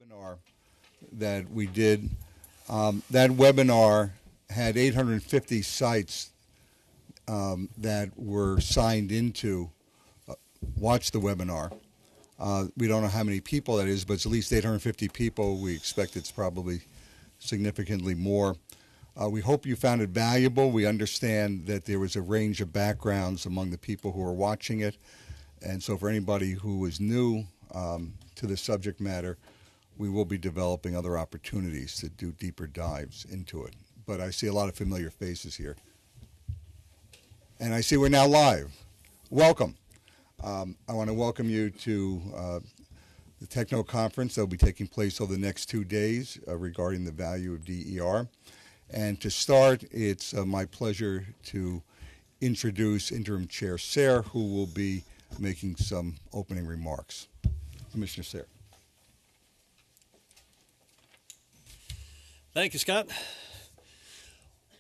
webinar that we did. That webinar had 850 sites that were signed into watch the webinar. We don't know how many people that is, but it's at least 850 people. We expect it's probably significantly more. We hope you found it valuable. We understand that there was a range of backgrounds among the people who are watching it. And so for anybody who is new to the subject matter, we will be developing other opportunities to do deeper dives into it. But I see a lot of familiar faces here. And I see we're now live. Welcome. I want to welcome you to the Techno Conference that will be taking place over the next 2 days regarding the value of DER. And to start, it's my pleasure to introduce Interim Chair Sayre, who will be making some opening remarks. Commissioner Sayre. Thank you, Scott.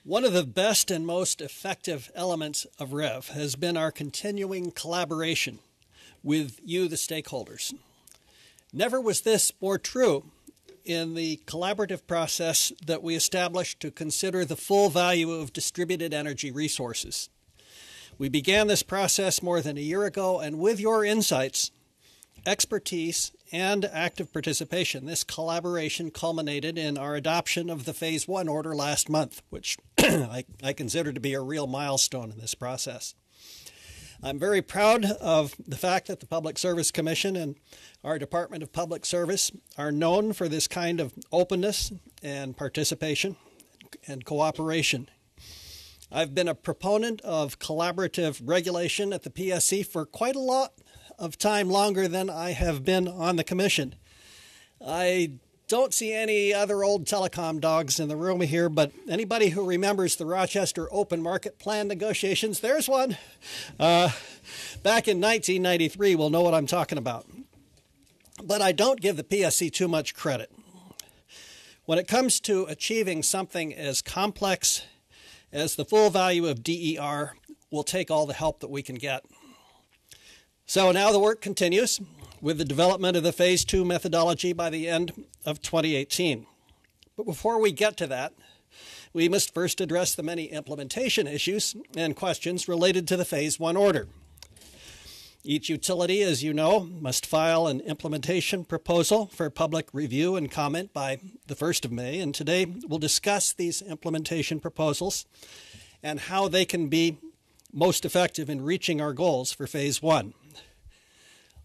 One of the best and most effective elements of REV has been our continuing collaboration with you, the stakeholders. Never was this more true in the collaborative process that we established to consider the full value of distributed energy resources. We began this process more than a year ago, and with your insights, expertise, and active participation, this collaboration culminated in our adoption of the Phase 1 order last month, which I consider to be a real milestone in this process. I'm very proud of the fact that the Public Service Commission and our Department of Public Service are known for this kind of openness and participation and cooperation. I've been a proponent of collaborative regulation at the PSC for quite a lot of time, longer than I have been on the commission. I don't see any other old telecom dogs in the room here, but anybody who remembers the Rochester Open Market Plan negotiations, there's one, back in 1993 will know what I'm talking about. But I don't give the PSC too much credit. When it comes to achieving something as complex as the full value of DER, we'll take all the help that we can get. So now the work continues with the development of the Phase 2 methodology by the end of 2018. But before we get to that, we must first address the many implementation issues and questions related to the Phase 1 order. Each utility, as you know, must file an implementation proposal for public review and comment by the 1st of May, and today we'll discuss these implementation proposals and how they can be most effective in reaching our goals for Phase 1.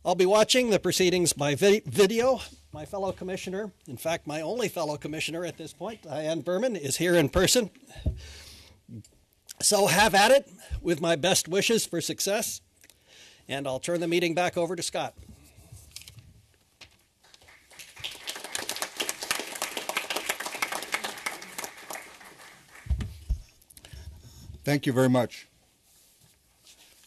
I'll be watching the proceedings by video. My fellow commissioner, in fact, my only fellow commissioner at this point, Diane Berman, is here in person. So have at it with my best wishes for success, and I'll turn the meeting back over to Scott. Thank you very much.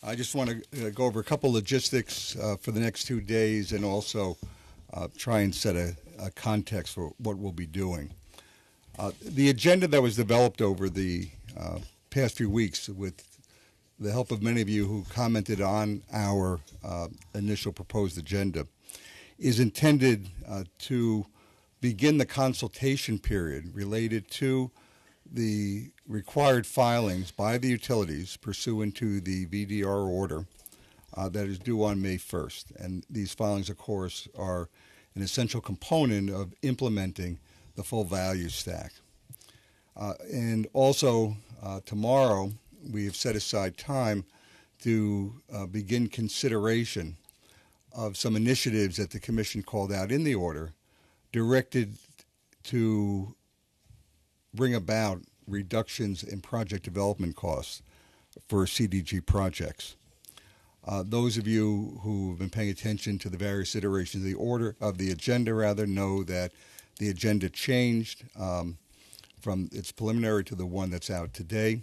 I just want to go over a couple logistics for the next 2 days and also try and set a context for what we'll be doing. The agenda that was developed over the past few weeks with the help of many of you who commented on our initial proposed agenda is intended to begin the consultation period related to the required filings by the utilities pursuant to the VDR order that is due on May 1st. And these filings, of course, are an essential component of implementing the full value stack. And also, tomorrow, we have set aside time to begin consideration of some initiatives that the Commission called out in the order directed to bring about reductions in project development costs for CDG projects. Those of you who have been paying attention to the various iterations of the agenda know that the agenda changed from its preliminary to the one that's out today,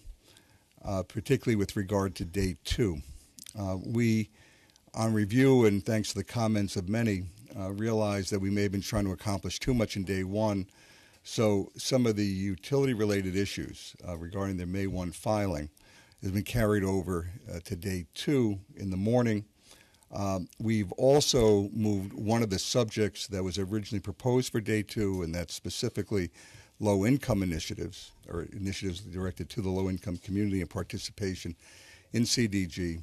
particularly with regard to day 2. We, on review and thanks to the comments of many, realized that we may have been trying to accomplish too much in day 1. So some of the utility-related issues regarding the May 1 filing has been carried over to day 2 in the morning. We've also moved one of the subjects that was originally proposed for day 2, and that's specifically low-income initiatives, or initiatives directed to the low-income community and participation in CDG,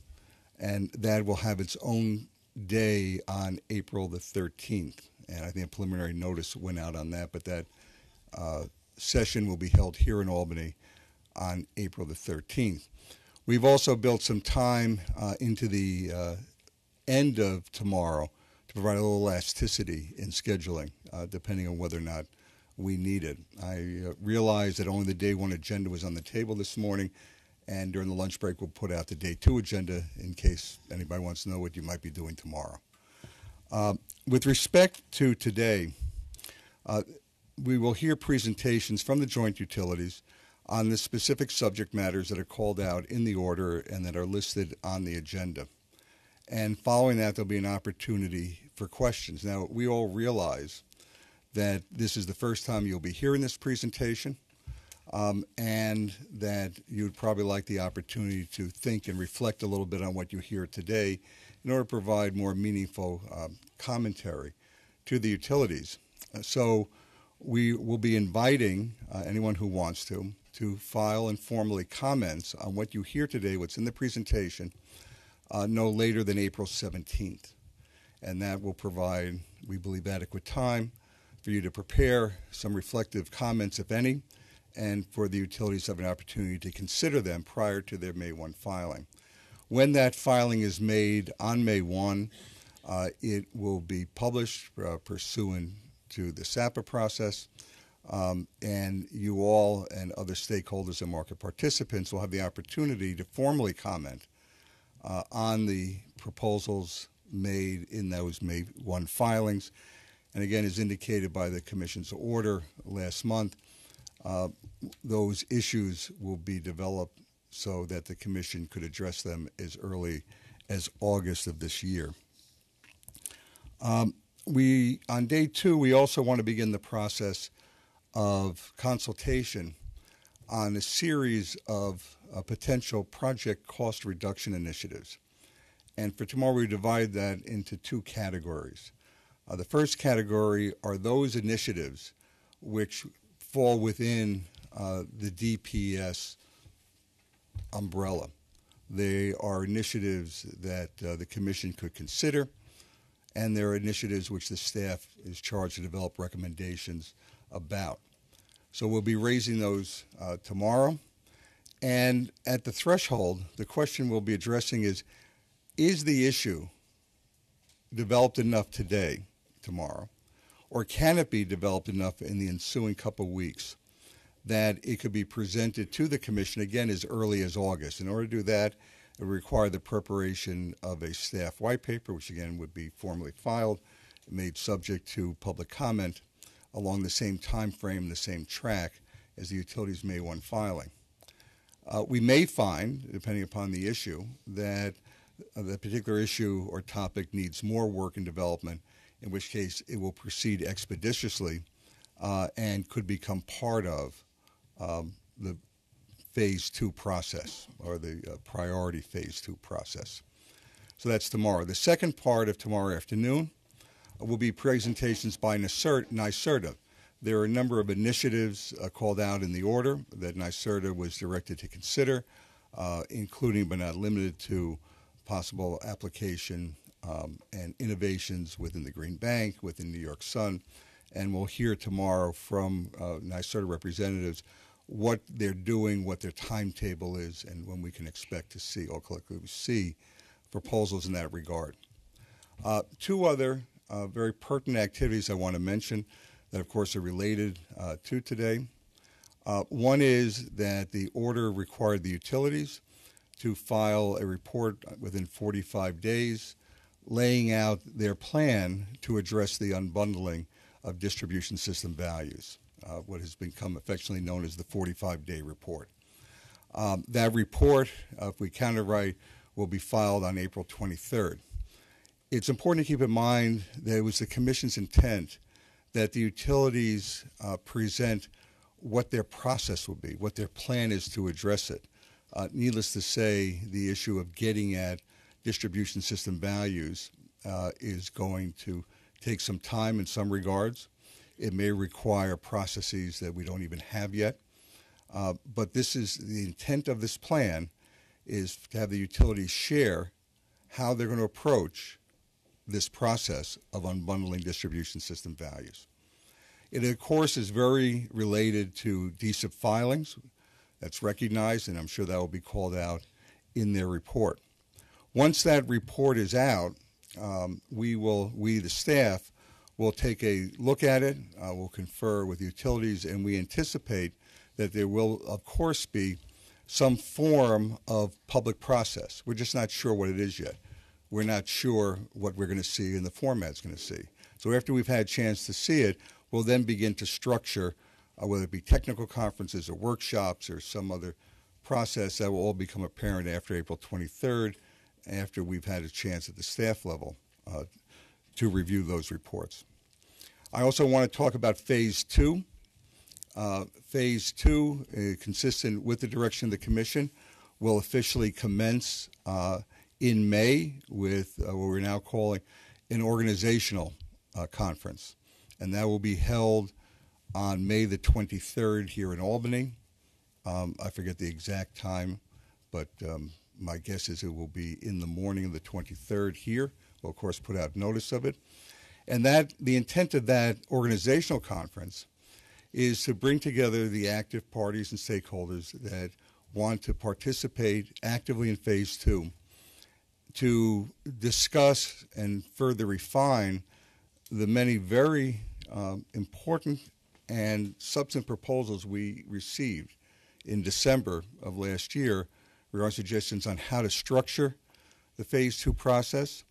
and that will have its own day on April the 13th. And I think a preliminary notice went out on that, but that session will be held here in Albany on April the 13th. We've also built some time into the end of tomorrow to provide a little elasticity in scheduling, depending on whether or not we need it. I realized that only the day 1 agenda was on the table this morning, and during the lunch break we'll put out the day 2 agenda in case anybody wants to know what you might be doing tomorrow. With respect to today, we will hear presentations from the joint utilities on the specific subject matters that are called out in the order and that are listed on the agenda. And following that, there'll be an opportunity for questions. Now, we all realize that this is the first time you'll be hearing this presentation, and that you'd probably like the opportunity to think and reflect a little bit on what you hear today in order to provide more meaningful commentary to the utilities. So we will be inviting anyone who wants to file informally comments on what you hear today, what's in the presentation, no later than April 17th. And that will provide, we believe, adequate time for you to prepare some reflective comments, if any, and for the utilities to have an opportunity to consider them prior to their May 1 filing. When that filing is made on May 1, it will be published pursuant to the SAPA process, and you all and other stakeholders and market participants will have the opportunity to formally comment on the proposals made in those May 1 filings. And again, as indicated by the Commission's order last month, those issues will be developed so that the Commission could address them as early as August of this year. On day 2, we also want to begin the process of consultation on a series of potential project cost reduction initiatives. And for tomorrow, we divide that into 2 categories. The first category are those initiatives which fall within the DPS umbrella. They are initiatives that the Commission could consider, and there are initiatives which the staff is charged to develop recommendations about. So we'll be raising those tomorrow. And at the threshold, the question we'll be addressing is the issue developed enough today, tomorrow, or can it be developed enough in the ensuing couple of weeks that it could be presented to the Commission again as early as August? In order to do that, it would require the preparation of a staff white paper, which again would be formally filed, made subject to public comment along the same time frame, the same track as the utilities May 1 filing. We may find, depending upon the issue, that the particular issue or topic needs more work and development, in which case it will proceed expeditiously and could become part of the Phase 2 process, or the priority Phase 2 process. So that's tomorrow. The second part of tomorrow afternoon will be presentations by NYSERDA. There are a number of initiatives called out in the order that NYSERDA was directed to consider, including but not limited to possible application and innovations within the Green Bank, within New York Sun, and we'll hear tomorrow from NYSERDA representatives what they're doing, what their timetable is, and when we can expect to see, or collectively see, proposals in that regard. 2 other very pertinent activities I want to mention that, of course, are related to today. One is that the order required the utilities to file a report within 45 days laying out their plan to address the unbundling of distribution system values, what has become affectionately known as the 45-day report. That report, if we count it right, will be filed on April 23rd. It's important to keep in mind that it was the Commission's intent that the utilities present what their process will be, what their plan is to address it. Needless to say, the issue of getting at distribution system values is going to take some time in some regards. It may require processes that we don't even have yet. But this is the intent of this plan, is to have the utilities share how they're going to approach this process of unbundling distribution system values. It, of course, is very related to DSIP filings. That's recognized, and I'm sure that will be called out in their report. Once that report is out, we, the staff, will take a look at it. We'll confer with utilities, and we anticipate that there will, of course, be some form of public process. We're just not sure what it is yet. We're not sure what we're going to see and the format it's going to see. So after we've had a chance to see it, we'll then begin to structure, whether it be technical conferences or workshops or some other process that will all become apparent after April 23rd, after we've had a chance at the staff level to review those reports. I also want to talk about Phase 2. Phase 2, consistent with the direction of the Commission, will officially commence in May with what we're now calling an organizational conference. And that will be held on May the 23rd here in Albany. I forget the exact time, but my guess is it will be in the morning of the 23rd here. We'll, of course, put out notice of it. And that the intent of that organizational conference is to bring together the active parties and stakeholders that want to participate actively in Phase 2 to discuss and further refine the many very important and substantive proposals we received in December of last year regarding suggestions on how to structure the Phase 2 process.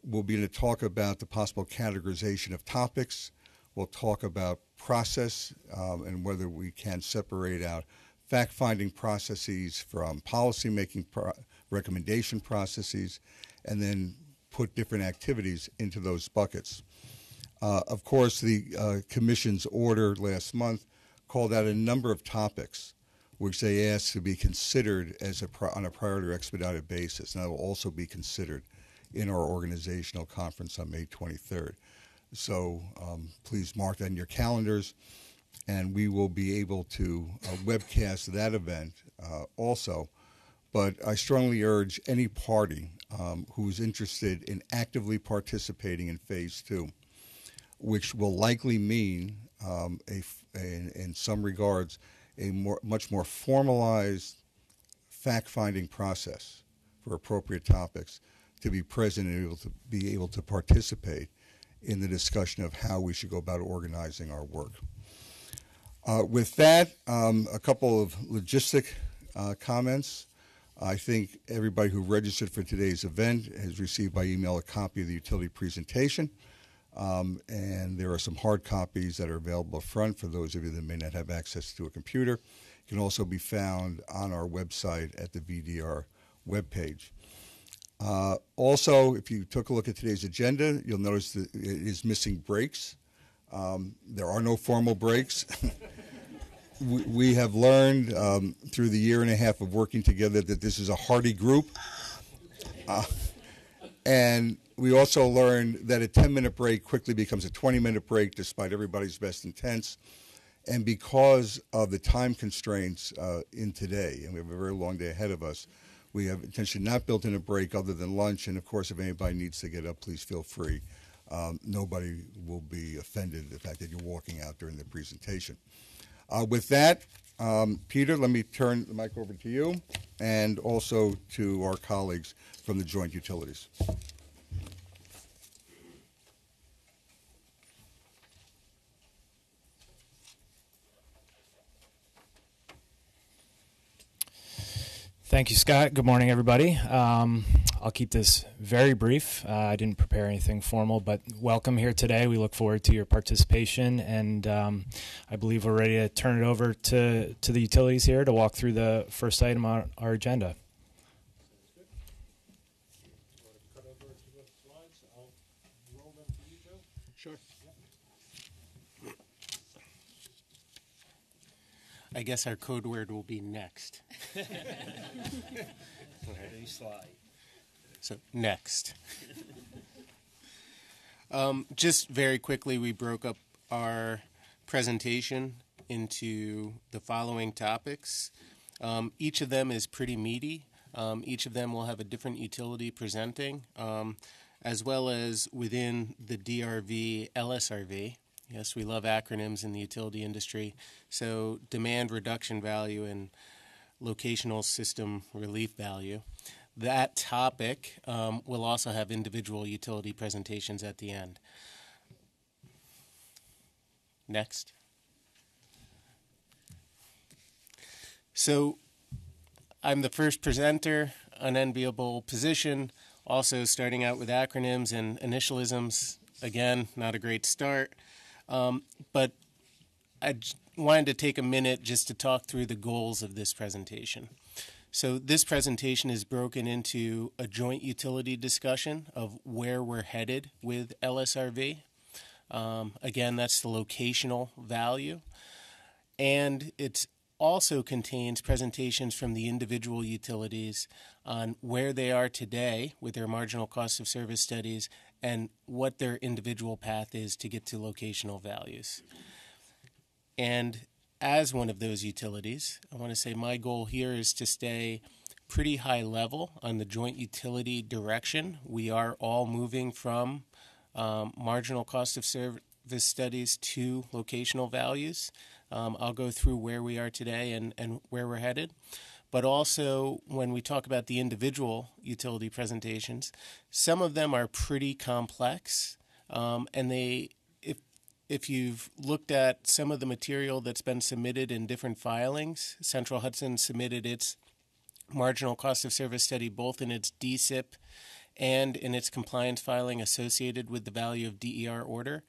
We'll be going to talk about the possible categorization of topics. We'll talk about process and whether we can separate out fact-finding processes from policy-making recommendation processes, and then put different activities into those buckets. Of course, the Commission's order last month called out a number of topics which they asked to be considered as on a priority or expedited basis, and that will also be considered in our organizational conference on May 23rd. So please mark that in your calendars, and we will be able to webcast that event also. But I strongly urge any party who's interested in actively participating in Phase 2, which will likely mean, in some regards, a much more formalized fact-finding process for appropriate topics, to be present and be able to participate in the discussion of how we should go about organizing our work. With that, a couple of logistic comments. I think everybody who registered for today's event has received by email a copy of the utility presentation, and there are some hard copies that are available up front for those of you that may not have access to a computer. It can also be found on our website at the VDR webpage. Also, if you took a look at today's agenda, you'll notice that it is missing breaks. There are no formal breaks. We have learned through the year and a half of working together that this is a hearty group. And we also learned that a 10-minute break quickly becomes a 20-minute break despite everybody's best intents. And because of the time constraints in today, and we have a very long day ahead of us, we have intentionally not built in a break other than lunch. And, of course, if anybody needs to get up, please feel free. Nobody will be offended at the fact that you're walking out during the presentation. With that, Peter, let me turn the mic over to you and also to our colleagues from the Joint Utilities. Thank you, Scott. Good morning, everybody. I'll keep this very brief. I didn't prepare anything formal, but welcome here today. We look forward to your participation, and I believe we're ready to turn it over to the utilities here to walk through the first item on our agenda. Sure. I guess our code word will be next. Slide. So next. Just very quickly, we broke up our presentation into the following topics. Each of them is pretty meaty. Each of them will have a different utility presenting, as well as within the DRV, LSRV. Yes, we love acronyms in the utility industry. So demand reduction value and locational system relief value. That topic will also have individual utility presentations at the end. Next. So I'm the first presenter, unenviable position, also starting out with acronyms and initialisms. Again, not a great start. But I wanted to take a minute just to talk through the goals of this presentation. So this presentation is broken into a joint utility discussion of where we're headed with LSRV. Again, that's the locational value. And it also contains presentations from the individual utilities on where they are today with their marginal cost of service studies and what their individual path is to get to locational values. And as one of those utilities, I want to say my goal here is to stay pretty high level on the joint utility direction. We are all moving from marginal cost of service studies to locational values. I'll go through where we are today and where we're headed. But also, when we talk about the individual utility presentations, some of them are pretty complex, and if you've looked at some of the material that's been submitted in different filings, Central Hudson submitted its marginal cost of service study both in its DSIP and in its compliance filing associated with the value of DER order.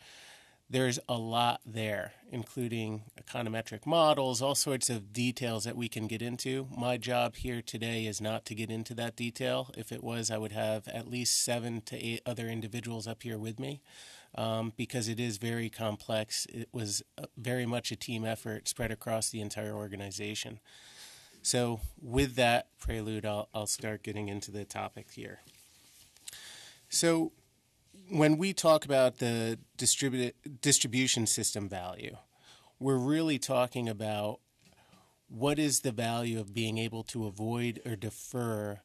There's a lot there, including econometric models, all sorts of details that we can get into. My job here today is not to get into that detail. If it was, I would have at least 7 to 8 other individuals up here with me, because it is very complex. It was very much a team effort spread across the entire organization. So with that prelude, I'll start getting into the topic here. So when we talk about the distribution system value, we're really talking about what is the value of being able to avoid or defer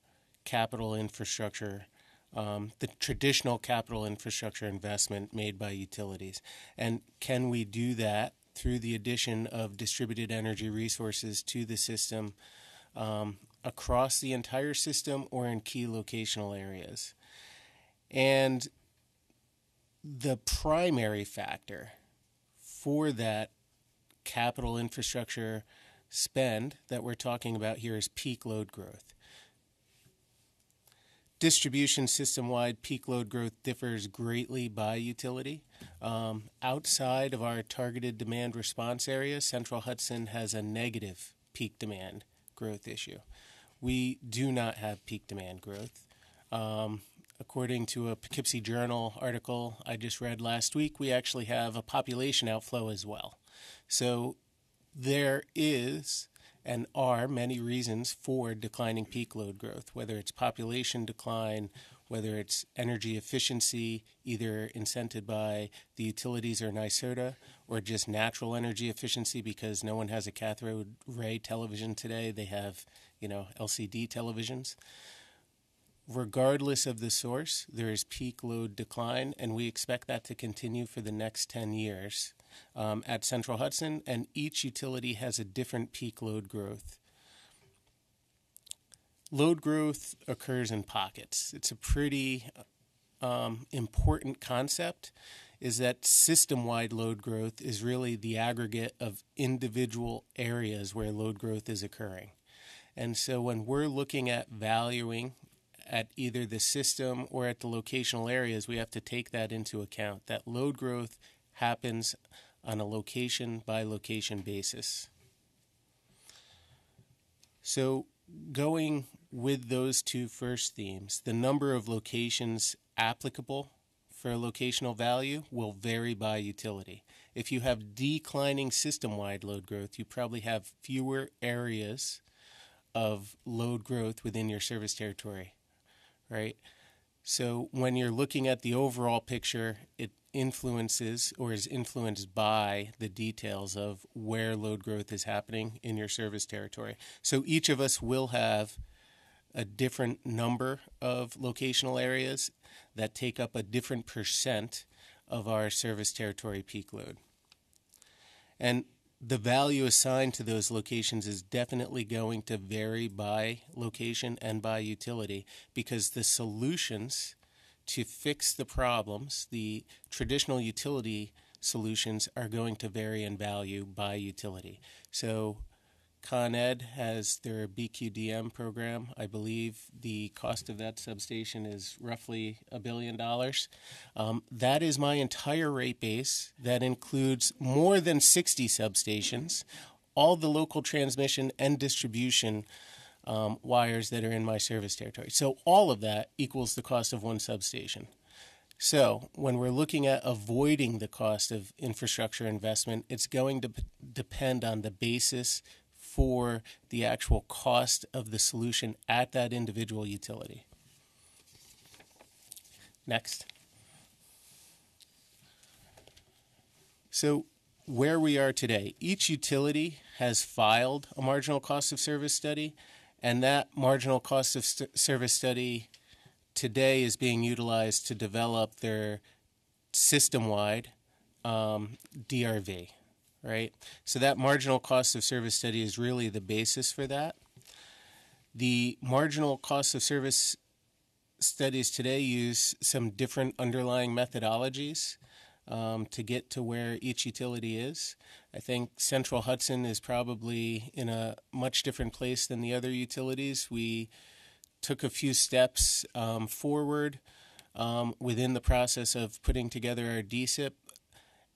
capital infrastructure, the traditional capital infrastructure investment made by utilities. And can we do that through the addition of distributed energy resources to the system across the entire system or in key locational areas? And the primary factor for that capital infrastructure spend that we're talking about here is peak load growth. Distribution system-wide peak load growth differs greatly by utility. Outside of our targeted demand response area, Central Hudson has a negative peak demand growth issue. We do not have peak demand growth. According to a Poughkeepsie Journal article I just read last week, we actually have a population outflow as well. So there is and are many reasons for declining peak load growth, whether it's population decline, whether it's energy efficiency, either incented by the utilities or NYSERDA, or just natural energy efficiency because no one has a cathode ray television today. They have, LCD televisions. Regardless of the source, there is peak load decline, and we expect that to continue for the next 10 years at Central Hudson, and each utility has a different peak load growth. Load growth occurs in pockets. It's a pretty important concept, is that system-wide load growth is really the aggregate of individual areas where load growth is occurring. And so when we're looking at valuing at either the system or at the locational areas, we have to take that into account. That load growth happens on a location-by-location basis. So going with those two first themes, the number of locations applicable for a locational value will vary by utility. If you have declining system-wide load growth, you probably have fewer areas of load growth within your service territory. Right? So when you're looking at the overall picture, it influences or is influenced by the details of where load growth is happening in your service territory. So each of us will have a different number of locational areas that take up a different percent of our service territory peak load. And the value assigned to those locations is definitely going to vary by location and by utility, because the solutions to fix the problems, the traditional utility solutions, are going to vary in value by utility. So Con Ed has their BQDM program. I believe the cost of that substation is roughly $1 billion. That is my entire rate base. That includes more than 60 substations, all the local transmission and distribution wires that are in my service territory. So all of that equals the cost of one substation. So when we're looking at avoiding the cost of infrastructure investment, it's going to depend on the basis for the actual cost of the solution at that individual utility. Next. So where we are today, each utility has filed a marginal cost of service study, and that marginal cost of service study today is being utilized to develop their system-wide DRV. Right? So that marginal cost of service study is really the basis for that. The marginal cost of service studies today use some different underlying methodologies to get to where each utility is. I think Central Hudson is probably in a much different place than the other utilities. We took a few steps forward within the process of putting together our DSIP,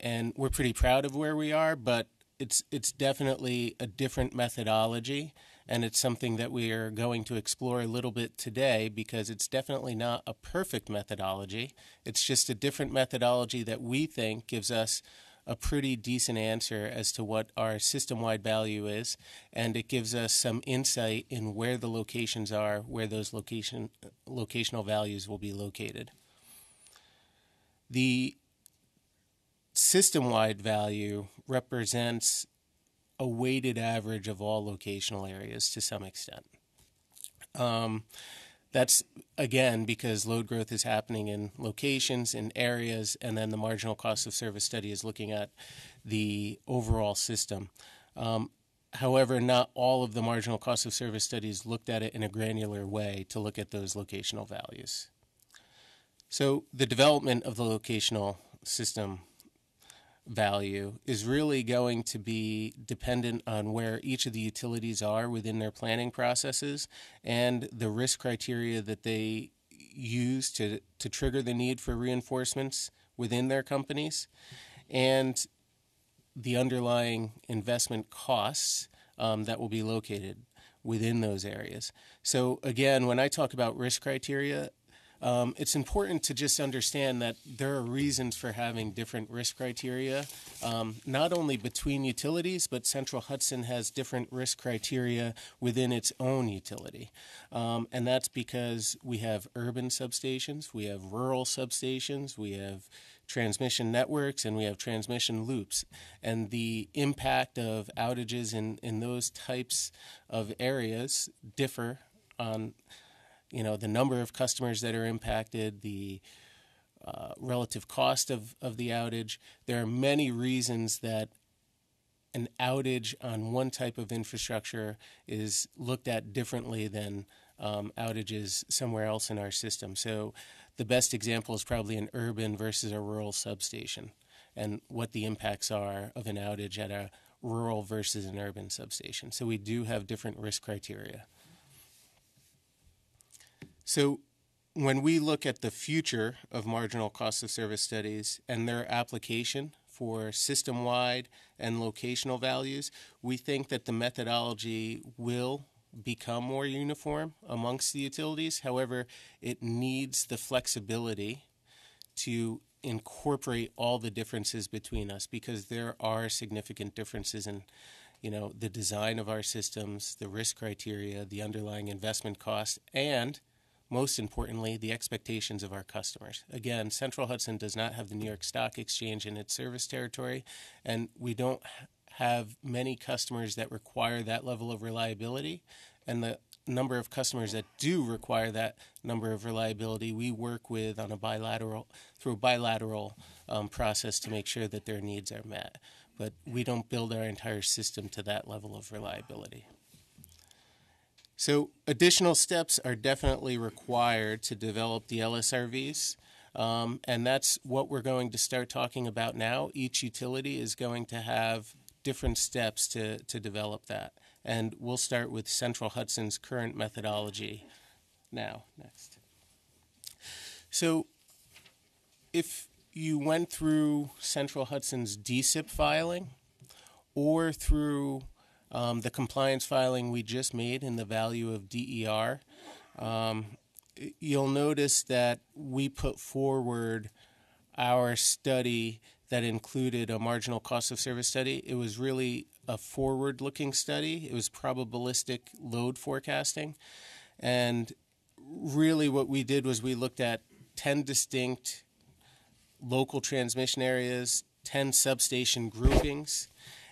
and we're pretty proud of where we are, but it's definitely a different methodology, and it's something that we are going to explore a little bit today, because it's definitely not a perfect methodology. It's just a different methodology that we think gives us a pretty decent answer as to what our system-wide value is, and it gives us some insight in where the locations are, where those locational values will be located. The system-wide value represents a weighted average of all locational areas to some extent. That's, again, because load growth is happening in locations, in areas, and then the marginal cost of service study is looking at the overall system. However, not all of the marginal cost of service studies looked at it in a granular way to look at those locational values. So the development of the locational system value is really going to be dependent on where each of the utilities are within their planning processes and the risk criteria that they use to trigger the need for reinforcements within their companies, and the underlying investment costs that will be located within those areas. So again, when I talk about risk criteria, it's important to just understand that there are reasons for having different risk criteria, not only between utilities, but Central Hudson has different risk criteria within its own utility. And that's because we have urban substations, we have rural substations, we have transmission networks, and we have transmission loops. And the impact of outages in those types of areas differ on the number of customers that are impacted, the relative cost of the outage. There are many reasons that an outage on one type of infrastructure is looked at differently than outages somewhere else in our system. So the best example is probably an urban versus a rural substation, and what the impacts are of an outage at a rural versus an urban substation. So we do have different risk criteria. So when we look at the future of marginal cost of service studies and their application for system-wide and locational values, we think that the methodology will become more uniform amongst the utilities. However, it needs the flexibility to incorporate all the differences between us, because there are significant differences in the design of our systems, the risk criteria, the underlying investment cost, and most importantly, the expectations of our customers. Again, Central Hudson does not have the New York Stock Exchange in its service territory, and we don't have many customers that require that level of reliability. And the number of customers that do require that number of reliability, we work with on a bilateral process to make sure that their needs are met. But we don't build our entire system to that level of reliability. So additional steps are definitely required to develop the LSRVs, and that's what we're going to start talking about now. Each utility is going to have different steps to develop that, and we'll start with Central Hudson's current methodology now. Next. So if you went through Central Hudson's DSIP filing or through the compliance filing we just made in the value of DER, you'll notice that we put forward our study that included a marginal cost of service study. It was really a forward-looking study. It was probabilistic load forecasting. And really what we did was we looked at 10 distinct local transmission areas, 10 substation groupings,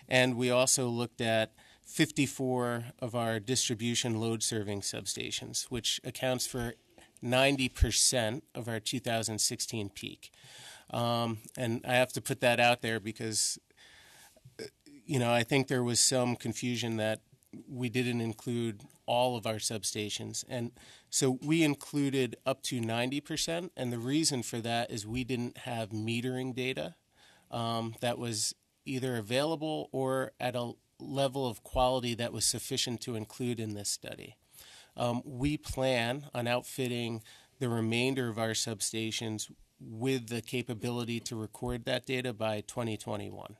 and we also looked at 54 of our distribution load serving substations, which accounts for 90% of our 2016 peak. And I have to put that out there because, I think there was some confusion that we didn't include all of our substations. And so we included up to 90%, and the reason for that is we didn't have metering data that was either available or at a level of quality that was sufficient to include in this study. We plan on outfitting the remainder of our substations with the capability to record that data by 2021.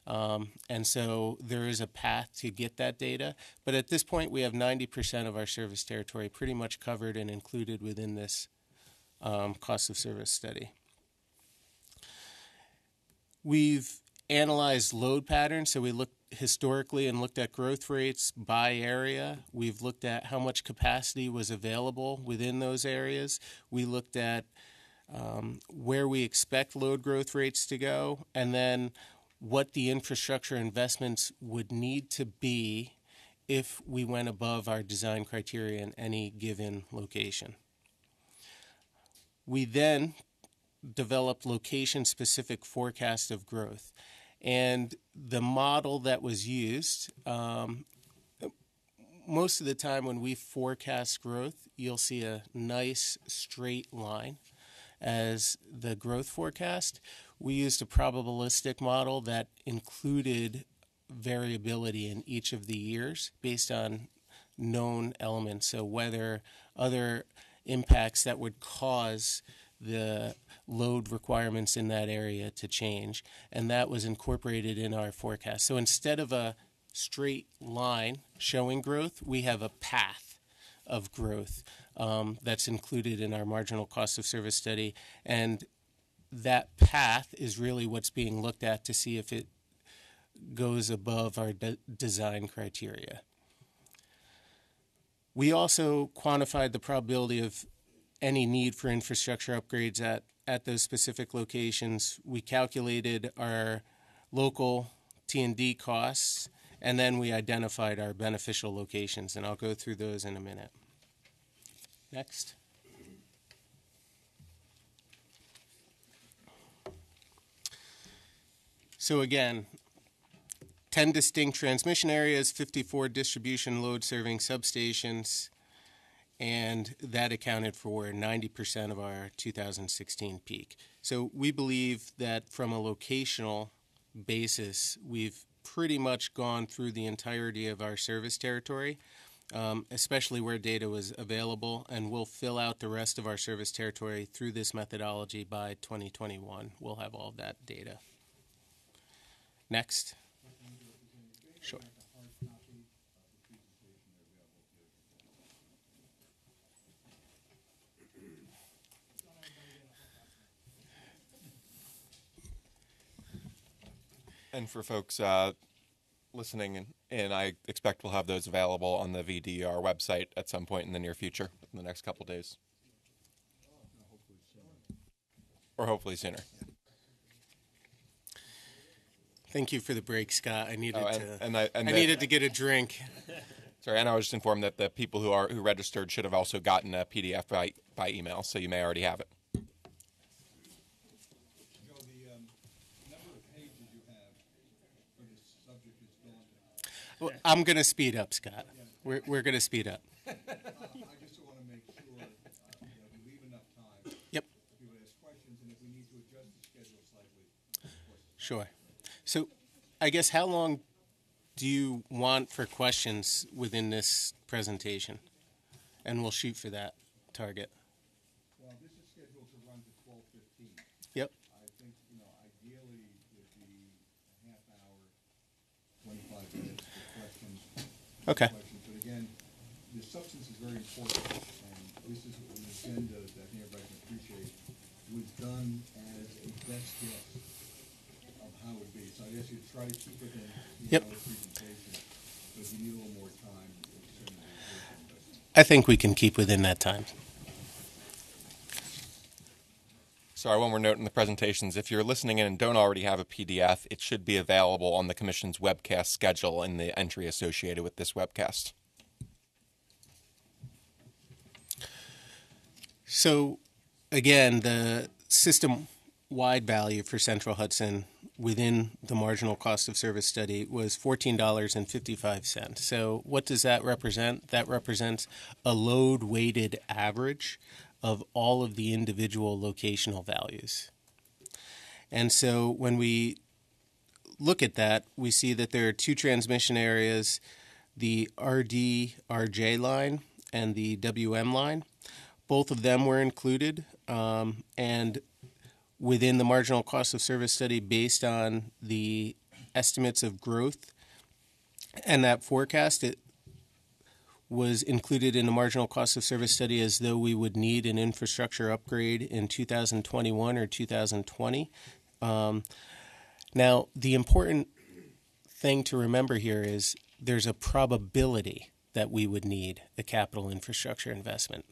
And so there is a path to get that data. But at this point, we have 90% of our service territory pretty much covered and included within this cost of service study. We've analyzed load patterns, so we looked historically and looked at growth rates by area. We've looked at how much capacity was available within those areas. We looked at where we expect load growth rates to go, and then what the infrastructure investments would need to be if we went above our design criteria in any given location. We then developed location-specific forecast of growth. And the model that was used, most of the time when we forecast growth, you'll see a nice straight line as the growth forecast. We used a probabilistic model that included variability in each of the years based on known elements, so weather, other impacts that would cause the load requirements in that area to change, and that was incorporated in our forecast. So instead of a straight line showing growth, we have a path of growth that's included in our marginal cost of service study, and that path is really what's being looked at to see if it goes above our design criteria. We also quantified the probability of any need for infrastructure upgrades at those specific locations. We calculated our local T&D costs, and then we identified our beneficial locations, and I'll go through those in a minute. Next. So again, 10 distinct transmission areas, 54 distribution load serving substations, and that accounted for 90% of our 2016 peak. So we believe that from a locational basis, we've pretty much gone through the entirety of our service territory, especially where data was available, and we'll fill out the rest of our service territory through this methodology by 2021. We'll have all of that data. Next. Sure. And for folks listening, and I expect we'll have those available on the VDR website at some point in the near future, in the next couple days. Or hopefully sooner. Thank you for the break, Scott. I needed I the- needed to get a drink. Sorry, and I was just informed that the people who registered should have also gotten a PDF by email, so you may already have it. Joe, the number of pages you have for this subject is daunting. Well, I'm going to speed up, Scott. We're going to speed up. I just want to make sure that we leave enough time. Yep. People ask questions, and if we need to adjust the schedule slightly, of course. Sure. So I guess how long do you want for questions within this presentation? And we'll shoot for that target. Well, this is scheduled to run to 12:15. Yep. I think, ideally would be a half hour, 25 minutes for questions. Okay. But again, the substance is very important, and this is an agenda that I think everybody can appreciate was done as a best guess of how it would be. So I guess you try to keep it in Yep. the presentation, but if you need a little more time, it's certainly important. I think we can keep within that time. Sorry, one more note in the presentations. If you're listening in and don't already have a PDF, it should be available on the Commission's webcast schedule in the entry associated with this webcast. So, again, the system-wide value for Central Hudson within the marginal cost of service study was $14.55. So what does that represent? That represents a load-weighted average of all of the individual locational values. And so when we look at that, we see that there are two transmission areas, the RD-RJ line and the WM line. Both of them were included, and within the marginal cost of service study based on the estimates of growth and that forecast, it was included in the marginal cost of service study as though we would need an infrastructure upgrade in 2021 or 2020. Now, the important thing to remember here is there's a probability that we would need a capital infrastructure investment.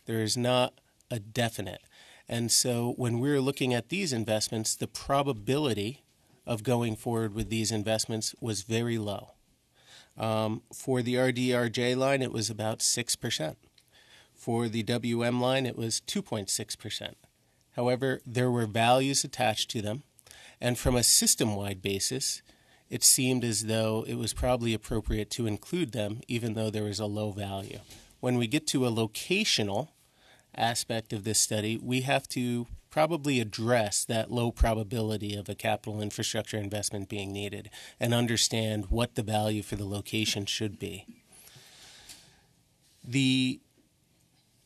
There is not a definite. And so when we're looking at these investments, the probability of going forward with these investments was very low. For the RD-RJ line, it was about 6%. For the WM line, it was 2.6%. However, there were values attached to them, and from a system-wide basis, it seemed as though it was probably appropriate to include them, even though there was a low value. When we get to a locational aspect of this study, we have to probably address that low probability of a capital infrastructure investment being needed and understand what the value for the location should be. The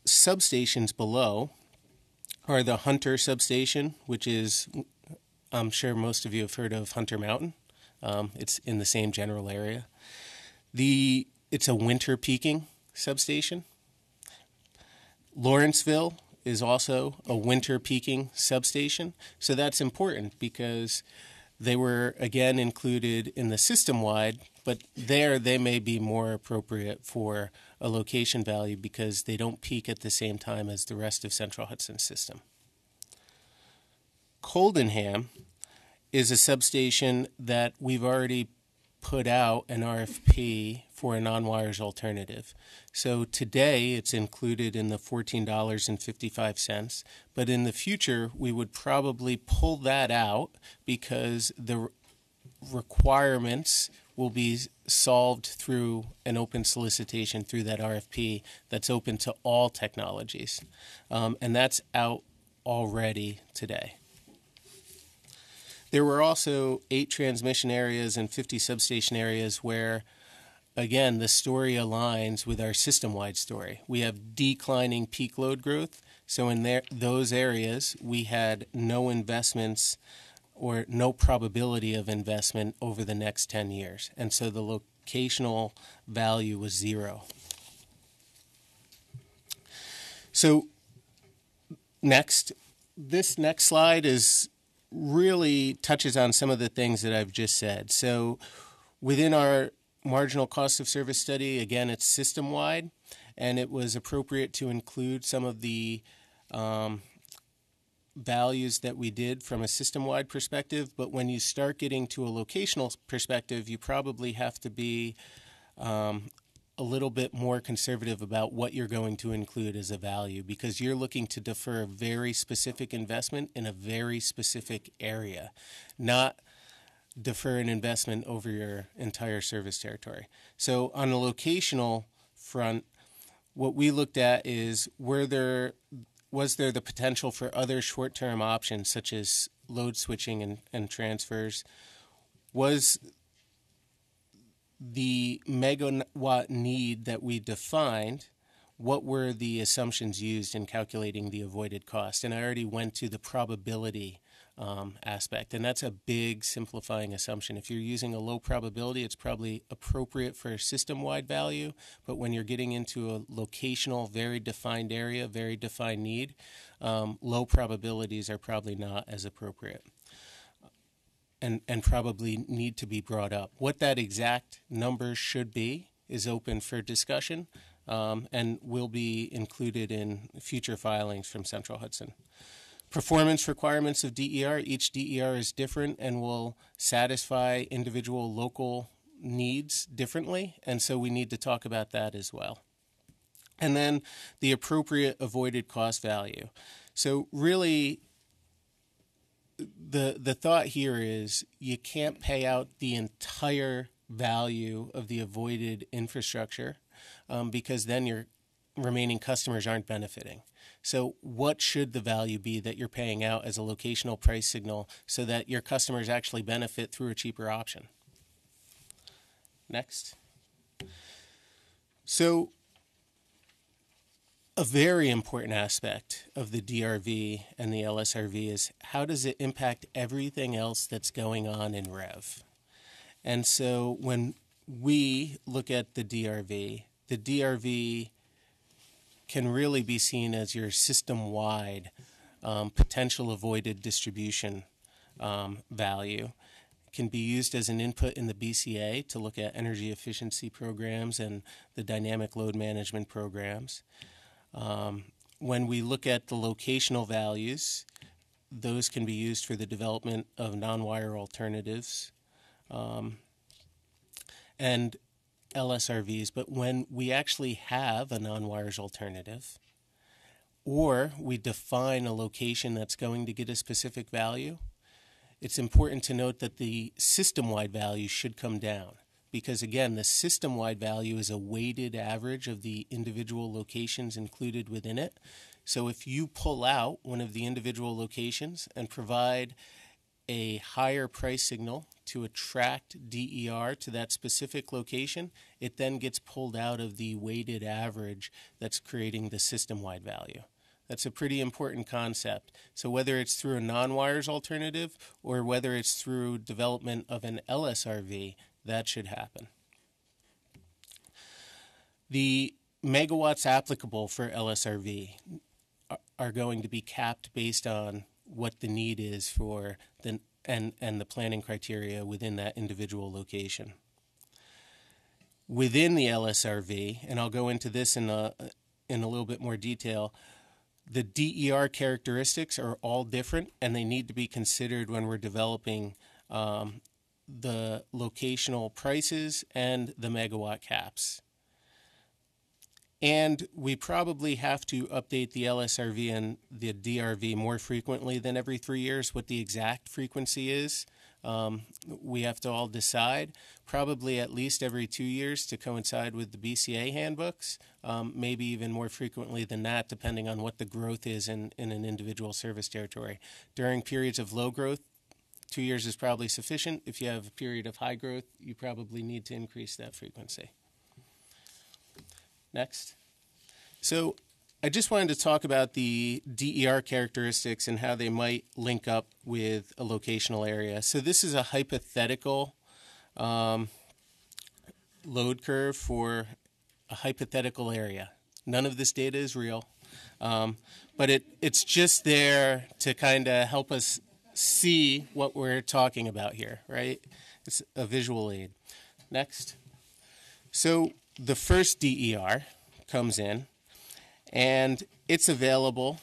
substations below are the Hunter substation, which is, I'm sure most of you have heard of Hunter Mountain. It's in the same general area. It's a winter peaking substation. Lawrenceville is also a winter peaking substation. So that's important because they were, again, included in the system-wide, but there they may be more appropriate for a location value because they don't peak at the same time as the rest of Central Hudson's system. Coldenham is a substation that we've already put out an RFP for a non-wires alternative. So today it's included in the $14.55, but in the future we would probably pull that out because the requirements will be solved through an open solicitation through that RFP that's open to all technologies. And that's out already today. There were also 8 transmission areas and 50 substation areas where, again, the story aligns with our system-wide story. We have declining peak load growth, so in those areas we had no investments or no probability of investment over the next 10 years, and so the locational value was 0. So this next slide really touches on some of the things that I've just said. So Within our marginal cost of service study, again, it's system-wide, and it was appropriate to include some of the values that we did from a system-wide perspective. But when you start getting to a locational perspective, you probably have to be a little bit more conservative about what you're going to include as a value, because you're looking to defer a very specific investment in a very specific area, not defer an investment over your entire service territory. So on the locational front, what we looked at is was there the potential for other short-term options such as load switching and transfers? Was the megawatt need that we defined, what were the assumptions used in calculating the avoided cost? And I already went to the probability aspect, and that's a big simplifying assumption. If you're using a low probability, it's probably appropriate for a system-wide value, but when you're getting into a locational, very defined area, very defined need, low probabilities are probably not as appropriate. And probably need to be brought up. What that exact number should be is open for discussion and will be included in future filings from Central Hudson. Performance requirements of DER. Each DER is different and will satisfy individual local needs differently, and so we need to talk about that as well. And then the appropriate avoided cost value. So really, the thought here is you can't pay out the entire value of the avoided infrastructure because then your remaining customers aren't benefiting. So what should the value be that you're paying out as a locational price signal so that your customers actually benefit through a cheaper option? Next. So a very important aspect of the DRV and the LSRV is how does it impact everything else that's going on in REV? And so when we look at the DRV can really be seen as your system-wide potential avoided distribution value. It can be used as an input in the BCA to look at energy efficiency programs and the dynamic load management programs. When we look at the locational values, those can be used for the development of non-wire alternatives and LSRVs. But when we actually have a non-wires alternative, or we define a location that's going to get a specific value, it's important to note that the system-wide value should come down. Because again, the system-wide value is a weighted average of the individual locations included within it. So if you pull out one of the individual locations and provide a higher price signal to attract DER to that specific location, it then gets pulled out of the weighted average that's creating the system-wide value. That's a pretty important concept. So whether it's through a non-wires alternative or whether it's through development of an LSRV, that should happen. The megawatts applicable for LSRV are going to be capped based on what the need is for and the planning criteria within that individual location. Within the LSRV, and I'll go into this in a little bit more detail, the DER characteristics are all different, and they need to be considered when we're developing the locational prices and the megawatt caps. And we probably have to update the LSRV and the DRV more frequently than every 3 years. What the exact frequency is, we have to all decide. Probably at least every 2 years to coincide with the BCA handbooks, maybe even more frequently than that, depending on what the growth is in an individual service territory. During periods of low growth, 2 years is probably sufficient. If you have a period of high growth, you probably need to increase that frequency. Next. So I just wanted to talk about the DER characteristics and how they might link up with a locational area. So this is a hypothetical load curve for a hypothetical area. None of this data is real, but it's just there to kind of help us see what we're talking about here, right? It's a visual aid. Next. So the first DER comes in, and it's available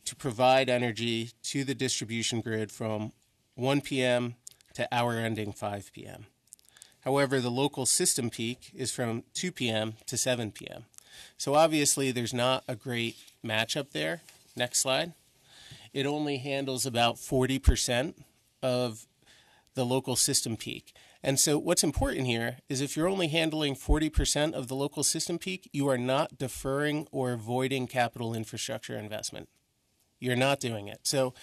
to provide energy to the distribution grid from 1 p.m. to hour ending 5 p.m. However, the local system peak is from 2 p.m. to 7 p.m. So obviously there's not a great matchup there. Next slide. It only handles about 40% of the local system peak. And so what's important here is if you're only handling 40% of the local system peak, you are not deferring or avoiding capital infrastructure investment. You're not doing it. So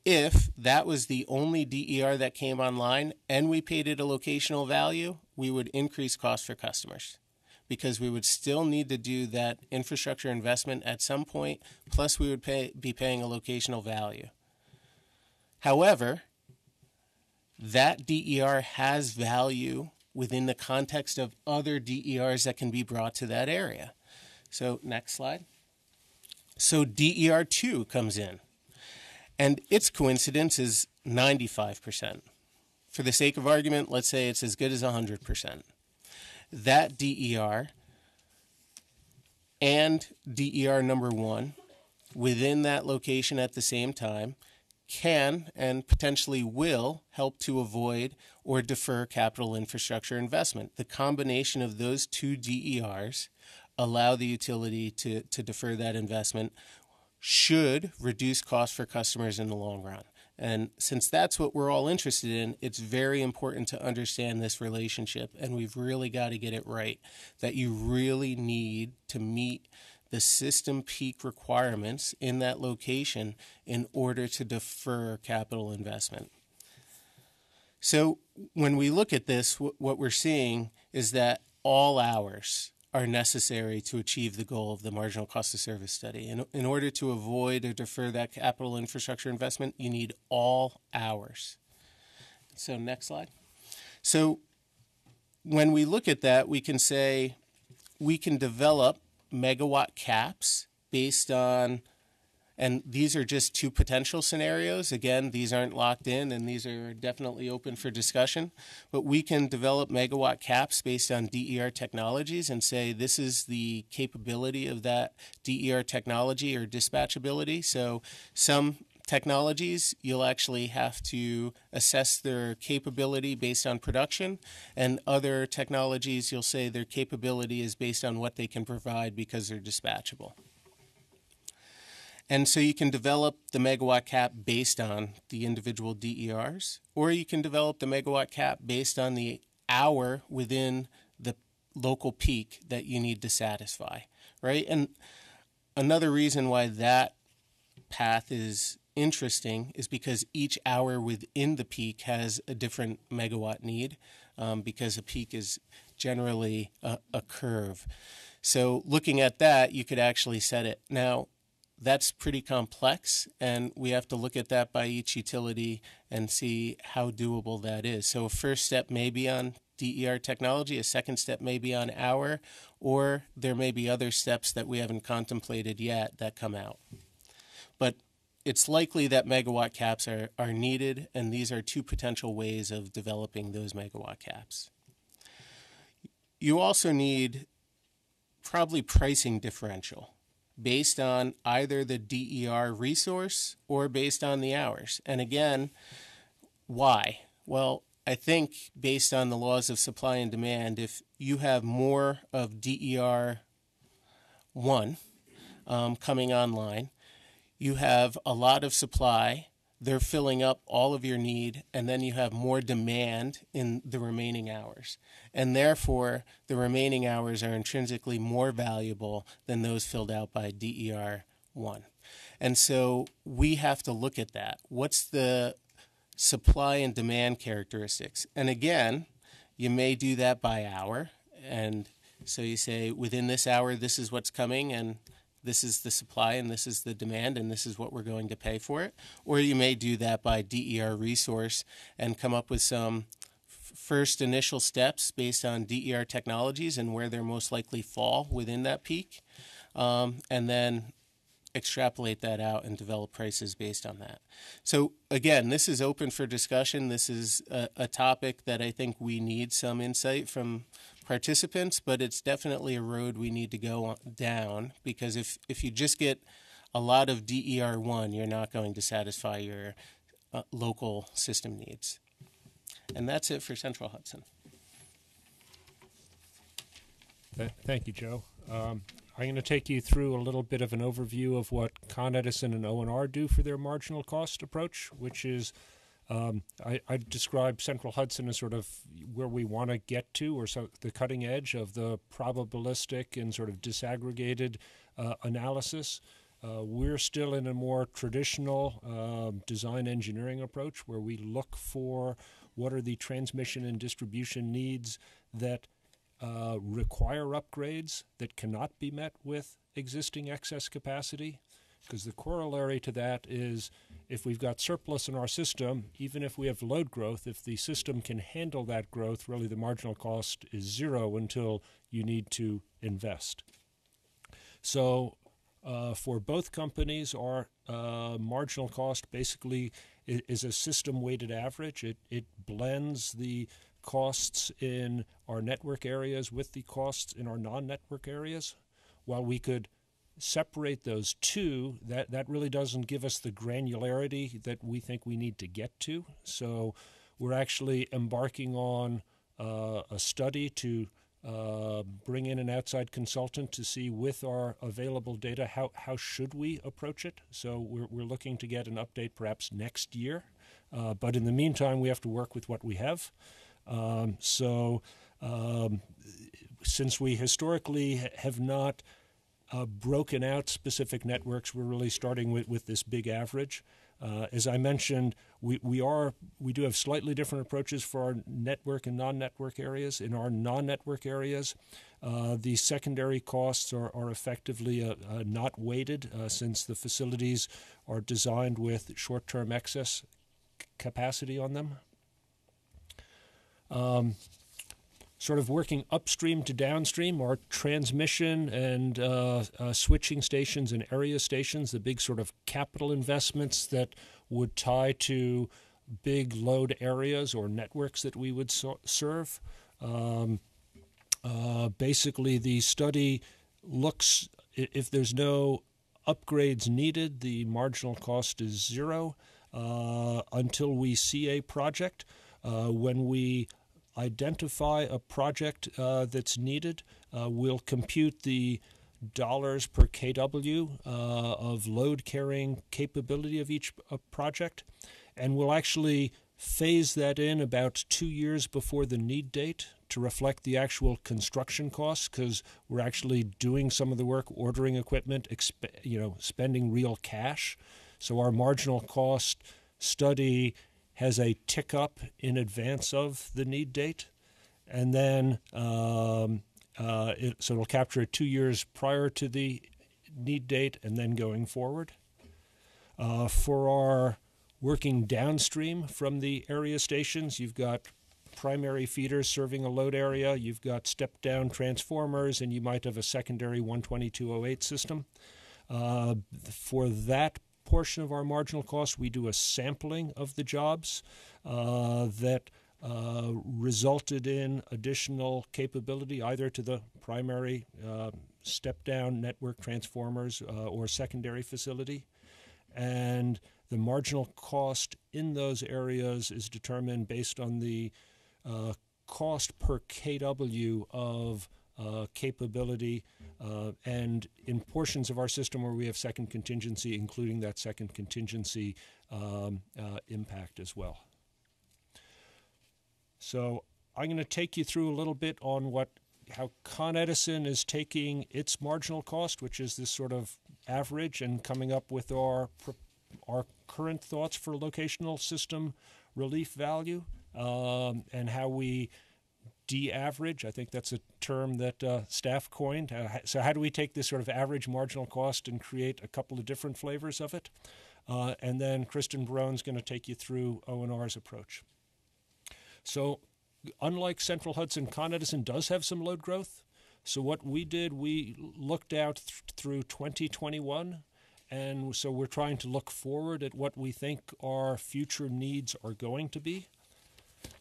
if that was the only DER that came online and we paid it a locational value, we would increase cost for customers because we would still need to do that infrastructure investment at some point, plus we would be paying a locational value. However, that DER has value within the context of other DERs that can be brought to that area. So next slide. So DER 2 comes in, and its coincidence is 95%. For the sake of argument, let's say it's as good as 100%. That DER and DER number 1 within that location at the same time can and potentially will help to avoid or defer capital infrastructure investment. The combination of those two DERs allow the utility to defer that investment should reduce costs for customers in the long run. And since that's what we're all interested in, it's very important to understand this relationship, and we've really got to get it right, that you really need to meet the system peak requirements in that location in order to defer capital investment. So when we look at this, what we're seeing is that all hours are necessary to achieve the goal of the marginal cost of service study. In order to avoid or defer that capital infrastructure investment, you need all hours. So next slide. So when we look at that, we can say we can develop megawatt caps based on, and these are just two potential scenarios. Again, these aren't locked in, and these are definitely open for discussion. But we can develop megawatt caps based on DER technologies and say this is the capability of that DER technology or dispatchability. So some technologies, you'll actually have to assess their capability based on production, and other technologies, you'll say their capability is based on what they can provide because they're dispatchable. And so you can develop the megawatt cap based on the individual DERs, or you can develop the megawatt cap based on the hour within the local peak that you need to satisfy, right? And another reason why that path is interesting is because each hour within the peak has a different megawatt need, because a peak is generally a curve. So looking at that, you could actually set it. Now, that's pretty complex, and we have to look at that by each utility and see how doable that is. So a first step may be on DER technology, a second step may be on hour, or there may be other steps that we haven't contemplated yet that come out. But it's likely that megawatt caps are needed, and these are two potential ways of developing those megawatt caps. You also need probably pricing differential based on either the DER resource or based on the hours. And again, why? Well, I think based on the laws of supply and demand, if you have more of DER 1 coming online, you have a lot of supply, they're filling up all of your need, and then you have more demand in the remaining hours. And therefore, the remaining hours are intrinsically more valuable than those filled out by DER 1. And so we have to look at that. What's the supply and demand characteristics? And again, you may do that by hour. And so you say, within this hour, this is what's coming, and this is the supply, and this is the demand, and this is what we're going to pay for it. Or you may do that by DER resource and come up with some first initial steps based on DER technologies and where they're most likely fall within that peak. And then extrapolate that out and develop prices based on that. So again, this is open for discussion. This is a topic that I think we need some insight from participants, but it's definitely a road we need to go down, because if you just get a lot of DER1, you're not going to satisfy your local system needs. And that's it for Central Hudson. Thank you, Joe. I'm going to take you through a little bit of an overview of what Con Edison and O&R do for their marginal cost approach, which is I describe Central Hudson as sort of where we want to get to, or the cutting edge of the probabilistic and sort of disaggregated analysis. We're still in a more traditional design engineering approach, where we look for what are the transmission and distribution needs that require upgrades that cannot be met with existing excess capacity. Because the corollary to that is, if we've got surplus in our system, even if we have load growth, if the system can handle that growth, really the marginal cost is zero until you need to invest. So for both companies, our marginal cost basically is a system-weighted average. It blends the costs in our network areas with the costs in our non-network areas. While we could separate those two, that really doesn't give us the granularity that we think we need to get to. So we're actually embarking on a study to bring in an outside consultant to see, with our available data, how should we approach it. So we're looking to get an update perhaps next year. But in the meantime, we have to work with what we have. Since we historically have not broken out specific networks, we're really starting with this big average. As I mentioned, we do have slightly different approaches for our network and non-network areas. In our non-network areas, the secondary costs are effectively not weighted, since the facilities are designed with short-term excess capacity on them. Sort of working upstream to downstream, our transmission and switching stations and area stations, the big sort of capital investments that would tie to big load areas or networks that we would serve. Basically, the study looks, if there's no upgrades needed, the marginal cost is zero until we see a project. When we identify a project that's needed, we'll compute the dollars per kW of load carrying capability of each project, and we'll actually phase that in about 2 years before the need date to reflect the actual construction costs, because we're actually doing some of the work, ordering equipment, spending real cash. So our marginal cost study has a tick up in advance of the need date, and then so it'll capture 2 years prior to the need date and then going forward. For our working downstream from the area stations, you've got primary feeders serving a load area, you've got step-down transformers, and you might have a secondary 12208 system. For that portion of our marginal cost, we do a sampling of the jobs that resulted in additional capability either to the primary step-down network transformers or secondary facility. And the marginal cost in those areas is determined based on the cost per kW of capability, and in portions of our system where we have second contingency, including that second contingency impact as well. So I'm going to take you through a little bit on how Con Edison is taking its marginal cost, which is this sort of average, and coming up with our current thoughts for locational system relief value, and how we de-average. I think that's a term that staff coined. So how do we take this sort of average marginal cost and create a couple of different flavors of it? And then Kristen Barone's going to take you through O&R's approach. So unlike Central Hudson, Con Edison does have some load growth. So what we did, we looked out through 2021 And so we're trying to look forward at what we think our future needs are going to be.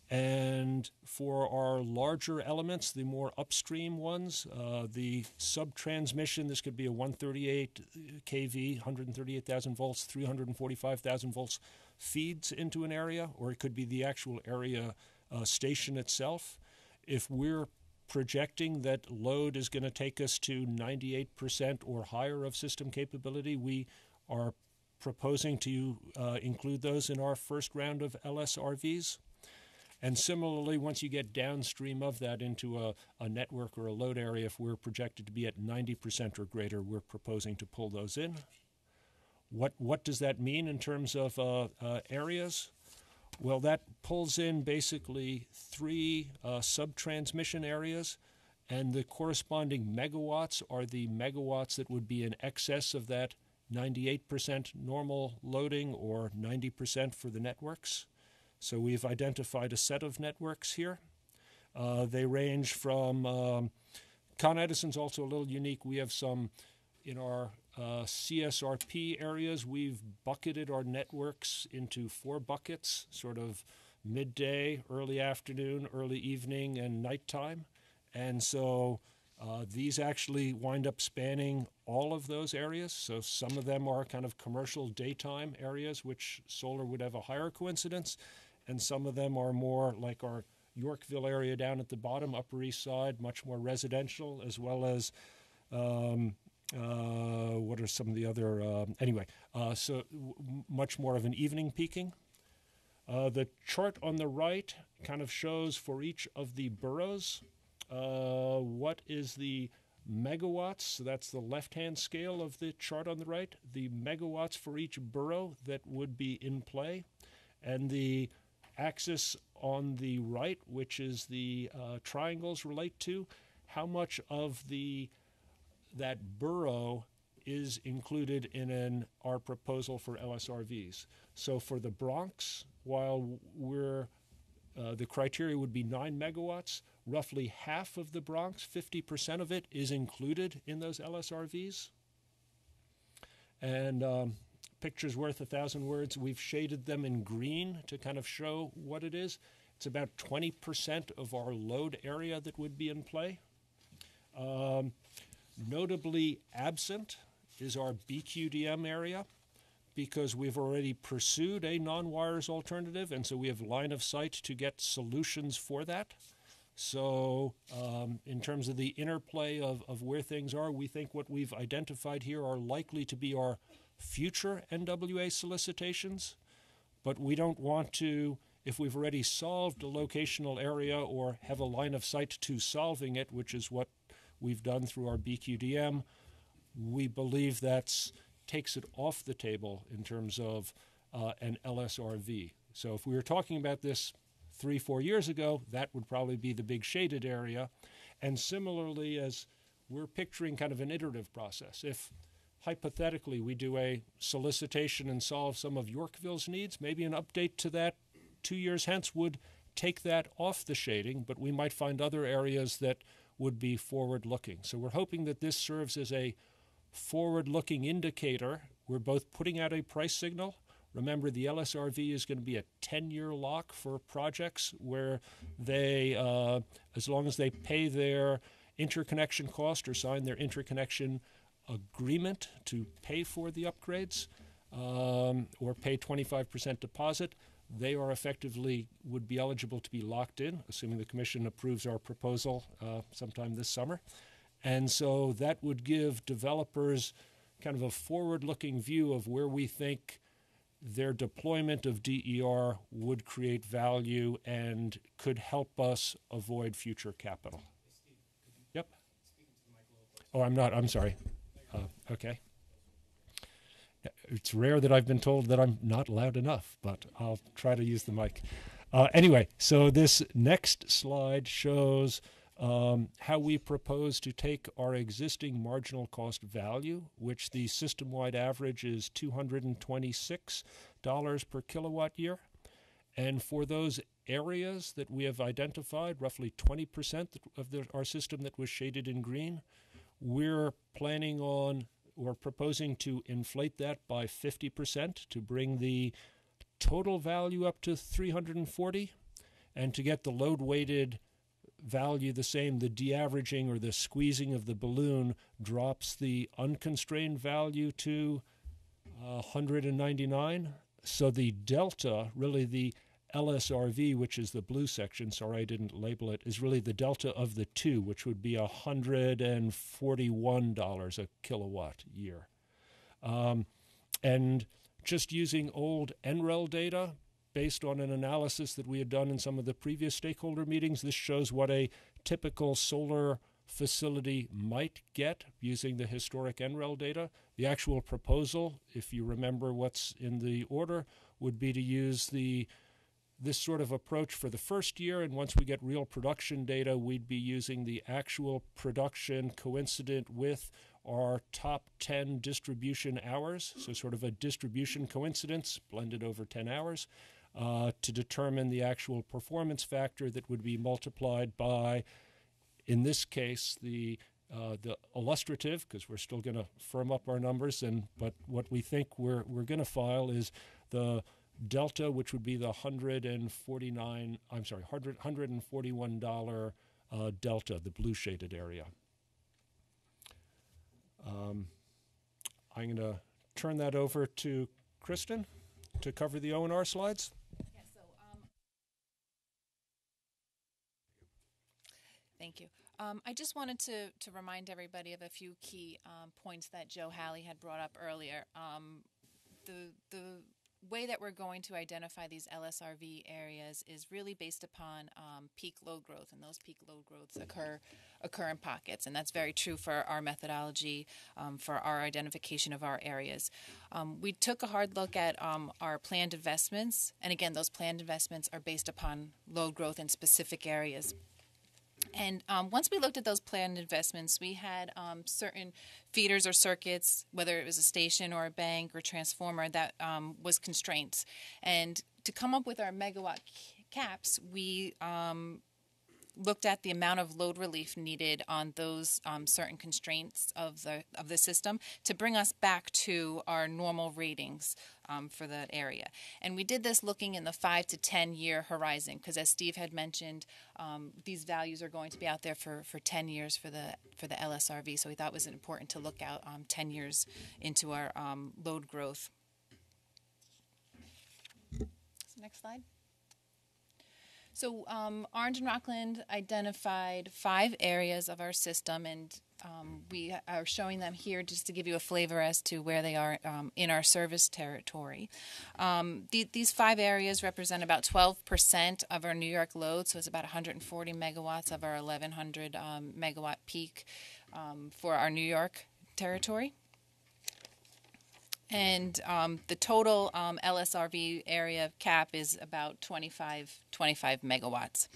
And for our larger elements, the more upstream ones, the sub-transmission, this could be a 138 kV, 138,000 volts, 345,000 volts, feeds into an area, or it could be the actual area station itself. If we're projecting that load is going to take us to 98% or higher of system capability, we are proposing to include those in our first round of LSRVs. And similarly, once you get downstream of that into a network or a load area, if we're projected to be at 90% or greater, we're proposing to pull those in. What does that mean in terms of areas? Well, that pulls in basically 3 sub-transmission areas, and the corresponding megawatts are the megawatts that would be in excess of that 98% normal loading or 90% for the networks. So we've identified a set of networks here. They range from, Con Edison's also a little unique. We have some, in our CSRP areas, we've bucketed our networks into 4 buckets, sort of midday, early afternoon, early evening, and nighttime. And so these actually wind up spanning all of those areas. So some of them are kind of commercial daytime areas, which solar would have a higher coincidence. And some of them are more like our Yorkville area down at the bottom, Upper East Side, much more residential, as well as what are some of the other, much more of an evening peaking. The chart on the right kind of shows for each of the boroughs what is the megawatts. So that's the left-hand scale of the chart on the right, the megawatts for each borough that would be in play. And the axis on the right, which is the triangles relate to, how much of that borough is included in our proposal for LSRVs. So for the Bronx, while the criteria would be 9 megawatts, roughly half of the Bronx, 50% of it, is included in those LSRVs. And picture's worth 1,000 words. We've shaded them in green to kind of show what it is. It's about 20% of our load area that would be in play. Notably absent is our BQDM area, because we've already pursued a non-wires alternative, and so we have line of sight to get solutions for that. So in terms of the interplay of where things are, we think what we've identified here are likely to be our future NWA solicitations, but we don't want to, if we've already solved a locational area or have a line of sight to solving it, which is what we've done through our BQDM, we believe that takes it off the table in terms of an LSRV. So if we were talking about this 3-4 years ago, that would probably be the big shaded area. And similarly, as we're picturing kind of an iterative process, if hypothetically we do a solicitation and solve some of Yorkville's needs, maybe an update to that 2 years hence would take that off the shading, but we might find other areas that would be forward-looking. So we're hoping that this serves as a forward-looking indicator. We're both putting out a price signal. Remember, the LSRV is going to be a 10-year lock for projects where they, as long as they pay their interconnection cost or sign their interconnection agreement to pay for the upgrades or pay 25% deposit, they are effectively would be eligible to be locked in, assuming the Commission approves our proposal sometime this summer. And so that would give developers kind of a forward-looking view of where we think their deployment of DER would create value and could help us avoid future capital. Yep. Oh, I'm not. I'm sorry. Okay. It's rare that I've been told that I'm not loud enough, but I'll try to use the mic. Anyway, so this next slide shows how we propose to take our existing marginal cost value, which the system-wide average is $226 per kilowatt year. And for those areas that we have identified, roughly 20% of our system that was shaded in green, we're planning on we're proposing to inflate that by 50% to bring the total value up to 340, and to get the load-weighted value the same, the de-averaging or the squeezing of the balloon drops the unconstrained value to 199. So the delta, really the LSRV, which is the blue section, sorry I didn't label it, is really the delta of the two, which would be $141 a kilowatt year. And just using old NREL data, based on an analysis that we had done in some of the previous stakeholder meetings, this shows what a typical solar facility might get using the historic NREL data. The actual proposal, if you remember what's in the order, would be to use this sort of approach for the first year, and once we get real production data, we'd be using the actual production coincident with our top 10 distribution hours, so sort of a distribution coincidence blended over 10 hours, to determine the actual performance factor that would be multiplied by, in this case, the illustrative, because we're still going to firm up our numbers, but what we think we're going to file is the delta, which would be the $141 delta, the blue shaded area. I'm going to turn that over to Kristen to cover the O&R slides. Yeah, so, thank you. I just wanted to remind everybody of a few key points that Joe Halley had brought up earlier. The way that we're going to identify these LSRV areas is really based upon peak load growth, and those peak load growths occur in pockets, and that's very true for our methodology, for our identification of our areas. We took a hard look at our planned investments, and again, those planned investments are based upon load growth in specific areas. And once we looked at those planned investments, we had certain feeders or circuits, whether it was a station or a bank or transformer, that was constraints. And to come up with our megawatt caps, we looked at the amount of load relief needed on those certain constraints of the system to bring us back to our normal ratings for that area. And we did this looking in the 5 to 10 year horizon, because as Steve had mentioned, these values are going to be out there for 10 years for the LSRV. So we thought it was important to look out 10 years into our load growth. So next slide. So Orange and Rockland identified 5 areas of our system, and we are showing them here just to give you a flavor as to where they are in our service territory. These 5 areas represent about 12% of our New York load, so it's about 140 megawatts of our 1,100 megawatt peak for our New York territory. And the total LSRV area cap is about 25 megawatts.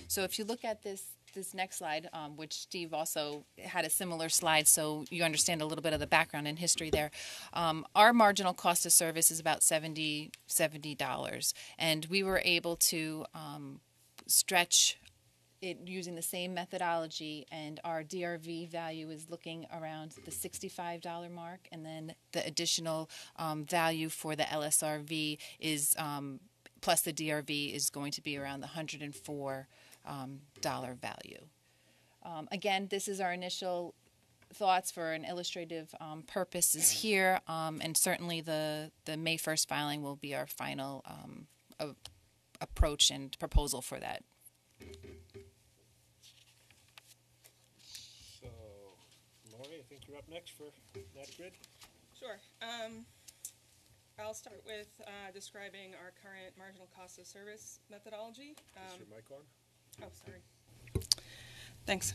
So if you look at this next slide, which Steve also had a similar slide, so you understand a little bit of the background and history there. Our marginal cost of service is about $70, and we were able to stretch it using the same methodology, and our DRV value is looking around the $65 mark, and then the additional value for the LSRV is plus the DRV is going to be around the $104 value. Again, this is our initial thoughts for an illustrative purposes here, and certainly the May 1st filing will be our final approach and proposal for that. So, Lori, I think you're up next for that grid. Sure. I'll start with describing our current marginal cost of service methodology. Is your mic on? Oh, sorry. Thanks.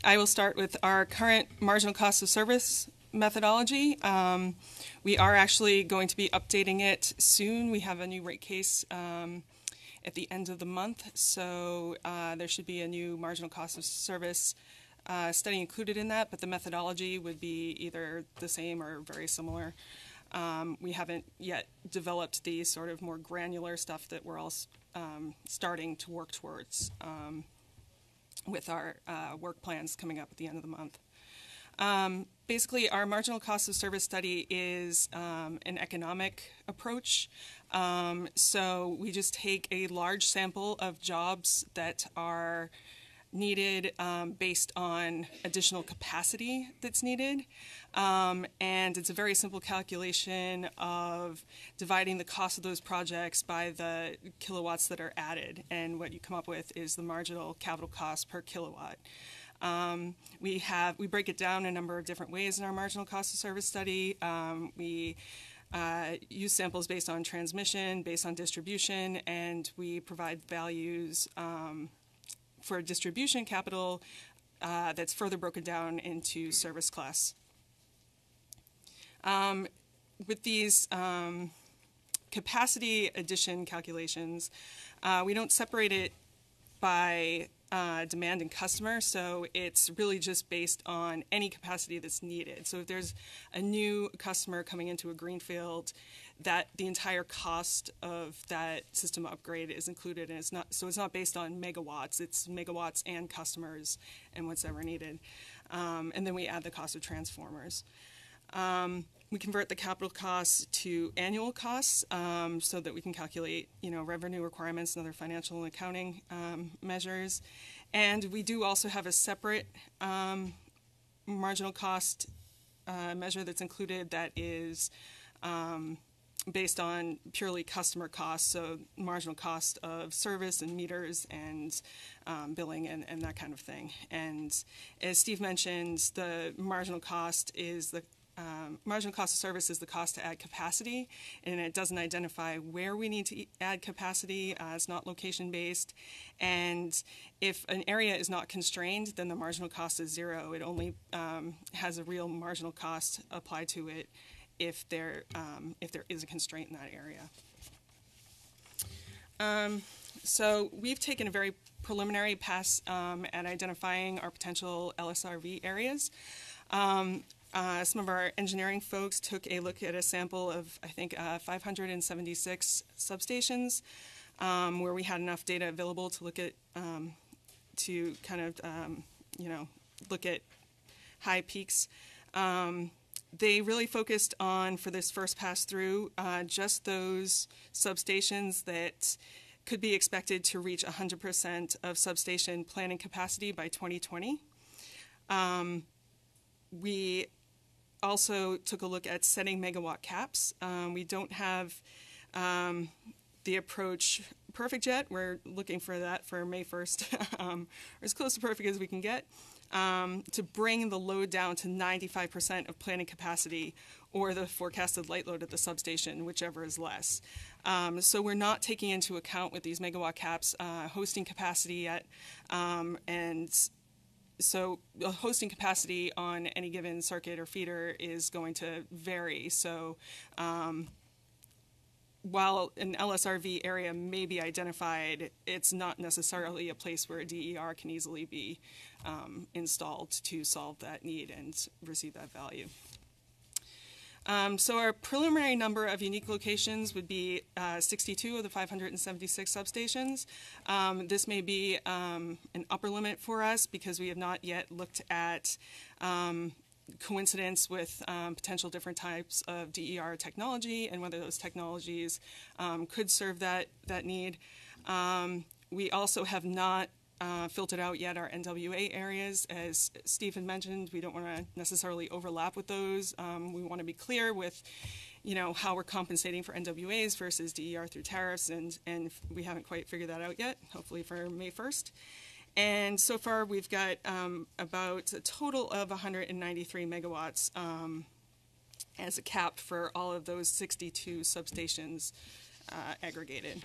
I will start with our current marginal cost of service methodology. We are actually going to be updating it soon. We have a new rate case at the end of the month, so there should be a new marginal cost of service study included in that, but the methodology would be either the same or very similar. We haven't yet developed the sort of more granular stuff that we're all starting to work towards with our work plans coming up at the end of the month. Basically, our marginal cost of service study is an economic approach. So we just take a large sample of jobs that are needed based on additional capacity that's needed. And it's a very simple calculation of dividing the cost of those projects by the kilowatts that are added. And what you come up with is the marginal capital cost per kilowatt. We break it down a number of different ways in our marginal cost of service study. We use samples based on transmission, based on distribution, and we provide values for distribution capital that's further broken down into service class. With these capacity addition calculations, we don't separate it by demand and customer, so it's really just based on any capacity that's needed. So if there's a new customer coming into a greenfield, that the entire cost of that system upgrade is included, and it's not based on megawatts. It's megawatts and customers and what's ever needed, and then we add the cost of transformers. We convert the capital costs to annual costs so that we can calculate, revenue requirements and other financial and accounting measures. And we do also have a separate marginal cost measure that's included that is based on purely customer costs, so marginal cost of service and meters and billing and that kind of thing. And as Steve mentioned, the marginal cost is marginal cost of service is the cost to add capacity, and it doesn't identify where we need to add capacity. It's not location-based. And if an area is not constrained, then the marginal cost is zero. It only has a real marginal cost applied to it if there is a constraint in that area. So we've taken a very preliminary pass at identifying our potential LSRV areas. Some of our engineering folks took a look at a sample of, I think, 576 substations, where we had enough data available to look at, look at high peaks. They really focused on, for this first pass through, just those substations that could be expected to reach 100% of substation planning capacity by 2020. We also took a look at setting megawatt caps. We don't have the approach perfect yet. We're looking for that for May 1st, or as close to perfect as we can get, to bring the load down to 95% of planning capacity or the forecasted light load at the substation, whichever is less. So we're not taking into account with these megawatt caps hosting capacity yet, and so the hosting capacity on any given circuit or feeder is going to vary. So while an LSRV area may be identified, it's not necessarily a place where a DER can easily be installed to solve that need and receive that value. So our preliminary number of unique locations would be 62 of the 576 substations. This may be an upper limit for us because we have not yet looked at coincidence with potential different types of DER technology and whether those technologies could serve that need. We also have not filtered out yet our NWA areas. As Stephen mentioned, we don't want to necessarily overlap with those. We want to be clear with, how we're compensating for NWAs versus DER through tariffs, and we haven't quite figured that out yet, hopefully for May 1st. And so far we've got about a total of 193 megawatts as a cap for all of those 62 substations aggregated.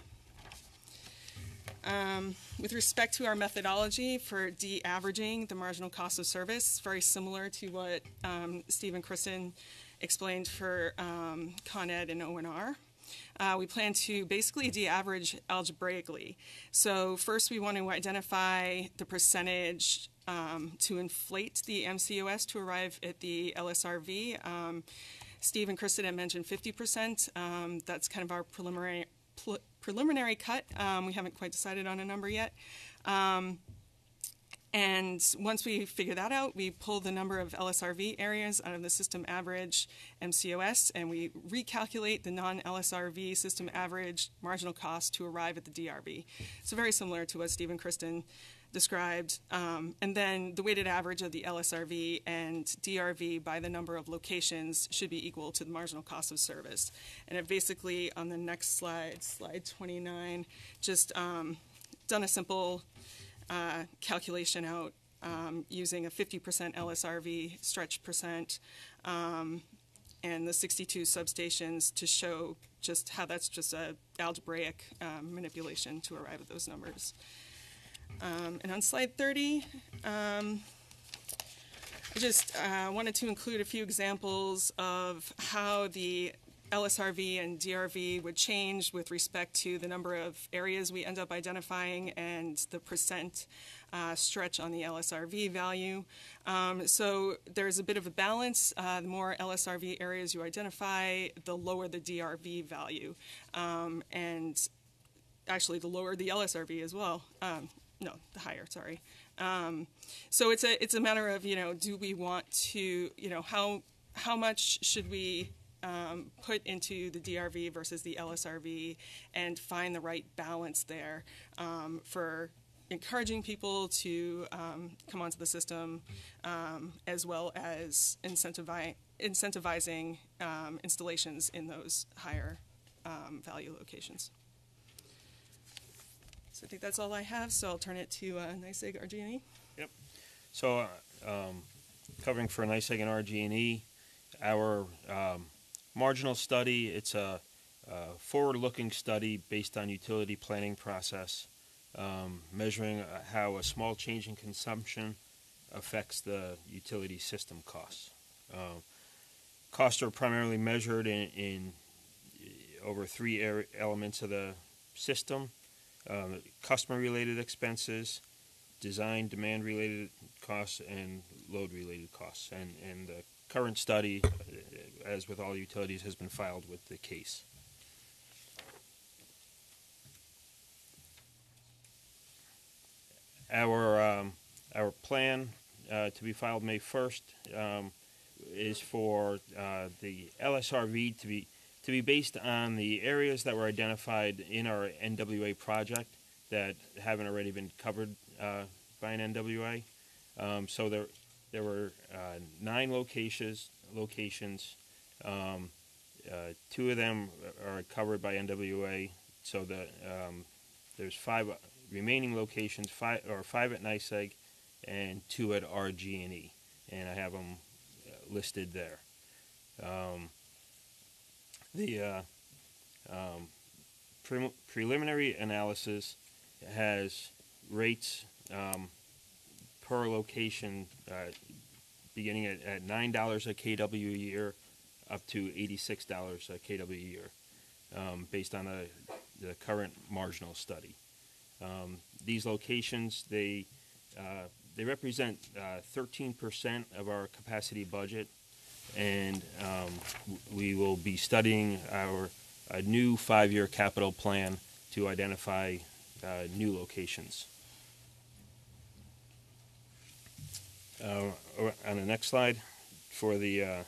With respect to our methodology for de-averaging the marginal cost of service, very similar to what Steve and Kristen explained for Con Ed and ONR. We plan to basically de-average algebraically. So first we want to identify the percentage to inflate the MCOS to arrive at the LSRV. Steve and Kristen had mentioned 50%. That's kind of our preliminary cut. We haven't quite decided on a number yet. And once we figure that out, we pull the number of LSRV areas out of the system average MCOS, and we recalculate the non-LSRV system average marginal cost to arrive at the DRV. So very similar to what Steve and Kristen described. And then the weighted average of the LSRV and DRV by the number of locations should be equal to the marginal cost of service. And it basically, on the next slide, slide 29, just done a simple calculation out using a 50% LSRV stretch percent and the 62 substations to show just how that's just a algebraic manipulation to arrive at those numbers. And on slide 30, I just wanted to include a few examples of how the LSRV and DRV would change with respect to the number of areas we end up identifying and the percent stretch on the LSRV value. So there's a bit of a balance. The more LSRV areas you identify, the lower the DRV value. And actually, the lower the LSRV as well. No, the higher, sorry. So it's a matter of, do we want to, how much should we put into the DRV versus the LSRV and find the right balance there for encouraging people to come onto the system as well as incentivizing installations in those higher value locations. So I think that's all I have, so I'll turn it to NYSEG RG&E. Yep. So covering for NYSEG and RG&E, our marginal study, it's a forward-looking study based on utility planning process, measuring how a small change in consumption affects the utility system costs. Costs are primarily measured in over three elements of the system: customer-related expenses, design demand-related costs, and load-related costs. And the current study, as with all utilities, has been filed with the case. Our plan to be filed May 1st is for the LSRV to be based on the areas that were identified in our NWA project that haven't already been covered by an NWA. So there were 9 locations. 2 of them are covered by NWA. So there's 5 remaining locations, 5 at NYSEG and 2 at RG&E, and I have them listed there. The preliminary analysis has rates per location beginning at $9 a kW a year up to $86 a kW a year based on the current marginal study. These locations, they represent 13% of our capacity budget, and we will be studying a new 5-year capital plan to identify new locations. On the next slide, for the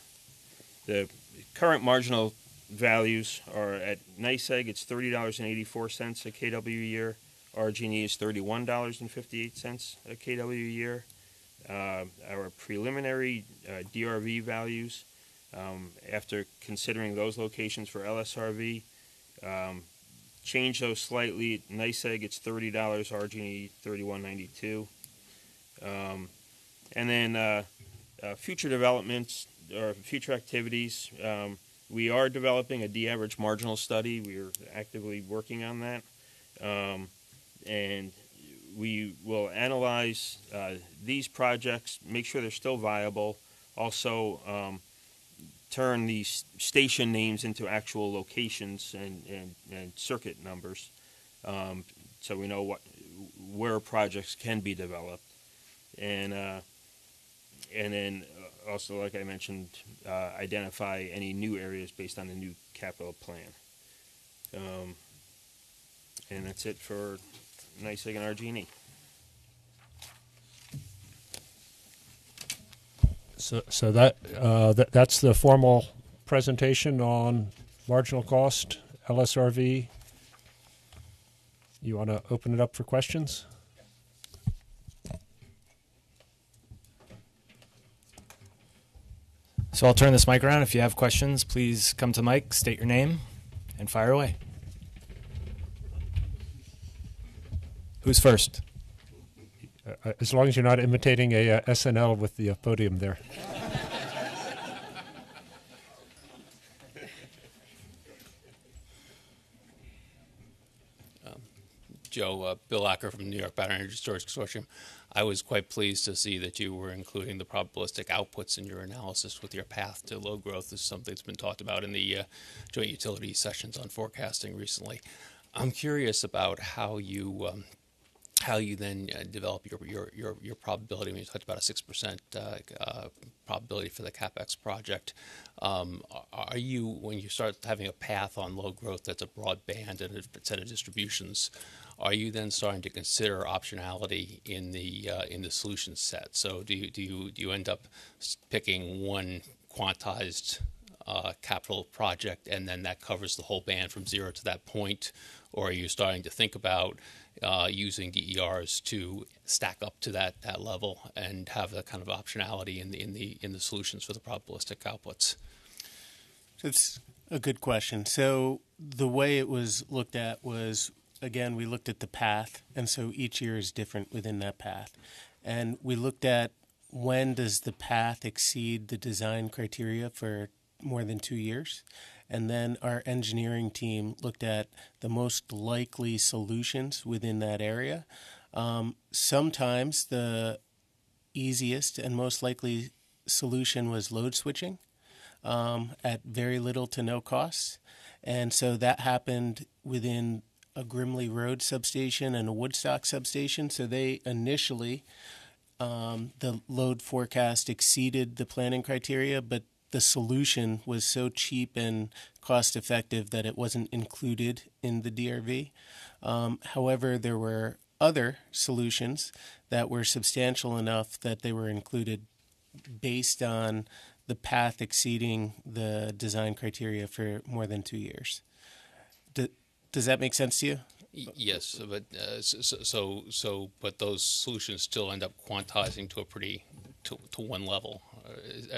current marginal values are at NYSEG, it's $30.84 a kW a year. RG&E is $31.58 a kW a year. Our preliminary DRV values, after considering those locations for LSRV, change those slightly. At NYSEG, it's $30, RG&E $31.92. And then future developments or future activities, we are developing a D-average marginal study. We are actively working on that. And we will analyze these projects, make sure they're still viable, also turn these station names into actual locations and circuit numbers, so we know where projects can be developed. And then also, like I mentioned, identify any new areas based on the new capital plan. And that's it for NYSEG and RG&E. So that's the formal presentation on marginal cost, LSRV. You want to open it up for questions? So I'll turn this mic around. If you have questions, please come to Mike, state your name, and fire away. Who's first? As long as you're not imitating a SNL with the podium there. Joe, Bill Acker from New York Battery Energy Storage Consortium. I was quite pleased to see that you were including the probabilistic outputs in your analysis with your path to load growth. This is something that's been talked about in the joint utility sessions on forecasting recently. I'm curious about how you then develop your probability. When you talked about a 6% probability for the CapEx project, are you, when you start having a path on load growth that's a broad band and a set of distributions, are you then starting to consider optionality in the solution set? So do you end up picking one quantized capital project and then that covers the whole band from 0 to that point, or are you starting to think about using DERs to stack up to that level and have that kind of optionality in the solutions for the probabilistic outputs? It's a good question. So the way it was looked at was, again, we looked at the path, and so each year is different within that path. And we looked at when does the path exceed the design criteria for more than 2 years. And then our engineering team looked at the most likely solutions within that area. Sometimes the easiest and most likely solution was load switching at very little to no cost. And so that happened within a Grimley Road substation and a Woodstock substation. So they initially, the load forecast exceeded the planning criteria, but the solution was so cheap and cost effective that it wasn't included in the DRV. However, there were other solutions that were substantial enough that they were included based on the path exceeding the design criteria for more than 2 years. Does that make sense to you? Yes, but but those solutions still end up quantizing to to one level.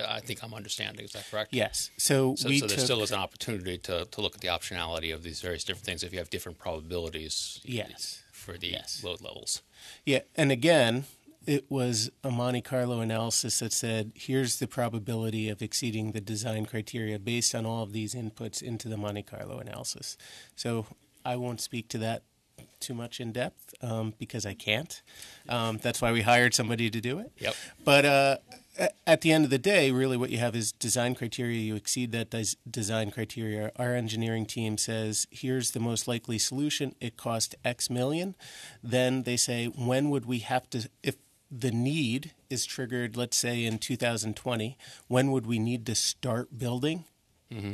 I think I'm understanding. Is that correct? Yes. So there still is an opportunity to look at the optionality of these various different things if you have different probabilities. Yes. For the load levels. Yeah, and again, it was a Monte Carlo analysis that said, here's the probability of exceeding the design criteria based on all of these inputs into the Monte Carlo analysis. So I won't speak to that too much in depth because I can't. That's why we hired somebody to do it. Yep. But at the end of the day, really what you have is design criteria. You exceed that design criteria. Our engineering team says, here's the most likely solution. It cost X million. Then they say, when would we have to, if the need is triggered, let's say in 2020, when would we need to start building? Mm-hmm.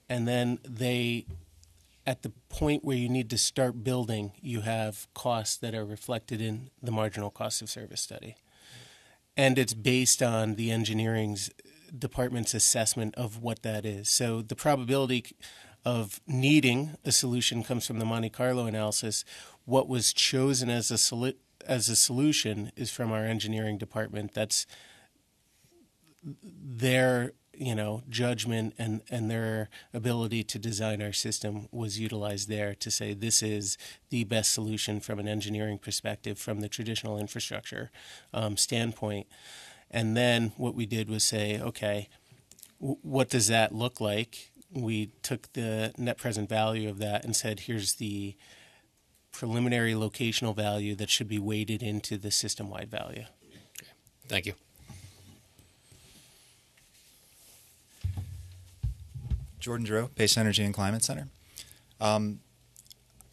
And then at the point where you need to start building, you have costs that are reflected in the marginal cost of service study. And it's based on the engineering department's assessment of what that is. So the probability of needing a solution comes from the Monte Carlo analysis. What was chosen as a solution is from our engineering department. That's their judgment and their ability to design our system was utilized there to say this is the best solution from an engineering perspective from the traditional infrastructure standpoint. And then what we did was say, okay, what does that look like? We took the net present value of that and said, here's the preliminary locational value that should be weighted into the system-wide value. Okay. Thank you. Jordan Drew, Pace Energy and Climate Center. I'm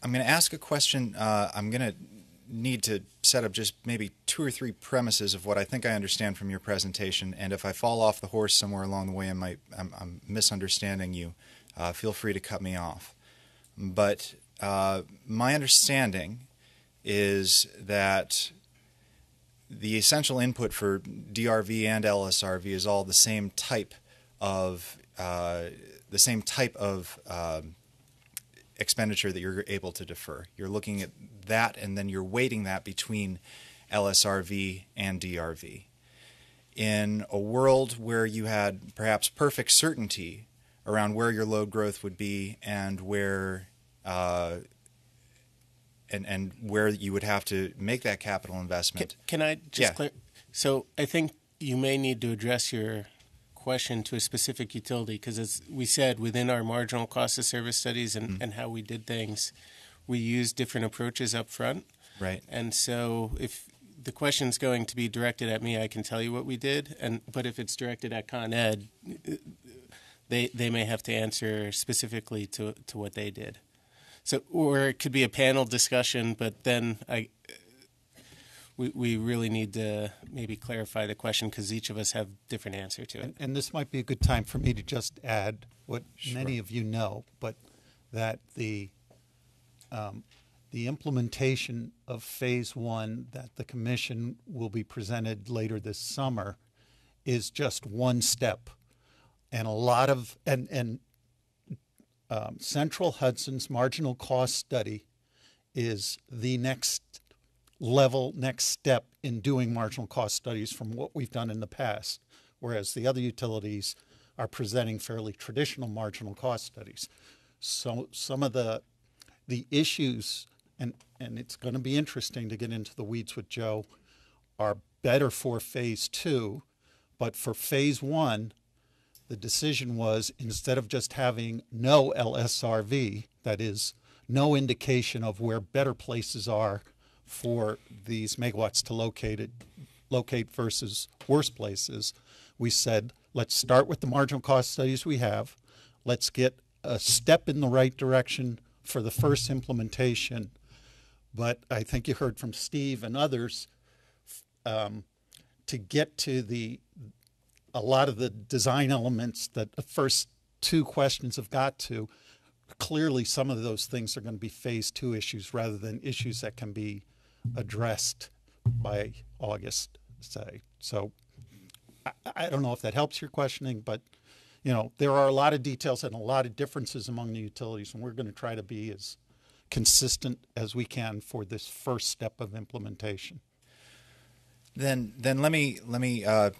going to ask a question. I'm going to need to set up just maybe 2 or 3 premises of what I think I understand from your presentation. And if I fall off the horse somewhere along the way, I'm misunderstanding you. Feel free to cut me off. But my understanding is that the essential input for DRV and LSRV is all the same type of expenditure that you're able to defer. You're looking at that, and then you're weighting that between LSRV and DRV. In a world where you had perhaps perfect certainty around where your load growth would be and where and where you would have to make that capital investment. Can I just clear? So I think you may need to address your question to a specific utility, because as we said, within our marginal cost of service studies and how we did things, we used different approaches up front. Right. And so if the question's going to be directed at me, I can tell you what we did. But if it's directed at Con Ed, they may have to answer specifically to what they did. So, or it could be a panel discussion, but then we really need to maybe clarify the question, because each of us have different answer to it. And this might be a good time for me to just add what many of you know, but that the implementation of Phase 1 that the Commission will be presented later this summer is just one step. And a lot of Central Hudson's marginal cost study is the next step in doing marginal cost studies from what we've done in the past, whereas the other utilities are presenting fairly traditional marginal cost studies. So some of the issues, and it's going to be interesting to get into the weeds with Joe, are better for Phase 2, but for Phase 1, the decision was, instead of just having no LSRV, that is, no indication of where better places are for these megawatts to locate versus worse places, we said, let's start with the marginal cost studies we have. Let's get a step in the right direction for the first implementation. But I think you heard from Steve and others, to get to a lot of the design elements that the first two questions have got to, clearly some of those things are going to be Phase 2 issues rather than issues that can be addressed by August, say. So I don't know if that helps your questioning, but there are a lot of details and a lot of differences among the utilities, and we're going to try to be as consistent as we can for this first step of implementation. Then let me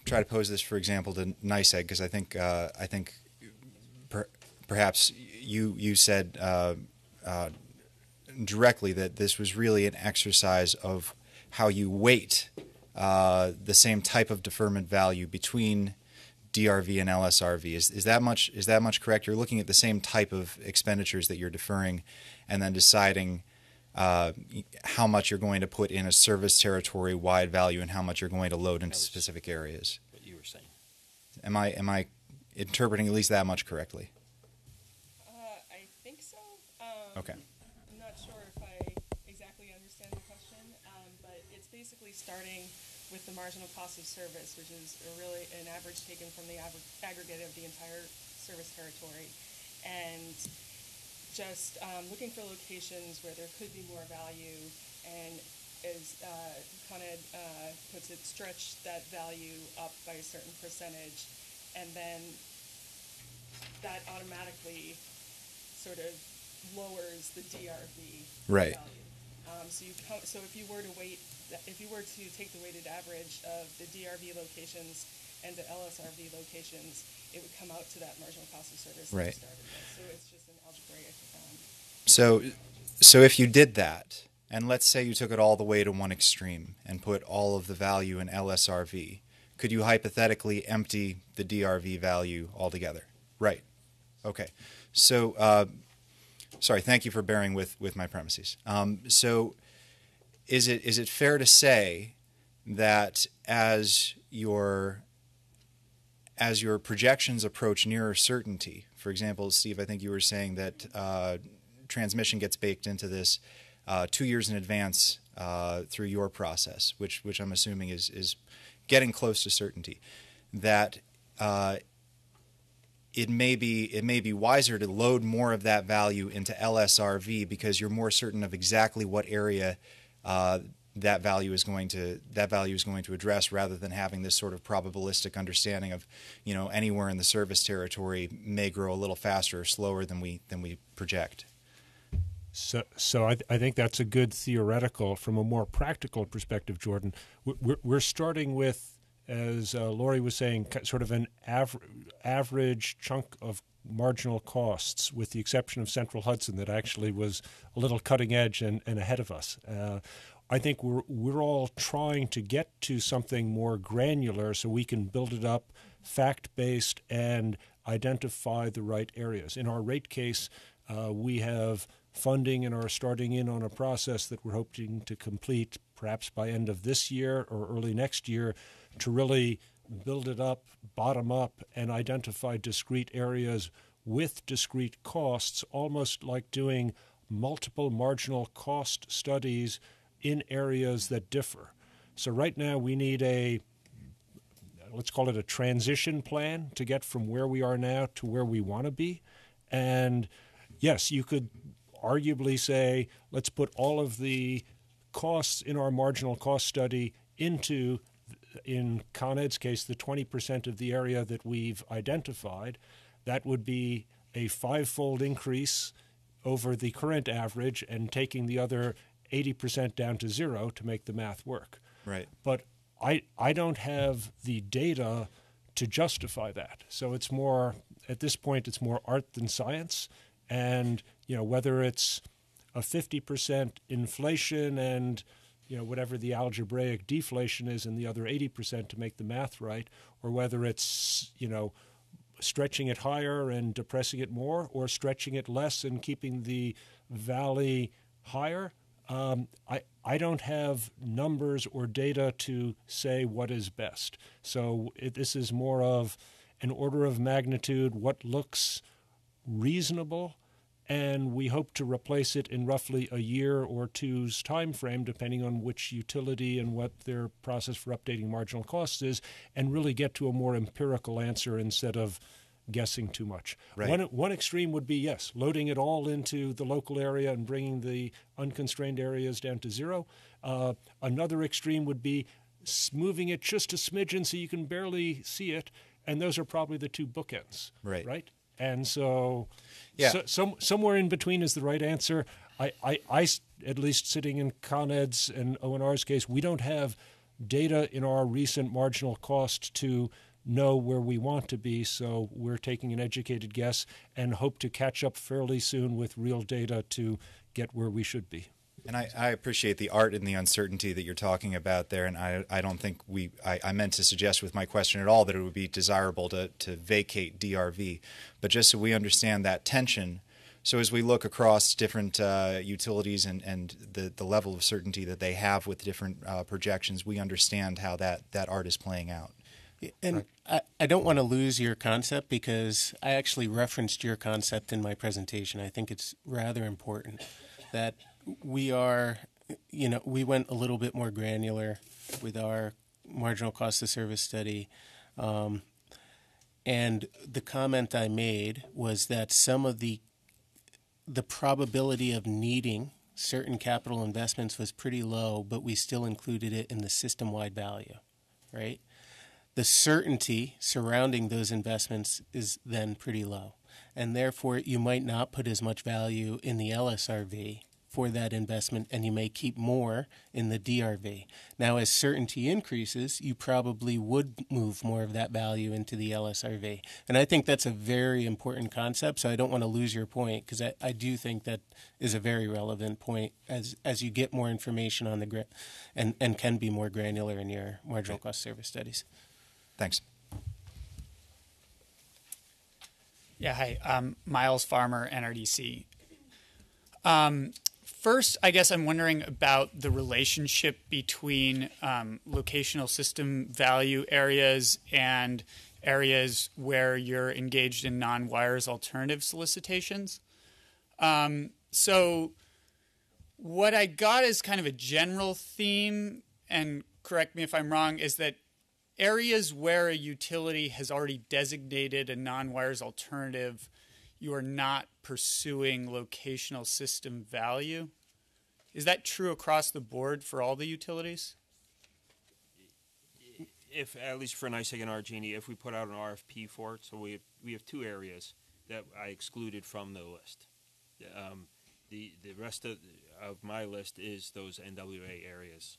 try to pose this, for example, to NYSEG, because I think perhaps you said directly that this was really an exercise of how you weight the same type of deferment value between DRV and LSRV. Is that much correct? You're looking at the same type of expenditures that you're deferring, and then deciding how much you're going to put in a service territory wide value and how much you're going to load into specific areas. What you were saying. Am I interpreting at least that much correctly? I think so. Okay. I'm not sure if I exactly understand the question, but it's basically starting with the marginal cost of service, which is really an average taken from the aggregate of the entire service territory, and just looking for locations where there could be more value, and as Con Ed puts it, stretch that value up by a certain percentage, and then that automatically sort of lowers the DRV Right. value. So if you were to take the weighted average of the DRV locations and the LSRV locations, it would come out to that marginal cost of service that Right. you started with. So it's just an algebraic. So if you did that, and let's say you took it all the way to one extreme and put all of the value in LSRV, could you hypothetically empty the DRV value altogether? Right. Okay. So, sorry, thank you for bearing with my premises. So is it fair to say that as your projections approach nearer certainty, for example, Steve, I think you were saying that transmission gets baked into this 2 years in advance through your process, which I'm assuming is getting close to certainty, that it may be wiser to load more of that value into LSRV because you're more certain of exactly what area that value is going to address, rather than having this sort of probabilistic understanding of, anywhere in the service territory may grow a little faster or slower than we project. So I think that's a good theoretical. From a more practical perspective, Jordan, we're starting with, as Lori was saying, sort of an average chunk of marginal costs, with the exception of Central Hudson that actually was a little cutting edge and ahead of us. I think we're all trying to get to something more granular so we can build it up fact-based and identify the right areas. In our rate case, we have funding and are starting in on a process that we're hoping to complete perhaps by end of this year or early next year, to really build it up, bottom up, and identify discrete areas with discrete costs, almost like doing multiple marginal cost studies in areas that differ. So right now we need let's call it a transition plan to get from where we are now to where we want to be. And yes, you could arguably say, let's put all of the costs in our marginal cost study into, in Con Ed's case, the 20% of the area that we've identified. That would be a 5-fold increase over the current average, and taking the other 80% down to 0 to make the math work. Right. But I don't have the data to justify that. So it's more, at this point, it's more art than science. And, whether it's a 50% inflation and, whatever the algebraic deflation is in the other 80% to make the math right, or whether it's, stretching it higher and depressing it more, or stretching it less and keeping the valley higher, I don't have numbers or data to say what is best. So this is more of an order of magnitude, what looks reasonable, and we hope to replace it in roughly a year or two's time frame, depending on which utility and what their process for updating marginal costs is, and really get to a more empirical answer instead of guessing too much. Right. One extreme would be, yes, loading it all into the local area and bringing the unconstrained areas down to 0. Another extreme would be moving it just a smidgen so you can barely see it, and those are probably the two bookends. Right? And so, somewhere in between is the right answer. I, at least sitting in Con Ed's and ONR's case, we don't have data in our recent marginal cost to know where we want to be, so we're taking an educated guess and hope to catch up fairly soon with real data to get where we should be. And I appreciate the art and the uncertainty that you're talking about there, and I don't think I meant to suggest with my question at all that it would be desirable to vacate DRV, but just so we understand that tension. So as we look across different utilities and the level of certainty that they have with different projections, we understand how that art is playing out. And I don't want to lose your concept, because I actually referenced your concept in my presentation. I think it's rather important that we went a little bit more granular with our marginal cost of service study. And the comment I made was that some of the probability of needing certain capital investments was pretty low, but we still included it in the system-wide value, right? The certainty surrounding those investments is then pretty low. And therefore, you might not put as much value in the LSRV for that investment, and you may keep more in the DRV. Now, as certainty increases, you probably would move more of that value into the LSRV. And I think that's a very important concept, so I don't want to lose your point, because I do think that is a very relevant point as you get more information on the and can be more granular in your marginal cost service studies. Thanks. Yeah, hi. Miles Farmer, NRDC. First, I guess I'm wondering about the relationship between locational system value areas and areas where you're engaged in non-wires alternative solicitations. So what I got as kind of a general theme, and correct me if I'm wrong, is that areas where a utility has already designated a non-wires alternative, you are not pursuing locational system value. Is that true across the board for all the utilities? If at least for NYSEG and RG&E, if we put out an RFP for it, so we have two areas that I excluded from the list. The rest of my list is those NWA areas.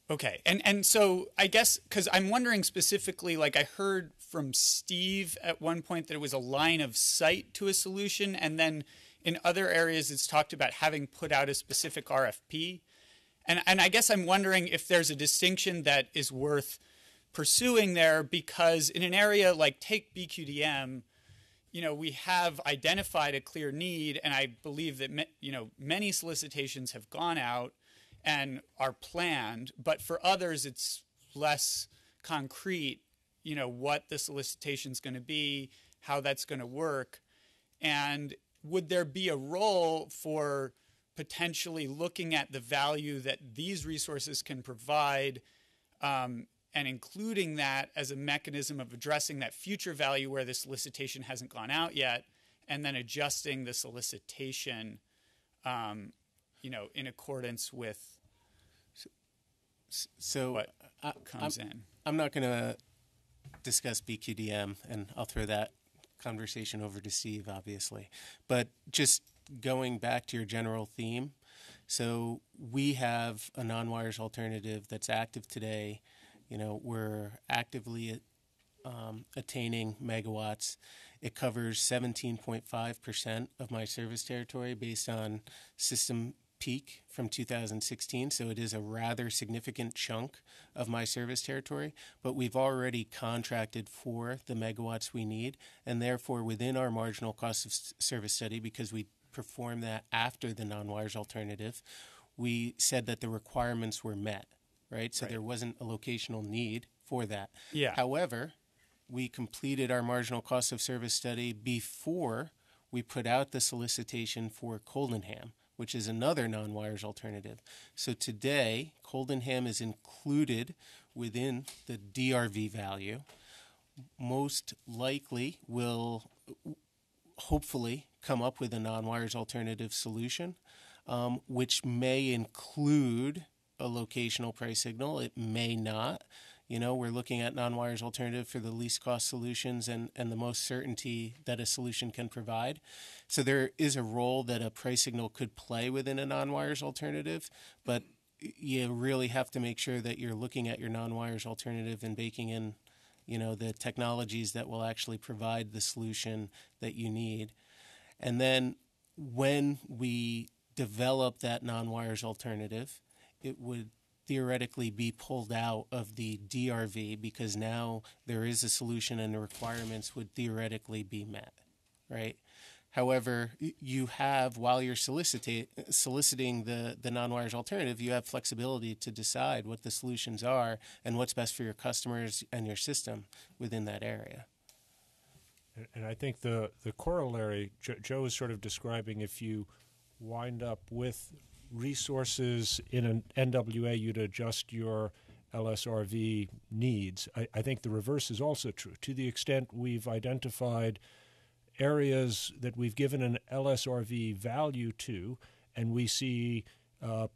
Okay, and so I guess, because I'm wondering specifically, like I heard from Steve at one point that it was a line of sight to a solution, and then in other areas it's talked about having put out a specific RFP. And I guess I'm wondering if there's a distinction that is worth pursuing there, because in an area like take BQDM, we have identified a clear need, and I believe that many solicitations have gone out and are planned, but for others it's less concrete, what the solicitation is going to be, how that's going to work. And would there be a role for potentially looking at the value that these resources can provide, and including that as a mechanism of addressing that future value where the solicitation hasn't gone out yet, and then adjusting the solicitation in accordance with what comes in? I'm not going to discuss BQDM, and I'll throw that conversation over to Steve, obviously. But just going back to your general theme, so we have a non-wires alternative that's active today. We're actively attaining megawatts. It covers 17.5% of my service territory based on system peak from 2016, so it is a rather significant chunk of my service territory, but we've already contracted for the megawatts we need, and therefore within our marginal cost of service study, because we performed that after the non-wires alternative, we said that the requirements were met, right? So there wasn't a locational need for that. Yeah. However, we completed our marginal cost of service study before we put out the solicitation for Coldenham, which is another non-wires alternative. So today, Coldenham is included within the DRV value. Most likely will hopefully come up with a non-wires alternative solution, which may include a locational price signal. It may not. We're looking at non-wires alternative for the least cost solutions and the most certainty that a solution can provide. So there is a role that a price signal could play within a non-wires alternative, but you really have to make sure that you're looking at your non-wires alternative and baking in, the technologies that will actually provide the solution that you need. And then when we develop that non-wires alternative, it would theoretically be pulled out of the DRV because now there is a solution and the requirements would theoretically be met, right? However, you have, while you're soliciting the non-wires alternative, you have flexibility to decide what the solutions are and what's best for your customers and your system within that area. And I think the corollary, Joe is sort of describing, if you wind up with resources in an NWA, you'd adjust your LSRV needs. I think the reverse is also true. To the extent we've identified areas that we've given an LSRV value to, and we see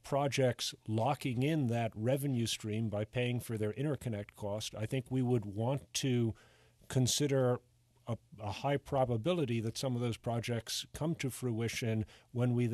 projects locking in that revenue stream by paying for their interconnect cost, I think we would want to consider a high probability that some of those projects come to fruition when we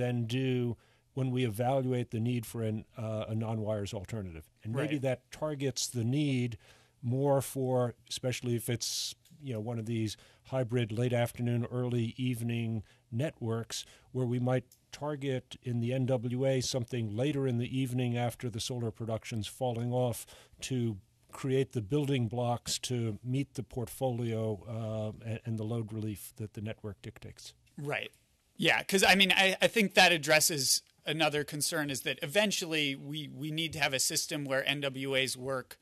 evaluate the need for a non-wires alternative. And maybe that targets the need more for, especially if it's one of these hybrid late afternoon, early evening networks, where we might target in the NWA something later in the evening after the solar production's falling off to create the building blocks to meet the portfolio and the load relief that the network dictates. Right. Yeah, because I think that addresses another concern, is that eventually we need to have a system where NWAs work,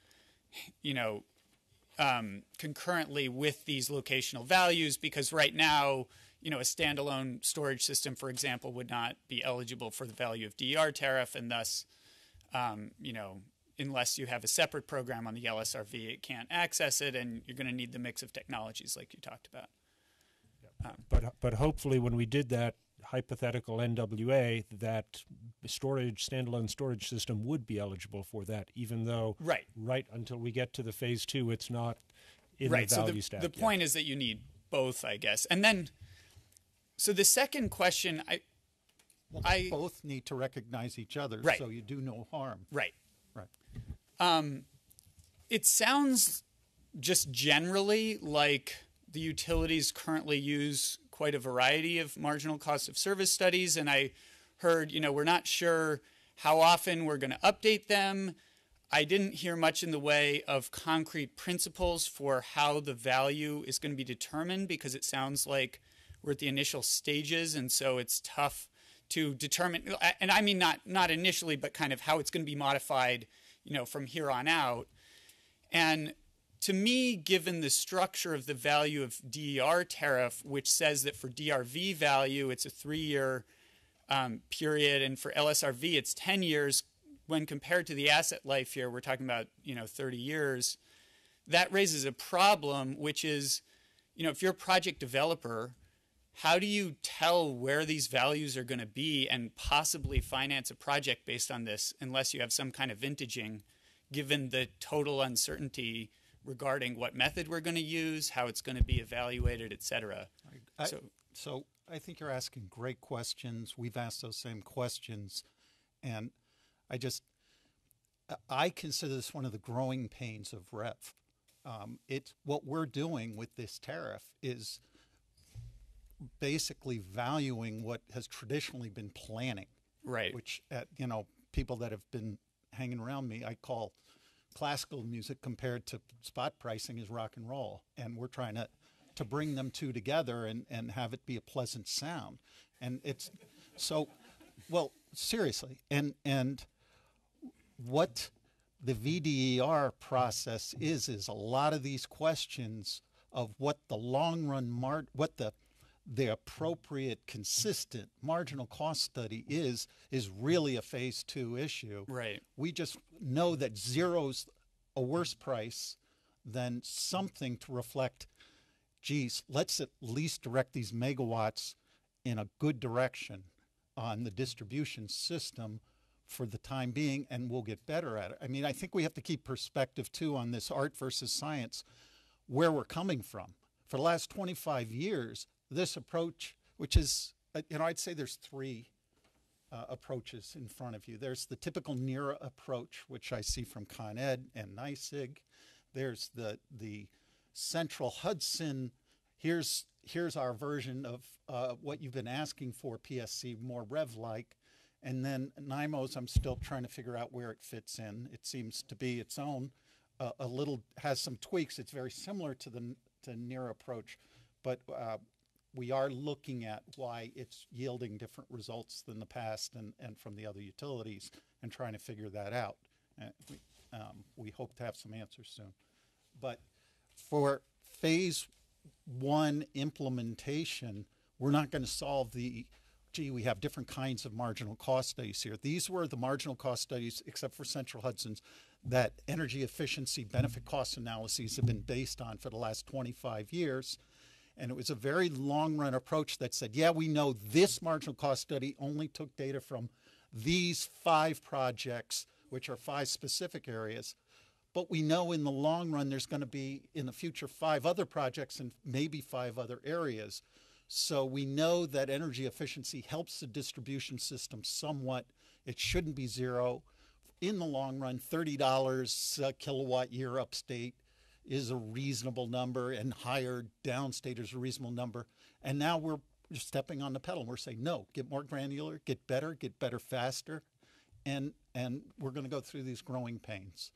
concurrently with these locational values, because right now, a standalone storage system, for example, would not be eligible for the value of DER tariff, and thus, unless you have a separate program on the LSRV, it can't access it, and you're going to need the mix of technologies like you talked about. But hopefully when we did that hypothetical NWA, that standalone storage system would be eligible for that, even though right until we get to the phase 2, it's not in right. the value So stack. the point is that you need both, I guess. And then, so the second question, both need to recognize each other, right. so you do no harm. Right. Right. It sounds just generally like the utilities currently use quite a variety of marginal cost of service studies, and I heard, we're not sure how often we're going to update them. I didn't hear much in the way of concrete principles for how the value is going to be determined, because it sounds like we're at the initial stages, and so it's tough to determine, and I mean not initially, but kind of how it's going to be modified, from here on out. And to me, given the structure of the value of DER tariff, which says that for DRV value, it's a 3-year period, and for LSRV, it's 10 years, when compared to the asset life here, we're talking about, 30 years, that raises a problem, which is, if you're a project developer, how do you tell where these values are going to be and possibly finance a project based on this unless you have some kind of vintaging, given the total uncertainty regarding what method we're going to use, how it's going to be evaluated, et cetera? So I think you're asking great questions. We've asked those same questions. And I consider this one of the growing pains of REV. What we're doing with this tariff is basically valuing what has traditionally been planning. Right. Which, people that have been hanging around me, I call classical music compared to spot pricing is rock and roll. And we're trying to bring them two together and have it be a pleasant sound. And it's so, well, seriously. And what the VDER process is a lot of these questions of what the long run, what the appropriate, consistent marginal cost study is really a phase 2 issue. Right. We just know that zero's a worse price than something to reflect, geez, let's at least direct these megawatts in a good direction on the distribution system for the time being, and we'll get better at it. I mean, I think we have to keep perspective, too, on this art versus science, where we're coming from. For the last 25 years, this approach, which is, I'd say there's 3 approaches in front of you. There's the typical NERA approach, which I see from Con Ed and NYSEG. There's the Central Hudson, here's our version of what you've been asking for, PSC, more REV-like. And then NIMO's, I'm still trying to figure out where it fits in. It seems to be its own, has some tweaks. It's very similar to the NERA approach, but we are looking at why it's yielding different results than the past and from the other utilities and trying to figure that out. We hope to have some answers soon. But for phase 1 implementation, we're not going to solve we have different kinds of marginal cost studies here. These were the marginal cost studies, except for Central Hudson's, that energy efficiency benefit cost analyses have been based on for the last 25 years. And it was a very long-run approach that said, yeah, we know this marginal cost study only took data from these 5 projects, which are 5 specific areas. But we know in the long run there's going to be, in the future, 5 other projects and maybe 5 other areas. So we know that energy efficiency helps the distribution system somewhat. It shouldn't be zero. In the long run, $30 a kilowatt year upstate is a reasonable number, and higher downstate is a reasonable number. And now we're stepping on the pedal. We're saying, no, get more granular, get better faster. And we're going to go through these growing pains.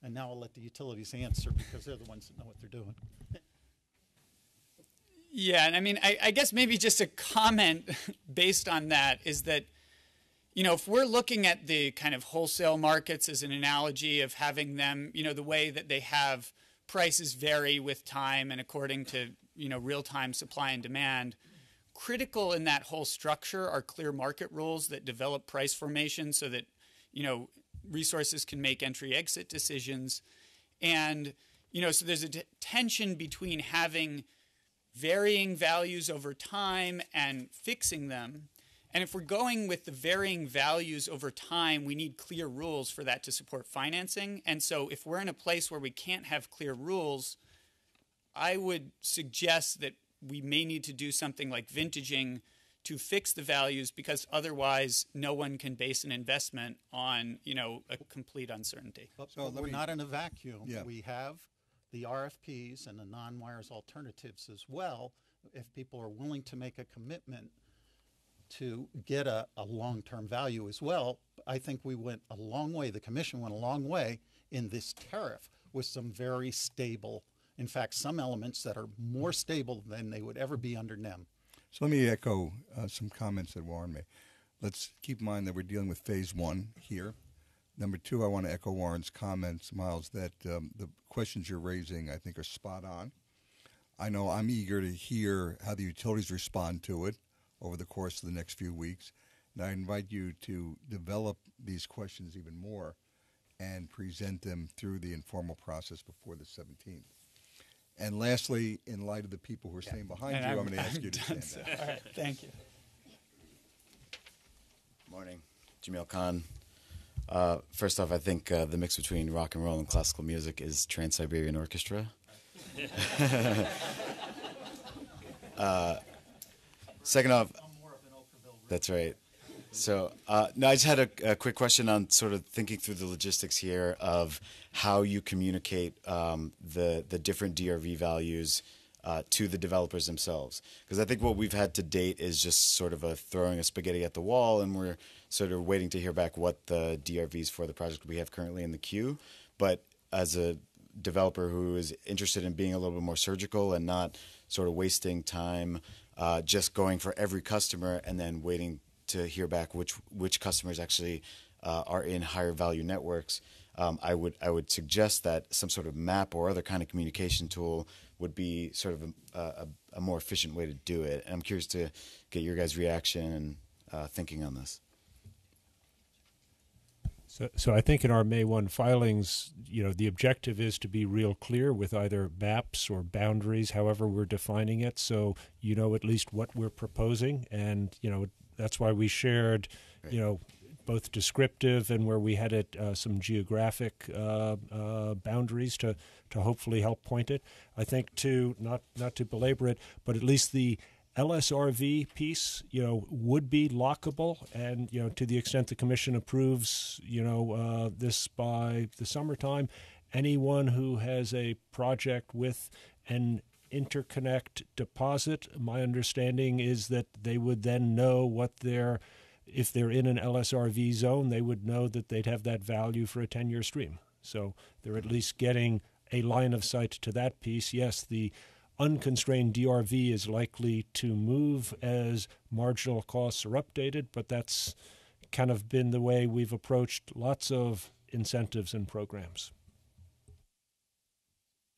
And now I'll let the utilities answer because they're the ones that know what they're doing. Yeah, and I mean, I guess maybe just a comment based on that is that, if we're looking at the kind of wholesale markets as an analogy of having them, the way that they have prices vary with time and according to, real-time supply and demand, critical in that whole structure are clear market rules that develop price formation so that, resources can make entry-exit decisions. And, so there's a tension between having varying values over time and fixing them, And if we're going with the varying values over time, we need clear rules for that to support financing. And so if we're in a place where we can't have clear rules, I would suggest that we may need to do something like vintaging to fix the values, because otherwise no one can base an investment on, a complete uncertainty. But we're not in a vacuum. Yeah. We have the RFPs and the non-wires alternatives as well. If people are willing to make a commitment to get a long-term value as well, I think we went a long way. The Commission went a long way in this tariff with some very stable, in fact, some elements that are more stable than they would ever be under NEM. So let me echo some comments that Warren made. Let's keep in mind that we're dealing with phase one here. Number two, I want to echo Warren's comments, Miles, that the questions you're raising, I think, are spot on. I know I'm eager to hear how the utilities respond to it over the course of the next few weeks. And I invite you to develop these questions even more and present them through the informal process before the 17th. And lastly, in light of the people who are staying behind you, I'm going to ask you to stand up. All right, thank you. Morning, Jamil Khan. First off, I think the mix between rock and roll and classical music is Trans-Siberian Orchestra. Second off, that's right. So, no, I just had a quick question on sort of thinking through the logistics here of how you communicate the different DRV values to the developers themselves. Because I think what we've had to date is just sort of throwing a spaghetti at the wall, and we're sort of waiting to hear back what the DRVs for the project we have currently in the queue. But as a developer who is interested in being a little bit more surgical and not sort of wasting time just going for every customer and then waiting to hear back which customers actually are in higher value networks, I would suggest that some sort of map or other kind of communication tool would be sort of a more efficient way to do it. And I'm curious to get your guys' reaction and thinking on this. So I think in our May 1 filings, the objective is to be real clear with either maps or boundaries, however we're defining it, so at least what we're proposing. And, that's why we shared, both descriptive and where we had some geographic boundaries to hopefully help point it. I think not to belabor it, but at least the LSRV piece, would be lockable, and to the extent the Commission approves, this by the summertime, anyone who has a project with an interconnect deposit, my understanding is that they would then know if they're in an LSRV zone, they would know that they'd have that value for a 10-year stream. So they're at least getting a line of sight to that piece. Yes, the unconstrained DRV is likely to move as marginal costs are updated, but that's kind of been the way we've approached lots of incentives and programs.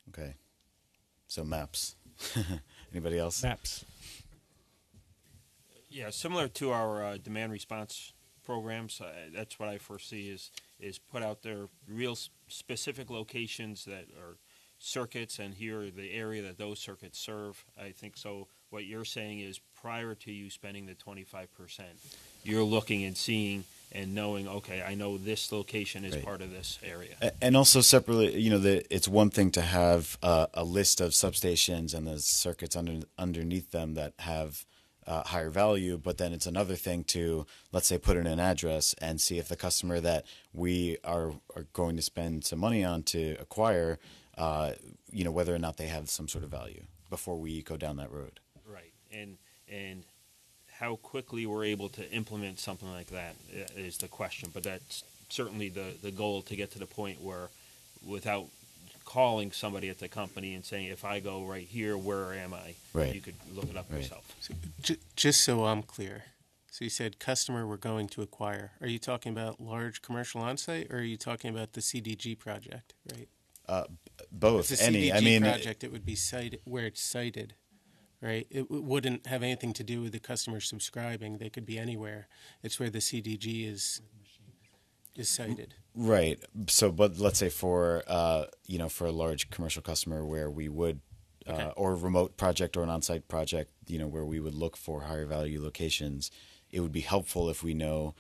Okay. So maps. Anybody else? Maps. Yeah, similar to our demand response programs, that's what I foresee is put out there real specific locations that are circuits, and here the area that those circuits serve. I think so. What you're saying is prior to you spending the 25%, you're looking and seeing and knowing, okay, I know this location is part of this area. And also separately, it's one thing to have a list of substations and the circuits underneath them that have higher value, but then it's another thing to, let's say, put in an address and see if the customer that we are going to spend some money on to acquire, whether or not they have some sort of value before we go down that road. Right, and how quickly we're able to implement something like that is the question. But that's certainly the goal, to get to the point where, without calling somebody at the company and saying, if I go right here, where am I? Right. You could look it up yourself. So, just so I'm clear, so you said customer we're going to acquire. Are you talking about large commercial on-site, or are you talking about the CDG project, right? Both. If the CDG project, it would be cited where it's cited, right? It wouldn't have anything to do with the customer subscribing. They could be anywhere. It's where the CDG is cited. Right. So, but let's say for a large commercial customer where we would, or a remote project or an on-site project, where we would look for higher value locations, it would be helpful if we know,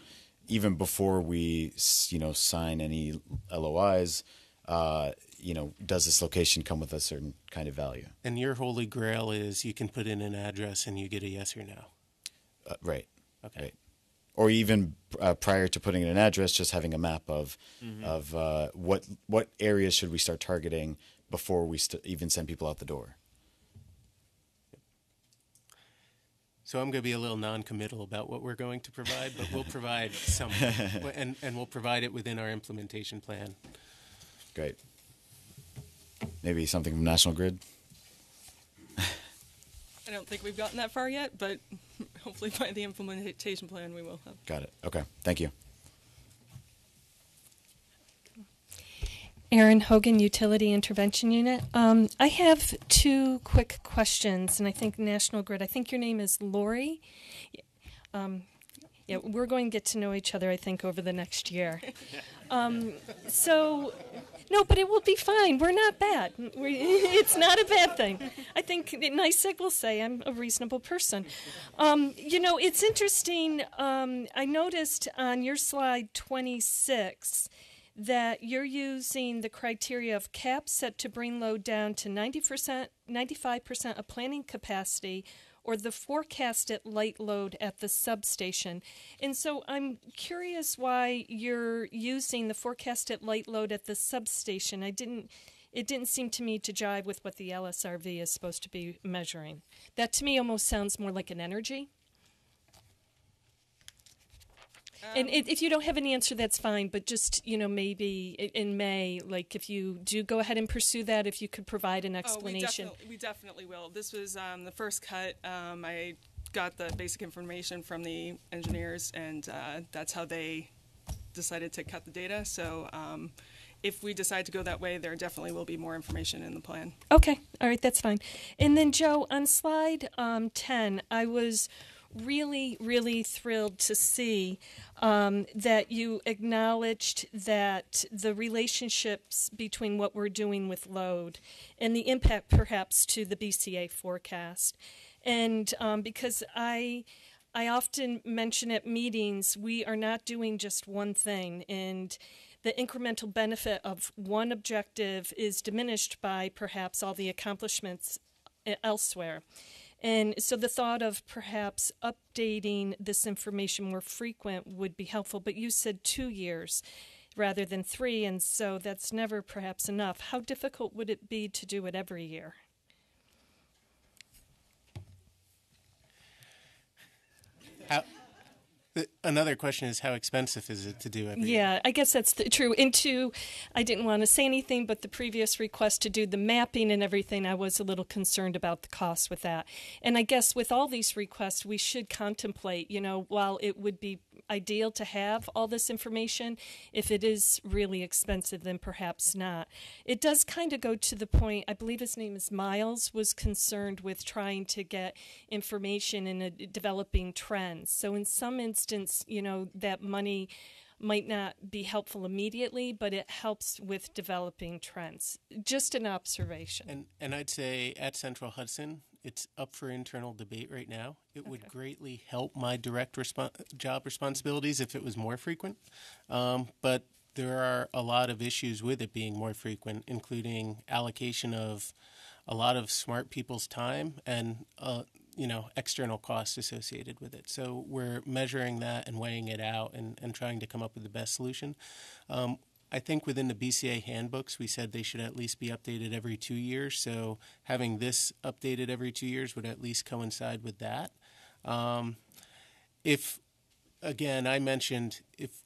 even before we, sign any LOIs, does this location come with a certain kind of value? And your holy grail is you can put in an address and you get a yes or no. Right. Okay. Right. Or even prior to putting in an address, just having a map of what areas should we start targeting before we even send people out the door. So I'm going to be a little non-committal about what we're going to provide, but we'll provide something, and we'll provide it within our implementation plan. Great. Maybe something from National Grid? I don't think we've gotten that far yet, but hopefully by the implementation plan we will have. Got it. Okay. Thank you. Erin Hogan, Utility Intervention Unit. I have two quick questions, and I think National Grid, I think your name is Lori. Yeah, we're going to get to know each other, I think, over the next year. No, but it will be fine. We're not bad. It's not a bad thing. I think NYSEG will say I'm a reasonable person. It's interesting. I noticed on your slide 26 that you're using the criteria of caps set to bring load down to 90%, 95% of planning capacity, or the forecasted light load at the substation. And so I'm curious why you're using the forecasted light load at the substation. It didn't seem to me to jive with what the LSRV is supposed to be measuring. That to me almost sounds more like an energy. And if you don't have an answer, that's fine. But just, maybe in May, like if you do go ahead and pursue that, if you could provide an explanation. We definitely will. This was the first cut. I got the basic information from the engineers, and that's how they decided to cut the data. So if we decide to go that way, there definitely will be more information in the plan. Okay. All right. That's fine. And then, Joe, on slide 10, I was really, really thrilled to see that you acknowledged that the relationships between what we're doing with load and the impact perhaps to the BCA forecast. And because I often mention at meetings, we are not doing just one thing, and the incremental benefit of one objective is diminished by perhaps all the accomplishments elsewhere. And so the thought of perhaps updating this information more frequent would be helpful, but you said 2 years rather than 3, and so that's never perhaps enough. How difficult would it be to do it every year? Another question is, how expensive is it to do every year? Yeah, I guess that's true. And two, I didn't want to say anything, but the previous request to do the mapping and everything, I was a little concerned about the cost with that. And I guess with all these requests, we should contemplate, while it would be ideal to have all this information, if it is really expensive, then perhaps not. It does kind of go to the point, I believe his name is Miles, was concerned with trying to get information and developing trends. So in some instances, that money might not be helpful immediately, but it helps with developing trends. Just an observation. And I'd say at Central Hudson, it's up for internal debate right now. It would greatly help my direct job responsibilities if it was more frequent. But there are a lot of issues with it being more frequent, including allocation of a lot of smart people's time and external costs associated with it. So we're measuring that and weighing it out and trying to come up with the best solution. I think within the BCA handbooks, we said they should at least be updated every 2 years. So having this updated every 2 years would at least coincide with that. I mentioned if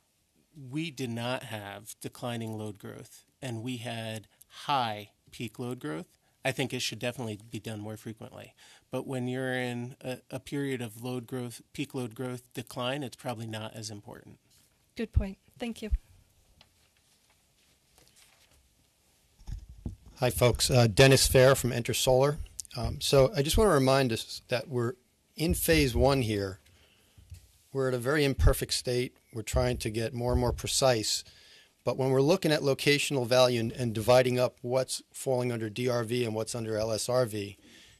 we did not have declining load growth and we had high peak load growth, I think it should definitely be done more frequently. But when you're in a period of load growth, peak load growth decline, it's probably not as important. Good point. Thank you. Hi, folks. Dennis Fair from Intersolar. So I just want to remind us that we're in phase 1 here. We're at a very imperfect state. We're trying to get more and more precise. But when we're looking at locational value and dividing up what's falling under DRV and what's under LSRV,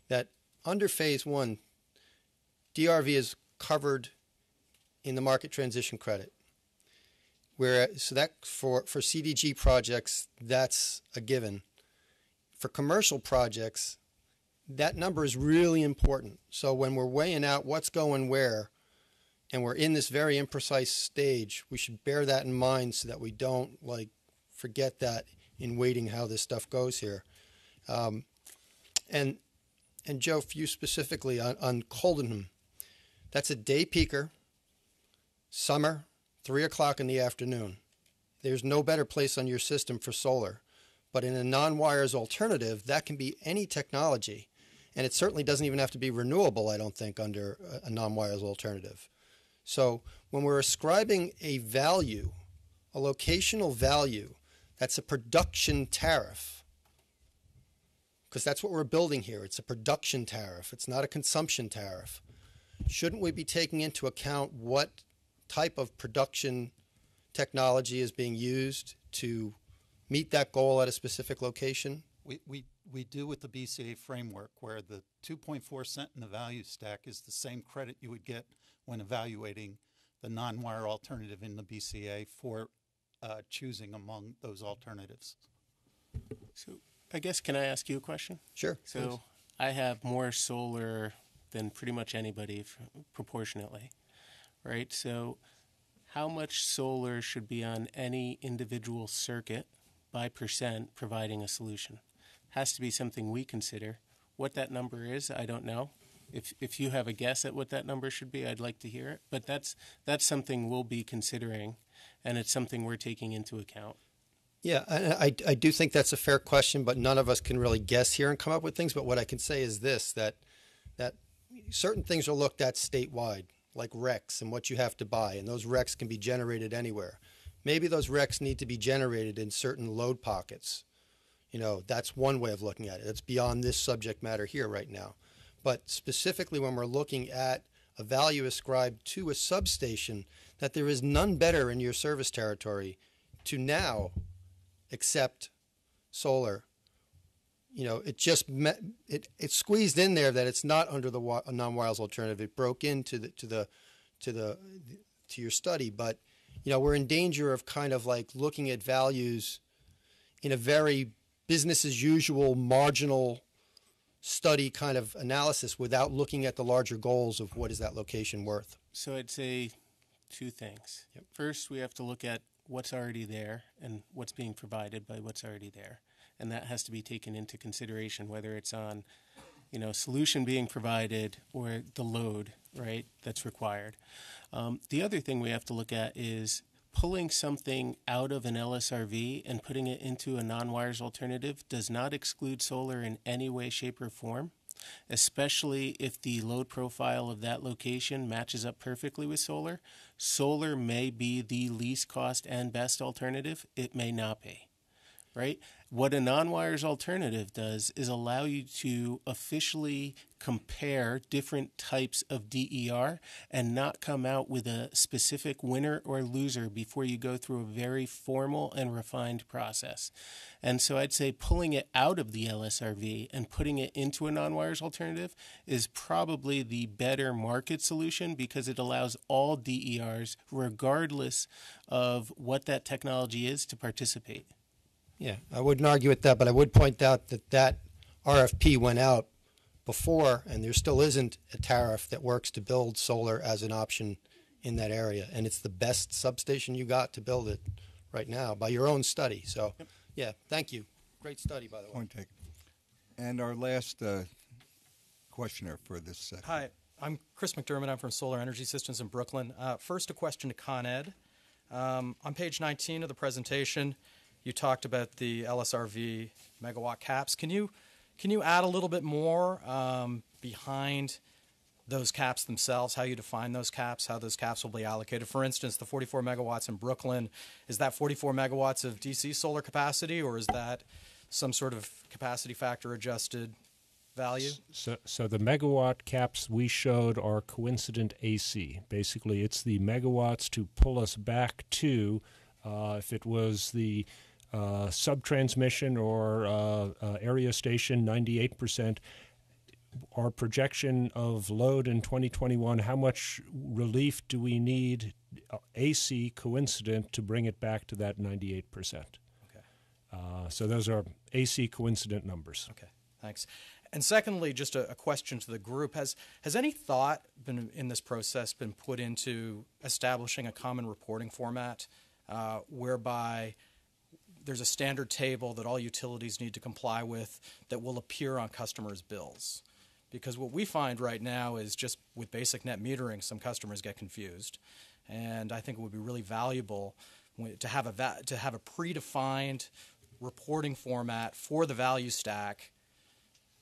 that under phase 1, DRV is covered in the market transition credit. So that for CDG projects, that's a given. For commercial projects, that number is really important. So when we're weighing out what's going where, and we're in this very imprecise stage, we should bear that in mind so that we don't forget that in weighting how this stuff goes here. And Joe, for you specifically on Coldenham, that's a day peaker, summer, 3 o'clock in the afternoon. There's no better place on your system for solar. But in a non-wires alternative, that can be any technology. And it certainly doesn't even have to be renewable, I don't think, under a non-wires alternative. So when we're ascribing a value, a locational value, that's a production tariff, because that's what we're building here. It's a production tariff. It's not a consumption tariff. Shouldn't we be taking into account what type of production technology is being used to meet that goal at a specific location? We do with the BCA framework, where the 2.4 cent in the value stack is the same credit you would get when evaluating the non-wire alternative in the BCA for choosing among those alternatives. So I guess, can I ask you a question? Sure. So please. I have more solar than pretty much anybody proportionately, right? So how much solar should be on any individual circuit by percent providing a solution? Has to be something we consider. What that number is, I don't know. If you have a guess at what that number should be, I'd like to hear it. But that's something we'll be considering, and it's something we're taking into account. Yeah, I do think that's a fair question, but none of us can really guess here and come up with things. But what I can say is this, that certain things are looked at statewide, like RECs and what you have to buy, and those RECs can be generated anywhere. Maybe those RECs need to be generated in certain load pockets. That's one way of looking at it. It's beyond this subject matter here right now. But specifically when we're looking at a value ascribed to a substation, that there is none better in your service territory to now accept solar. It squeezed in there that it's not under the non-wires alternative. It broke into your study, but we're in danger of kind of looking at values in a very business as usual marginal study kind of analysis without looking at the larger goals of what is that location worth. So I'd say two things. Yep. First, we have to look at what's already there and what's being provided by what's already there. And that has to be taken into consideration, whether it's on, solution being provided or the load, right, that's required. The other thing we have to look at is pulling something out of an LSRV and putting it into a non-wires alternative does not exclude solar in any way, shape, or form, especially if the load profile of that location matches up perfectly with solar. Solar may be the least cost and best alternative. It may not be, right? What a non-wires alternative does is allow you to officially compare different types of DER and not come out with a specific winner or loser before you go through a very formal and refined process. And so I'd say pulling it out of the LSRV and putting it into a non-wires alternative is probably the better market solution, because it allows all DERs, regardless of what that technology is, to participate. Yeah, I wouldn't argue with that, but I would point out that RFP went out before, and there still isn't a tariff that works to build solar as an option in that area. And it's the best substation you got to build it right now by your own study. So, yeah, thank you. Great study, by the way. Point taken. And our last questioner for this session. Hi, I'm Chris McDermott. I'm from Solar Energy Systems in Brooklyn. First, a question to Con Ed. On page 19 of the presentation, you talked about the LSRV megawatt caps. Can you add a little bit more behind those caps themselves, how you define those caps, how those caps will be allocated? For instance, the 44 megawatts in Brooklyn, is that 44 megawatts of DC solar capacity, or is that some sort of capacity factor adjusted value? So the megawatt caps we showed are coincident AC. Basically, it's the megawatts to pull us back to, if it was the subtransmission or area station, 98%. our projection of load in 2021, how much relief do we need AC coincident to bring it back to that 98%? Okay. So those are AC coincident numbers. Okay, thanks. And secondly, just a question to the group. Has any thought been in this process been put into establishing a common reporting format whereby there's a standard table that all utilities need to comply with that will appear on customers' bills? Because what we find right now is just with basic net metering, some customers get confused. And I think it would be really valuable to have a predefined reporting format for the value stack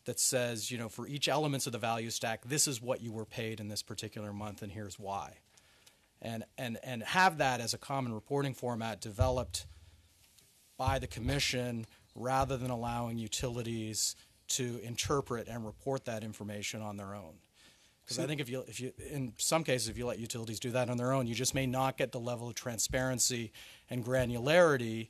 that says, you know, for each elements of the value stack, this is what you were paid in this particular month, and here's why. And have that as a common reporting format developed by the commission rather than allowing utilities to interpret and report that information on their own. Because I think if you, in some cases, if you let utilities do that on their own, you just may not get the level of transparency and granularity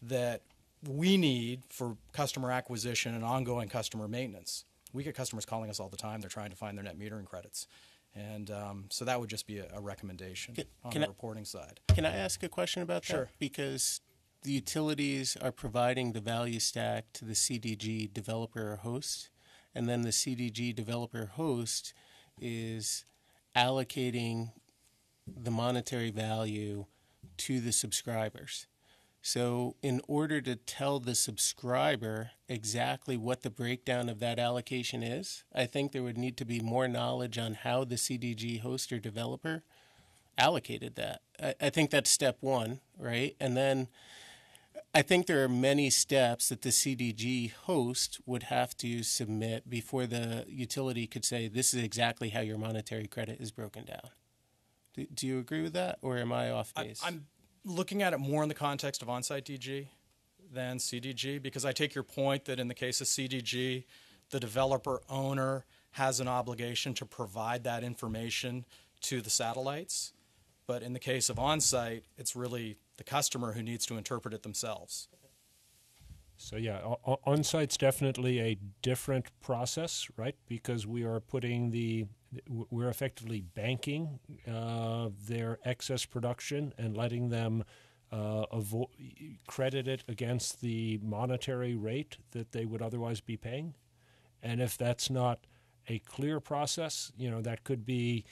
that we need for customer acquisition and ongoing customer maintenance. We get customers calling us all the time. They're trying to find their net metering credits. And so that would just be a recommendation on the reporting side. Can I ask a question about that? Sure. Because the utilities are providing the value stack to the CDG developer or host, and then the CDG developer host is allocating the monetary value to the subscribers. So in order to tell the subscriber exactly what the breakdown of that allocation is, I think there would need to be more knowledge on how the CDG host or developer allocated that. I think that's step one, right? And then I think there are many steps that the CDG host would have to submit before the utility could say, this is exactly how your monetary credit is broken down. Do you agree with that, or am I off base? I'm looking at it more in the context of on-site DG than CDG, because I take your point that in the case of CDG, the developer owner has an obligation to provide that information to the satellites. But in the case of on-site, it's really the customer who needs to interpret it themselves. So yeah, on-site's definitely a different process, right? Because we're effectively banking their excess production and letting them credit it against the monetary rate that they would otherwise be paying. And if that's not a clear process, you know, that could be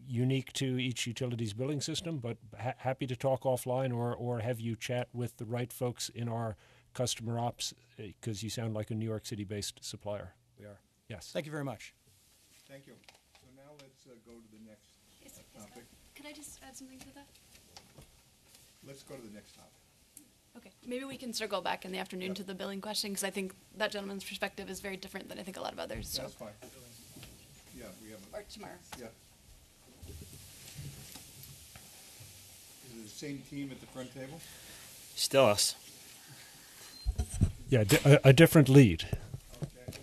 unique to each utility's billing system, but happy to talk offline or have you chat with the right folks in our customer ops, because you sound like a New York City-based supplier. We are. Yes. Thank you very much. Thank you. So now let's go to the next topic. Could I just add something to that? Let's go to the next topic. Okay, maybe we can circle back in the afternoon to the billing question, because I think that gentleman's perspective is very different than I think a lot of others. So. That's fine. Yeah, we have. Or tomorrow. Yeah. Is it the same team at the front table? Still us. Yeah, a different lead. Okay.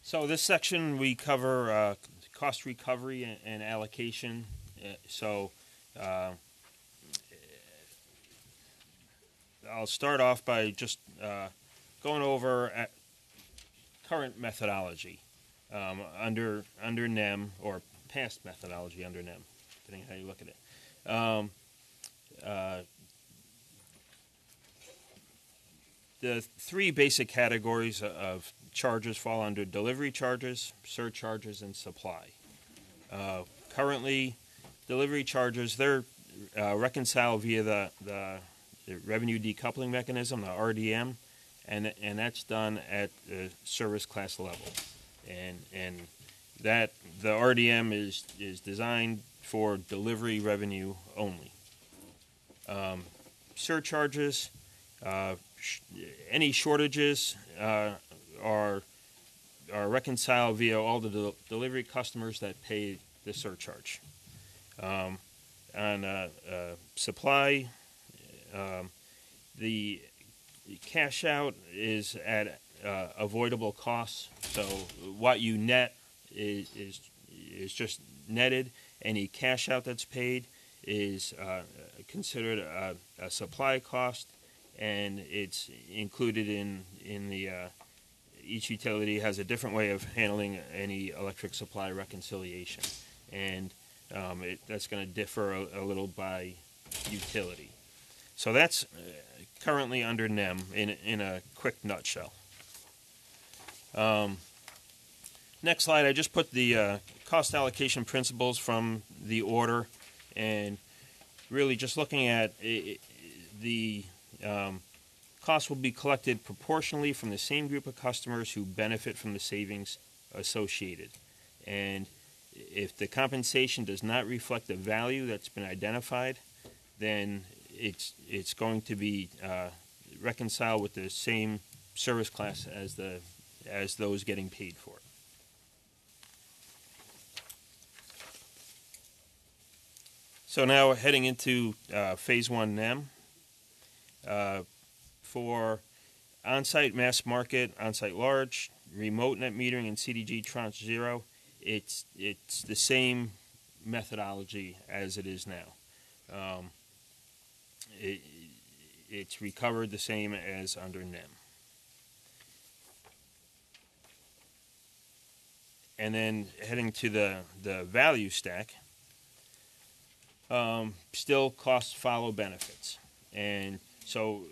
So this section we cover cost recovery and allocation. I'll start off by just going over current methodology under NEM, or past methodology under NEM, depending on how you look at it. The three basic categories of charges fall under delivery charges, surcharges, and supply. Currently, delivery charges, they're reconciled via the revenue decoupling mechanism, the RDM, and that's done at the service class level. And that the RDM is designed for delivery revenue only. Surcharges, any shortages are reconciled via all the delivery customers that pay the surcharge. On supply, the cash out is at avoidable costs. So what you net is just netted. Any cash out that's paid is considered a supply cost, and it's included in the each utility has a different way of handling any electric supply reconciliation, and that's going to differ a little by utility. So that's currently under NEM in a quick nutshell. Next slide, I just put the cost allocation principles from the order, and really just looking at the costs will be collected proportionally from the same group of customers who benefit from the savings associated. And if the compensation does not reflect the value that's been identified, then it's going to be reconciled with the same service class as those getting paid for it. So now heading into Phase 1 NEM. For on-site mass market, on-site large, remote net metering, and CDG tranche 0, it's the same methodology as it is now. It's recovered the same as under NEM. And then heading to the value stack, still costs follow benefits. And so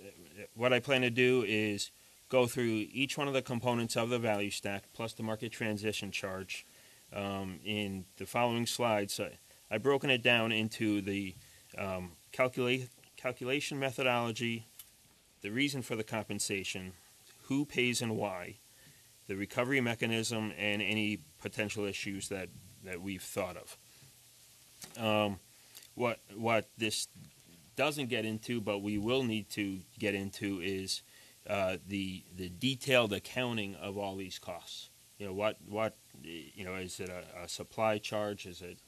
what I plan to do is go through each one of the components of the value stack plus the market transition charge in the following slides. I've broken it down into the calculation methodology, the reason for the compensation, who pays and why, the recovery mechanism, and any potential issues that we've thought of. What this doesn't get into, but we will need to get into, is the detailed accounting of all these costs. What is it a supply charge? Is it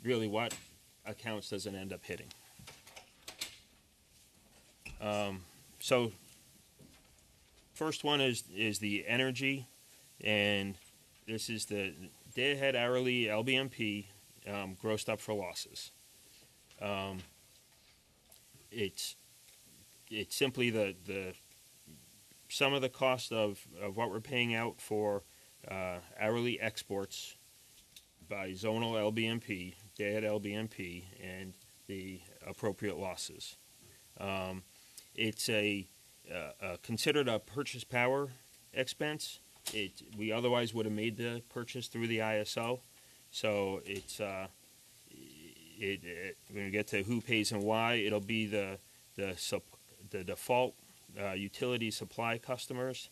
really what accounts does it end up hitting? So first one is the energy, and this is the day-ahead hourly LBMP grossed up for losses. It's simply the sum of the cost of what we're paying out for hourly exports by zonal LBMP, day-ahead LBMP, and the appropriate losses. It's considered a purchase power expense. We otherwise would have made the purchase through the ISO, so it's when we get to who pays and why, it'll be the default utility supply customers,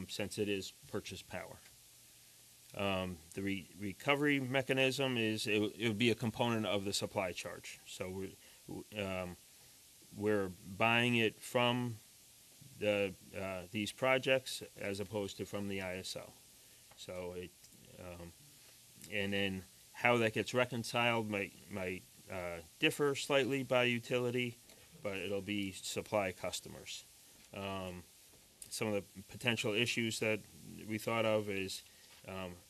since it is purchase power. The recovery mechanism it would be a component of the supply charge. So we're buying it from these projects as opposed to from the ISO. So and then how that gets reconciled might differ slightly by utility, but it'll be supply customers. Some of the potential issues that we thought of is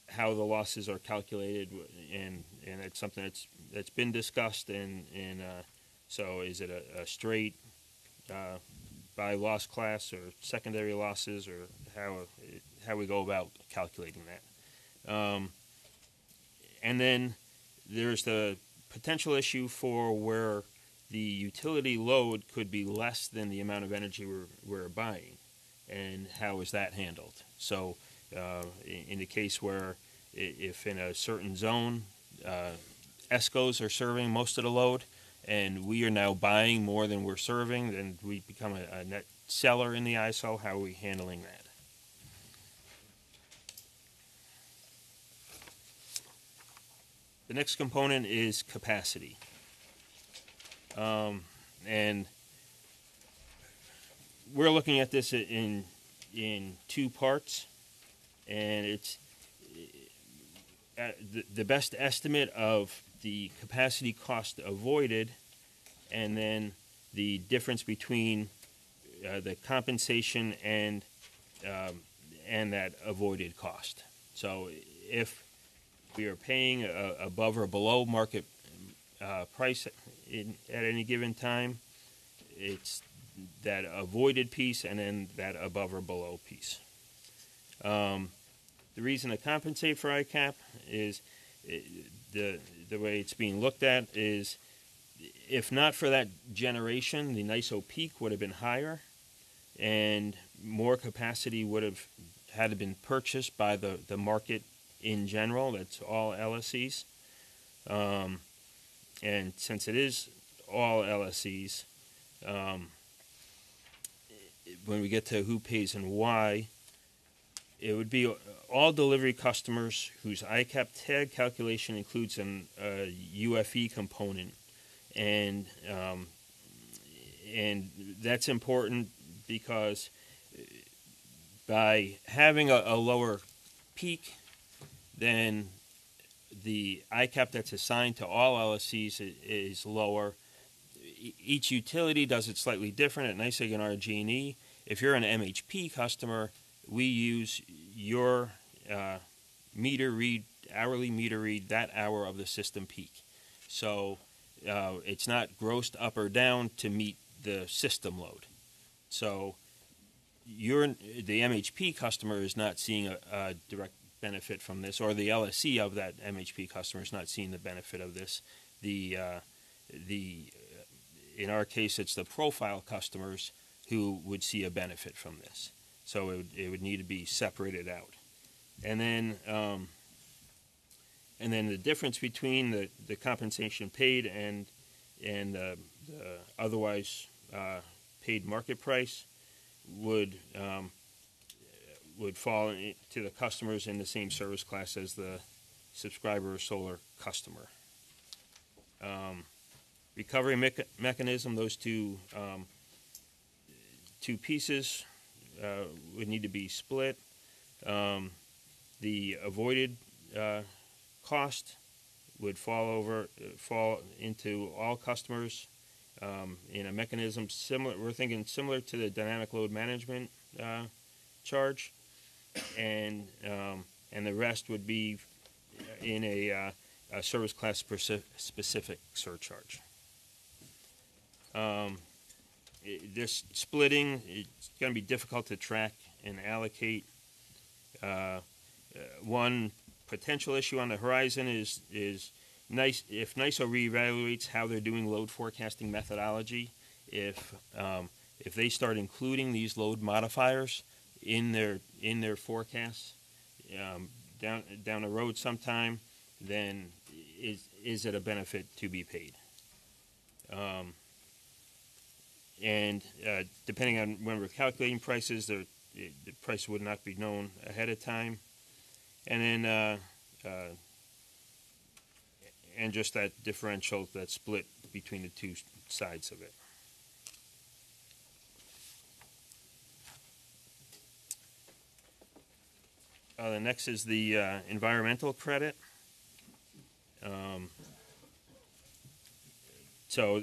how the losses are calculated, and it's something that's been discussed. And so is it a straight by loss class or secondary losses, or how we go about calculating that? And then there's the potential issue for where the utility load could be less than the amount of energy we're buying, and how is that handled? So in the case where if in a certain zone, ESCOs are serving most of the load, and we are now buying more than we're serving, then we become a net seller in the ISO. How are we handling that? The next component is capacity. And we're looking at this in two parts, and it's the best estimate of the capacity cost avoided, and then the difference between the compensation and that avoided cost. So if we are paying above or below market price at any given time, it's that avoided piece and then that above or below piece. The reason to compensate for ICAP is the way it's being looked at is, if not for that generation, the NISO peak would have been higher, and more capacity would have had to been purchased by the market in general. That's all LSEs. And since it is all LSEs, when we get to who pays and why, it would be all delivery customers whose ICAP tag calculation includes a UFE component, and that's important because by having a lower peak, then the ICAP that's assigned to all LSCs is lower. Each utility does it slightly different. At NYSEG and RG&E, if you're an MHP customer, we use your meter read, hourly meter read, that hour of the system peak. So it's not grossed up or down to meet the system load. So the MHP customer is not seeing a direct benefit from this, or the LSC of that MHP customer is not seeing the benefit of this. In our case, it's the profile customers who would see a benefit from this. So it would need to be separated out. And then the difference between the compensation paid and the otherwise paid market price would fall to the customers in the same service class as the subscriber or solar customer. Recovery mechanism, those two pieces would need to be split. The avoided cost would fall into all customers in a mechanism similar. We're thinking similar to the dynamic load management charge, and the rest would be in a service class specific surcharge. This splitting, it's going to be difficult to track and allocate. One potential issue on the horizon is if NISO reevaluates how they're doing load forecasting methodology, if they start including these load modifiers in their forecasts down the road sometime, then is it a benefit to be paid? And depending on when we're calculating prices, the price would not be known ahead of time. And then and just that differential, that split between the two sides of it. The next is the environmental credit. So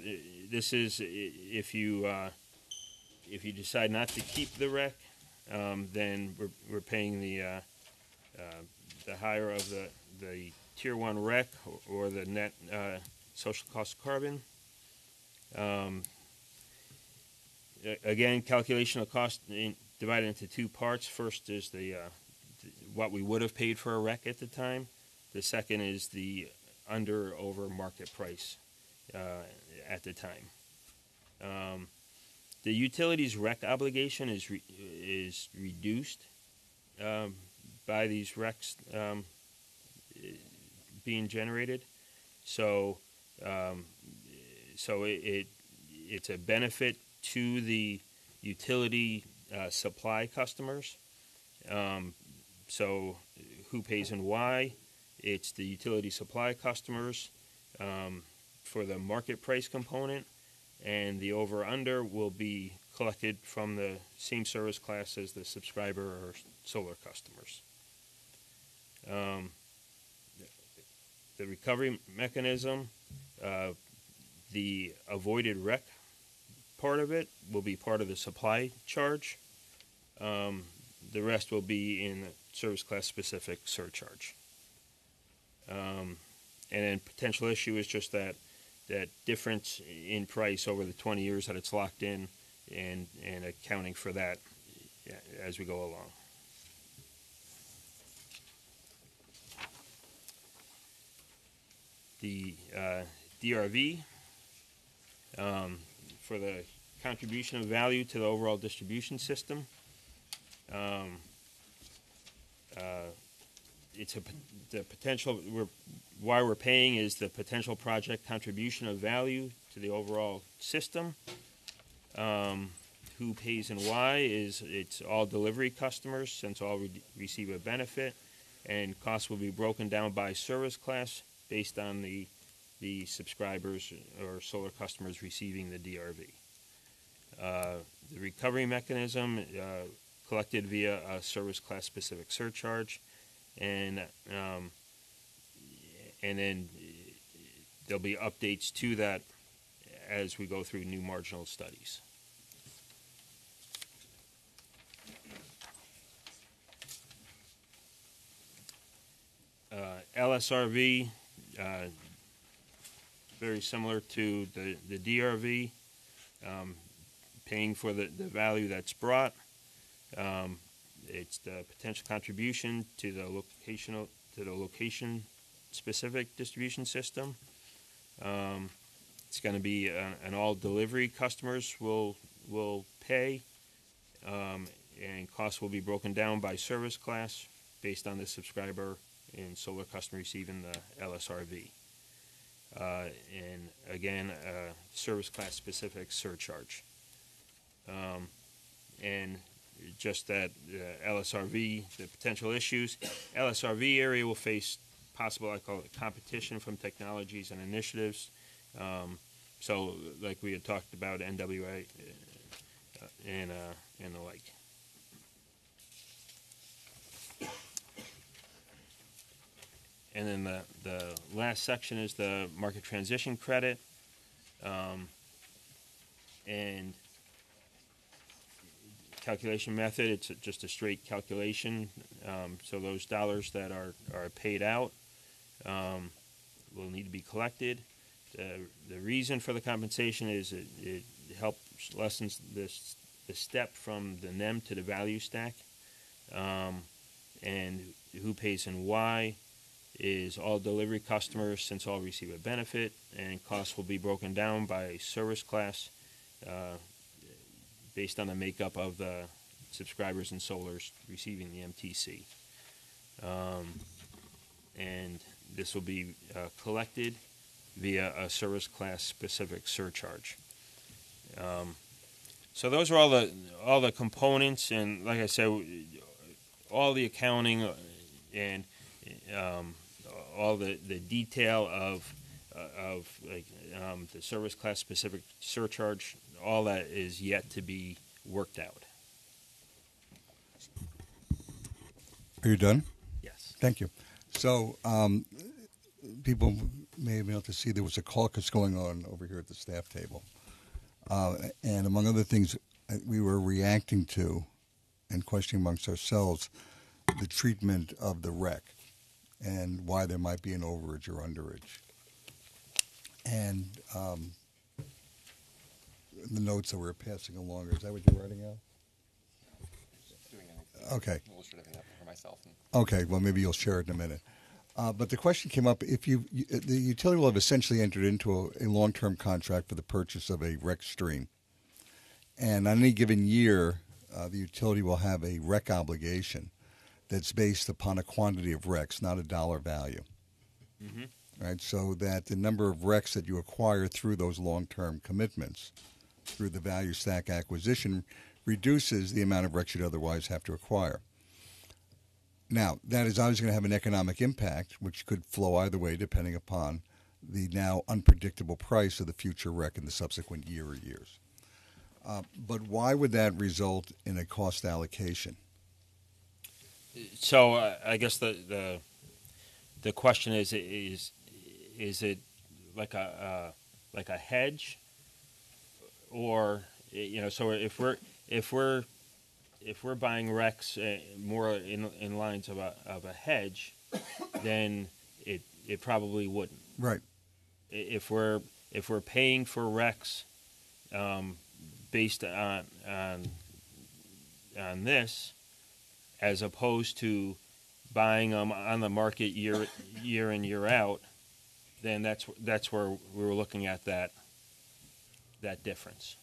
this is if you decide not to keep the REC, then we're paying the higher of the Tier 1 REC or the net social cost of carbon. Again, calculation of cost divided into two parts. First is what we would have paid for a REC at the time. The second is the over market price at the time. The utilities REC obligation is reduced by these RECs being generated, so it's a benefit to the utility supply customers. So who pays and why? It's the utility supply customers for the market price component, and the over-under will be collected from the same service class as the subscriber or solar customers. The recovery mechanism, the avoided REC part of it will be part of the supply charge. The rest will be in the service class specific surcharge. And then potential issue is just that difference in price over the 20 years that it's locked in and accounting for that as we go along. The DRV, for the contribution of value to the overall distribution system. The potential, why we're paying is the potential project contribution of value to the overall system. Who pays and why is it's all delivery customers, since all receive a benefit, and costs will be broken down by service class based on the subscribers or solar customers receiving the DRV. The recovery mechanism collected via a service class specific surcharge, and then there'll be updates to that as we go through new marginal studies. LSRV, very similar to the DRV, paying for the value that's brought. It's the potential contribution to the location specific distribution system. It's going to be an all delivery customers will pay, and costs will be broken down by service class based on the subscriber and solar customer receiving the LSRV. And again, service class specific surcharge. And just that LSRV, the potential issues, LSRV area will face possible, I call it, competition from technologies and initiatives. So like we had talked about NWA and the like. And then the last section is the market transition credit. And calculation method, it's just a straight calculation. So those dollars that are paid out will need to be collected. The reason for the compensation is it helps lessens the step from the NEM to the value stack. And who pays and why is all delivery customers, since all receive a benefit, and costs will be broken down by service class based on the makeup of the subscribers and solars receiving the MTC. And this will be collected via a service class specific surcharge. So those are all the components, and like I said, all the accounting and all the detail of the service class specific surcharge, all that is yet to be worked out. Are you done? Yes. Thank you. So people may have been able to see there was a caucus going on over here at the staff table. And among other things, we were reacting to and questioning amongst ourselves the treatment of the REC and why there might be an overage or underage. And the notes that we're passing along, is that what you're writing out? Okay. For myself. Okay, well, maybe you'll share it in a minute. But the question came up, if the utility will have essentially entered into a long-term contract for the purchase of a REC stream. And on any given year, the utility will have a REC obligation that's based upon a quantity of RECs, not a dollar value. Mm-hmm. Right, so that the number of RECs that you acquire through those long-term commitments, through the value stack acquisition, reduces the amount of RECs you'd otherwise have to acquire. Now, that is obviously going to have an economic impact, which could flow either way depending upon the now unpredictable price of the future REC in the subsequent year or years. But why would that result in a cost allocation? So I guess the question is it like a hedge, or so if we're buying RECs more in lines of a hedge, then it probably wouldn't. Right. If we're paying for RECs based on this, as opposed to buying them on the market year in, year out, then that's where we were looking at that difference.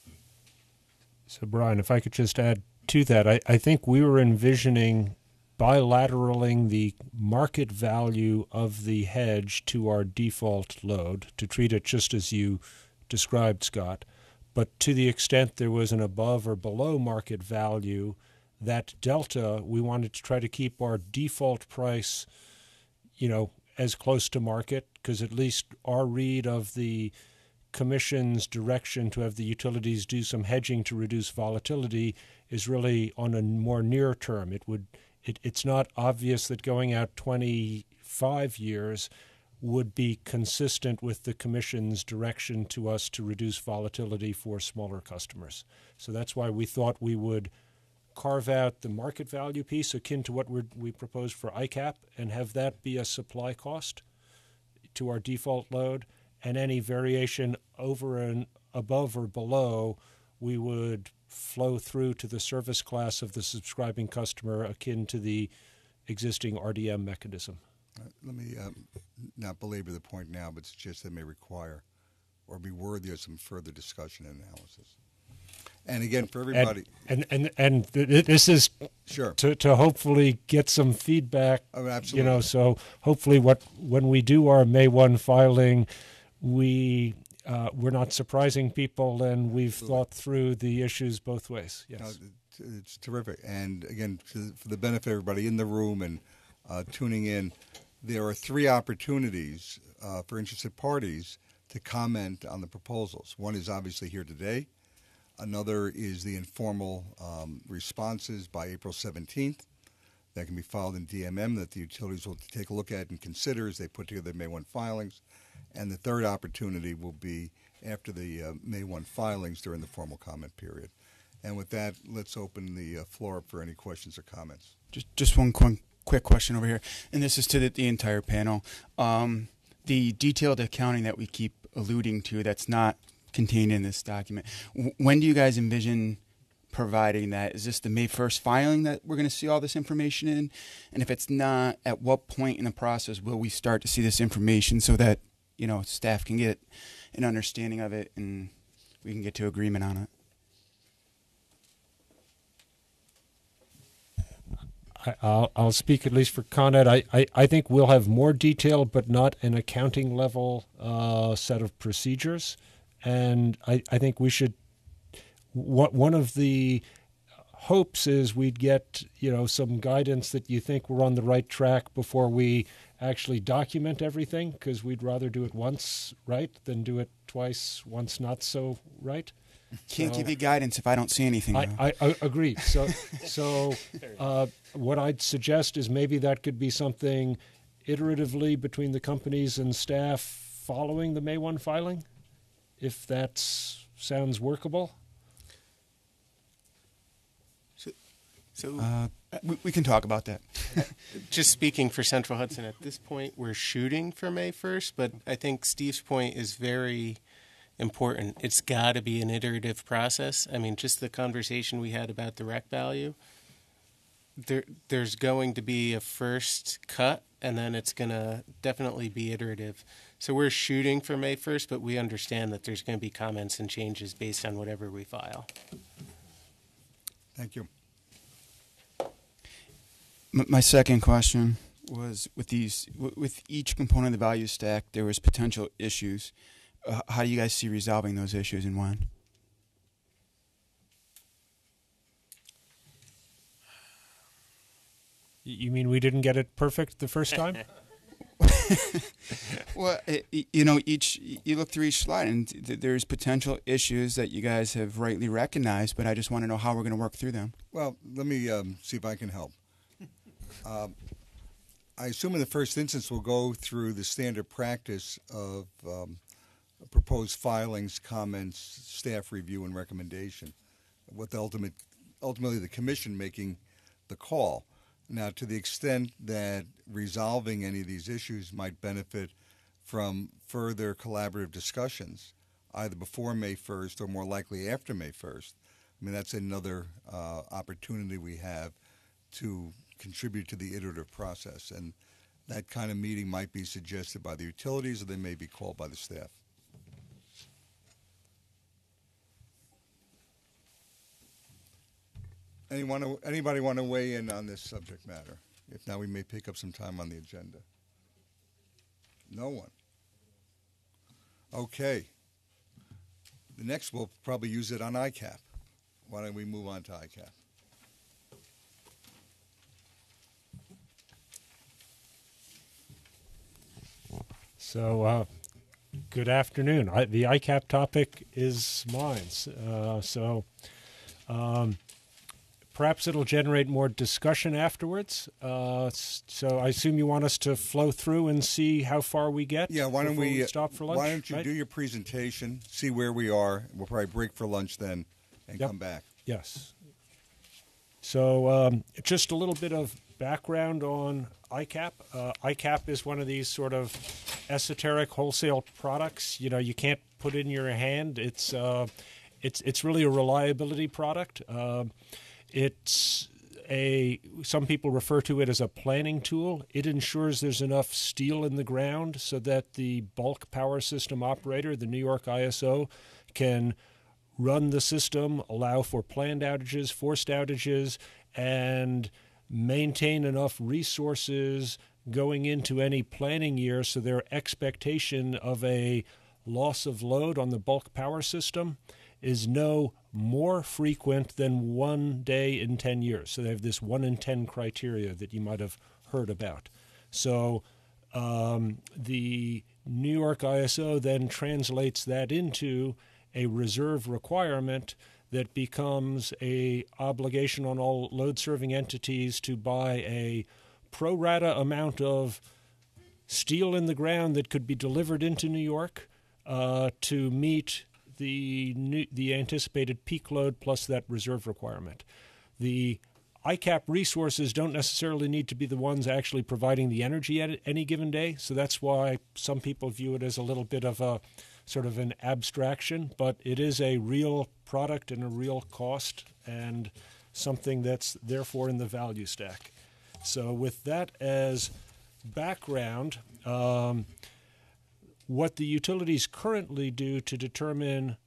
So, Brian, if I could just add to that, I think we were envisioning bilateraling the market value of the hedge to our default load, to treat it just as you described, Scott. But to the extent there was an above or below market value, that delta, we wanted to try to keep our default price, as close to market, because at least our read of the Commission's direction to have the utilities do some hedging to reduce volatility is really on a more near term. It's not obvious that going out 25 years would be consistent with the Commission's direction to us to reduce volatility for smaller customers. So that's why we thought we would carve out the market value piece akin to what we proposed for ICAP and have that be a supply cost to our default load, and any variation over and above or below we would flow through to the service class of the subscribing customer akin to the existing RDM mechanism. Let me not belabor the point now, but suggest that may require or be worthy of some further discussion and analysis. And again, for everybody, and this is sure to hopefully get some feedback. Oh, absolutely. So hopefully, when we do our May 1 filing, we're not surprising people, and we've thought through the issues both ways. Yes, it's terrific. And again, for the benefit of everybody in the room and tuning in, there are 3 opportunities for interested parties to comment on the proposals. One is obviously here today. Another is the informal responses by April 17th that can be filed in DMM that the utilities will take a look at and consider as they put together their May 1 filings. And the third opportunity will be after the May 1 filings during the formal comment period. And with that, let's open the floor up for any questions or comments. Just one quick question over here, and this is to the entire panel. The detailed accounting that we keep alluding to that's not contained in this document, when do you guys envision providing that? Is this the May 1st filing that we're going to see all this information in? And if it's not, at what point in the process will we start to see this information so that staff can get an understanding of it and we can get to agreement on it? I'll speak at least for Con Ed. I think we'll have more detail, but not an accounting level set of procedures. And I think we should. One of the hopes is we'd get some guidance that you think we're on the right track before we actually document everything, because we'd rather do it once right than do it twice, once not so right. Can't give you guidance if I don't see anything. I agree. So what I'd suggest is maybe that could be something iteratively between the companies and staff following the May 1 filing, if that sounds workable. So we can talk about that. Just speaking for Central Hudson, at this point, we're shooting for May 1st, but I think Steve's point is very important. It's got to be an iterative process. I mean, just the conversation we had about the rec value, there's going to be a first cut, and then it's going to definitely be iterative. So we're shooting for May 1st, but we understand that there's going to be comments and changes based on whatever we file. Thank you. My second question was with each component of the value stack, there was potential issues. How do you guys see resolving those issues and when? You mean we didn't get it perfect the first time? Well, you look through each slide, and there's potential issues that you guys have rightly recognized, but I just want to know how we're going to work through them. Well, let me see if I can help. I assume in the first instance we'll go through the standard practice of proposed filings, comments, staff review, and recommendation, with ultimately the commission making the call. Now, to the extent that resolving any of these issues might benefit from further collaborative discussions, either before May 1st or more likely after May 1st. I mean, that's another opportunity we have to contribute to the iterative process. And that kind of meeting might be suggested by the utilities, or they may be called by the staff. Anybody want to weigh in on this subject matter? If not, we may pick up some time on the agenda. No one. Okay. The next, we'll probably use it on ICAP. Why don't we move on to ICAP? So, good afternoon. The ICAP topic is mine. Perhaps it'll generate more discussion afterwards. So I assume you want us to flow through and see how far we get. Yeah, why don't we stop for lunch? Why don't you do your presentation, see where we are. We'll probably break for lunch then and come back. Yes. So just a little bit of background on ICAP. ICAP is one of these sort of esoteric wholesale products. You know, you can't put in your hand. It's really a reliability product. Some people refer to it as a planning tool. It ensures there's enough steel in the ground so that the bulk power system operator, the New York ISO, can run the system, allow for planned outages, forced outages, and maintain enough resources going into any planning year so their expectation of a loss of load on the bulk power system is no more frequent than 1 day in 10 years. So they have this 1 in 10 criteria that you might have heard about. So the New York ISO then translates that into a reserve requirement that becomes a obligation on all load-serving entities to buy a pro rata amount of steel in the ground that could be delivered into New York to meet the anticipated peak load plus that reserve requirement. The ICAP resources don't necessarily need to be the ones actually providing the energy at any given day, so that's why some people view it as a little bit of a sort of an abstraction, but it is a real product and a real cost and something that's therefore in the value stack. So with that as background, what the utilities currently do to determine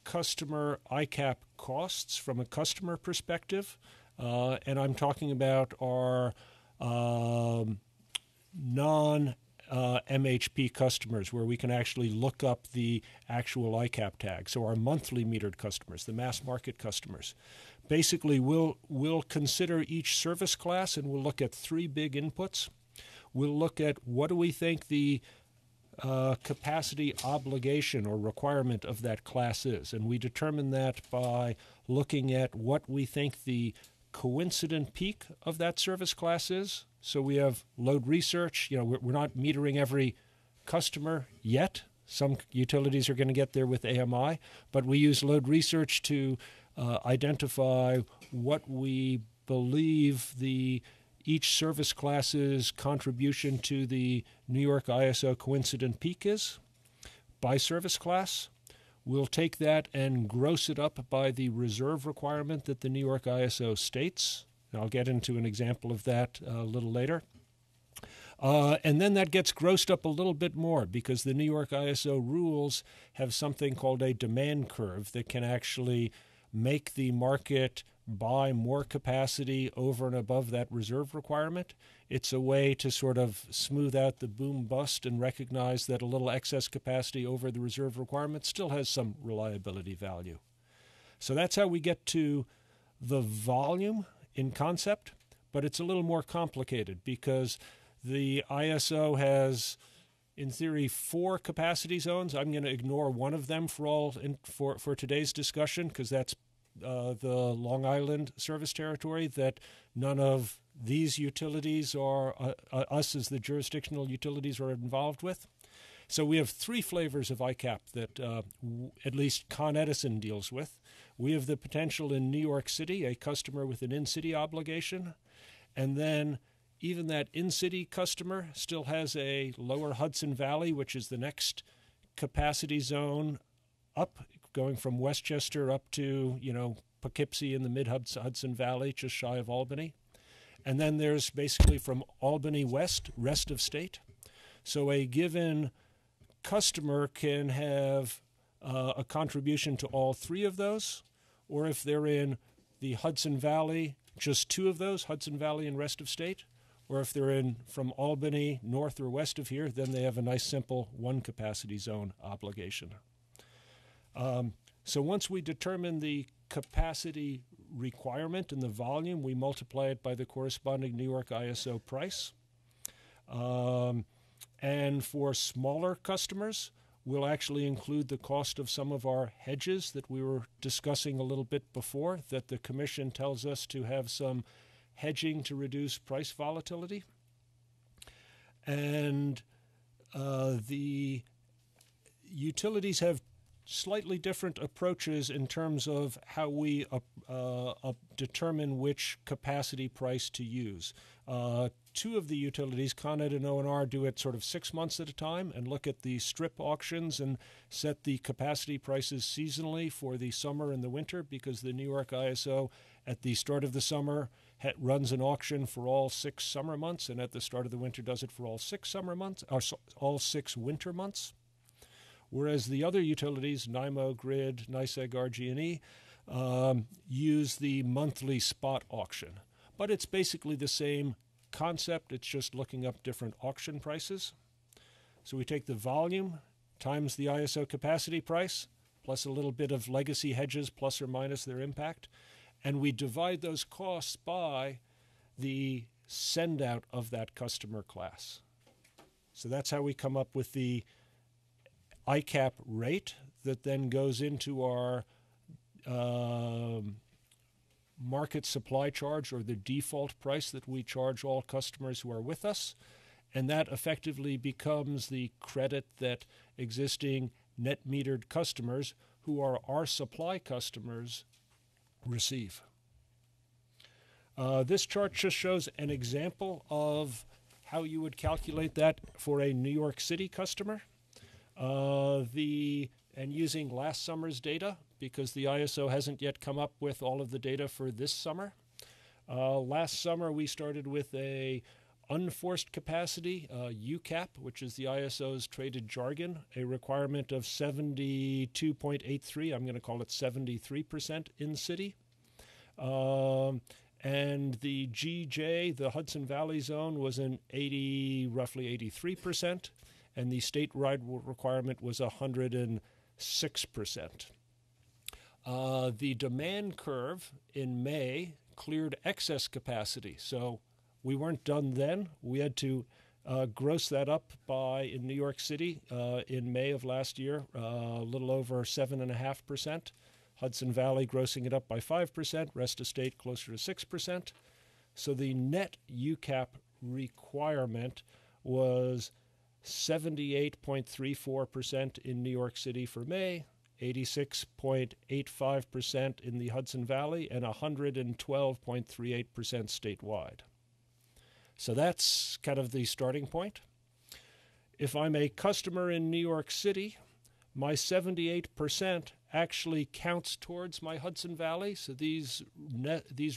customer ICAP costs from a customer perspective, and I'm talking about our non-MHP customers where we can actually look up the actual ICAP tag. So our monthly metered customers, the mass market customers. Basically, we'll consider each service class and we'll look at 3 big inputs. We'll look at what do we think the capacity obligation or requirement of that class is. And we determine that by looking at what we think the coincident peak of that service class is. So we have load research. You know, we're not metering every customer yet. Some utilities are going to get there with AMI, but we use load research to identify what we believe each service class's contribution to the New York ISO coincident peak is by service class. We'll take that and gross it up by the reserve requirement that the New York ISO states. And I'll get into an example of that a little later. And then that gets grossed up a little bit more because the New York ISO rules have something called a demand curve that can actually make the market buy more capacity over and above that reserve requirement. It's a way to sort of smooth out the boom bust and recognize that a little excess capacity over the reserve requirement still has some reliability value. So that's how we get to the volume in concept, but it's a little more complicated because the ISO has, in theory, 4 capacity zones. I'm going to ignore one of them for today's discussion because that's the Long Island service territory that none of these utilities or us as the jurisdictional utilities are involved with. So we have 3 flavors of ICAP that at least Con Edison deals with. We have the potential in New York City, a customer with an in-city obligation, and then even that in-city customer still has a lower Hudson Valley, which is the next capacity zone up, going from Westchester up to, Poughkeepsie in the mid-Hudson Valley, just shy of Albany. And then there's basically from Albany west, rest of state. So a given customer can have a contribution to all three of those, or if they're in the Hudson Valley, just two of those, Hudson Valley and rest of state, or if they're in from Albany north or west of here, then they have a nice simple one capacity zone obligation. So once we determine the capacity requirement and the volume, we multiply it by the corresponding New York ISO price. And for smaller customers, we'll actually include the cost of some of our hedges that we were discussing a little bit before, that the Commission tells us to have some hedging to reduce price volatility. And the utilities have slightly different approaches in terms of how we determine which capacity price to use. Two of the utilities, Con Ed and O&R, do it sort of 6 months at a time and look at the strip auctions and set the capacity prices seasonally for the summer and the winter, because the New York ISO at the start of the summer runs an auction for all 6 summer months, and at the start of the winter does it for all 6 summer months, or all 6 winter months. Whereas the other utilities, NYMO, Grid, NYSEG, RG&E, use the monthly spot auction. But it's basically the same concept. It's just looking up different auction prices. So we take the volume times the ISO capacity price, plus a little bit of legacy hedges, plus or minus their impact, and we divide those costs by the send-out of that customer class. So that's how we come up with the ICAP rate that then goes into our market supply charge, or the default price that we charge all customers who are with us. And that effectively becomes the credit that existing net metered customers who are our supply customers receive. This chart just shows an example of how you would calculate that for a New York City customer. And using last summer's data, because the ISO hasn't yet come up with all of the data for this summer. Last summer we started with a unforced capacity, UCAP, which is the ISO's traded jargon, a requirement of 72.83, I'm going to call it 73% in city. And the GJ, the Hudson Valley zone, was roughly 83%. And the statewide requirement was 106%. The demand curve in May cleared excess capacity, so we weren't done then. We had to gross that up by, in New York City, in May of last year, a little over 7.5%. Hudson Valley grossing it up by 5%, rest of state closer to 6%. So the net UCAP requirement was 78.34% in New York City for May, 86.85% in the Hudson Valley, and 112.38% statewide. So that's kind of the starting point. If I'm a customer in New York City, my 78% actually counts towards my Hudson Valley. So these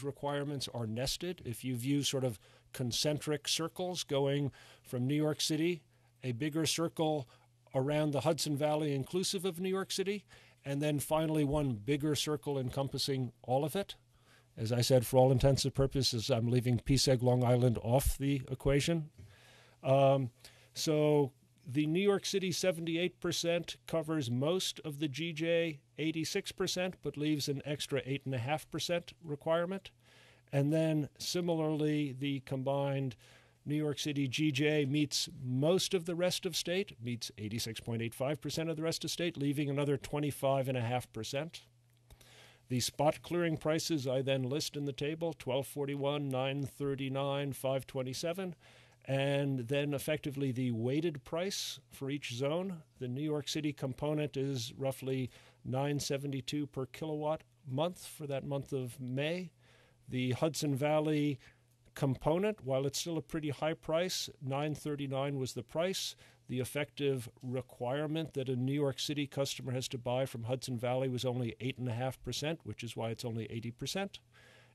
requirements are nested. If you view sort of concentric circles going from New York City, a bigger circle around the Hudson Valley inclusive of New York City, and then finally one bigger circle encompassing all of it. As I said, for all intents and purposes, I'm leaving PSEG Long Island off the equation. So the New York City 78% covers most of the GJ 86%, but leaves an extra 8.5% requirement. And then similarly, the combined New York City GJ meets most of the rest of state, meets 86.85% of the rest of state, leaving another 25.5%. The spot clearing prices I then list in the table, $12.41, $9.39, $5.27, and then effectively the weighted price for each zone. The New York City component is roughly $9.72 per kilowatt month for that month of May. The Hudson Valley component, while it's still a pretty high price, $9.39 was the price. The effective requirement that a New York City customer has to buy from Hudson Valley was only 8.5%, which is why it's only 80%.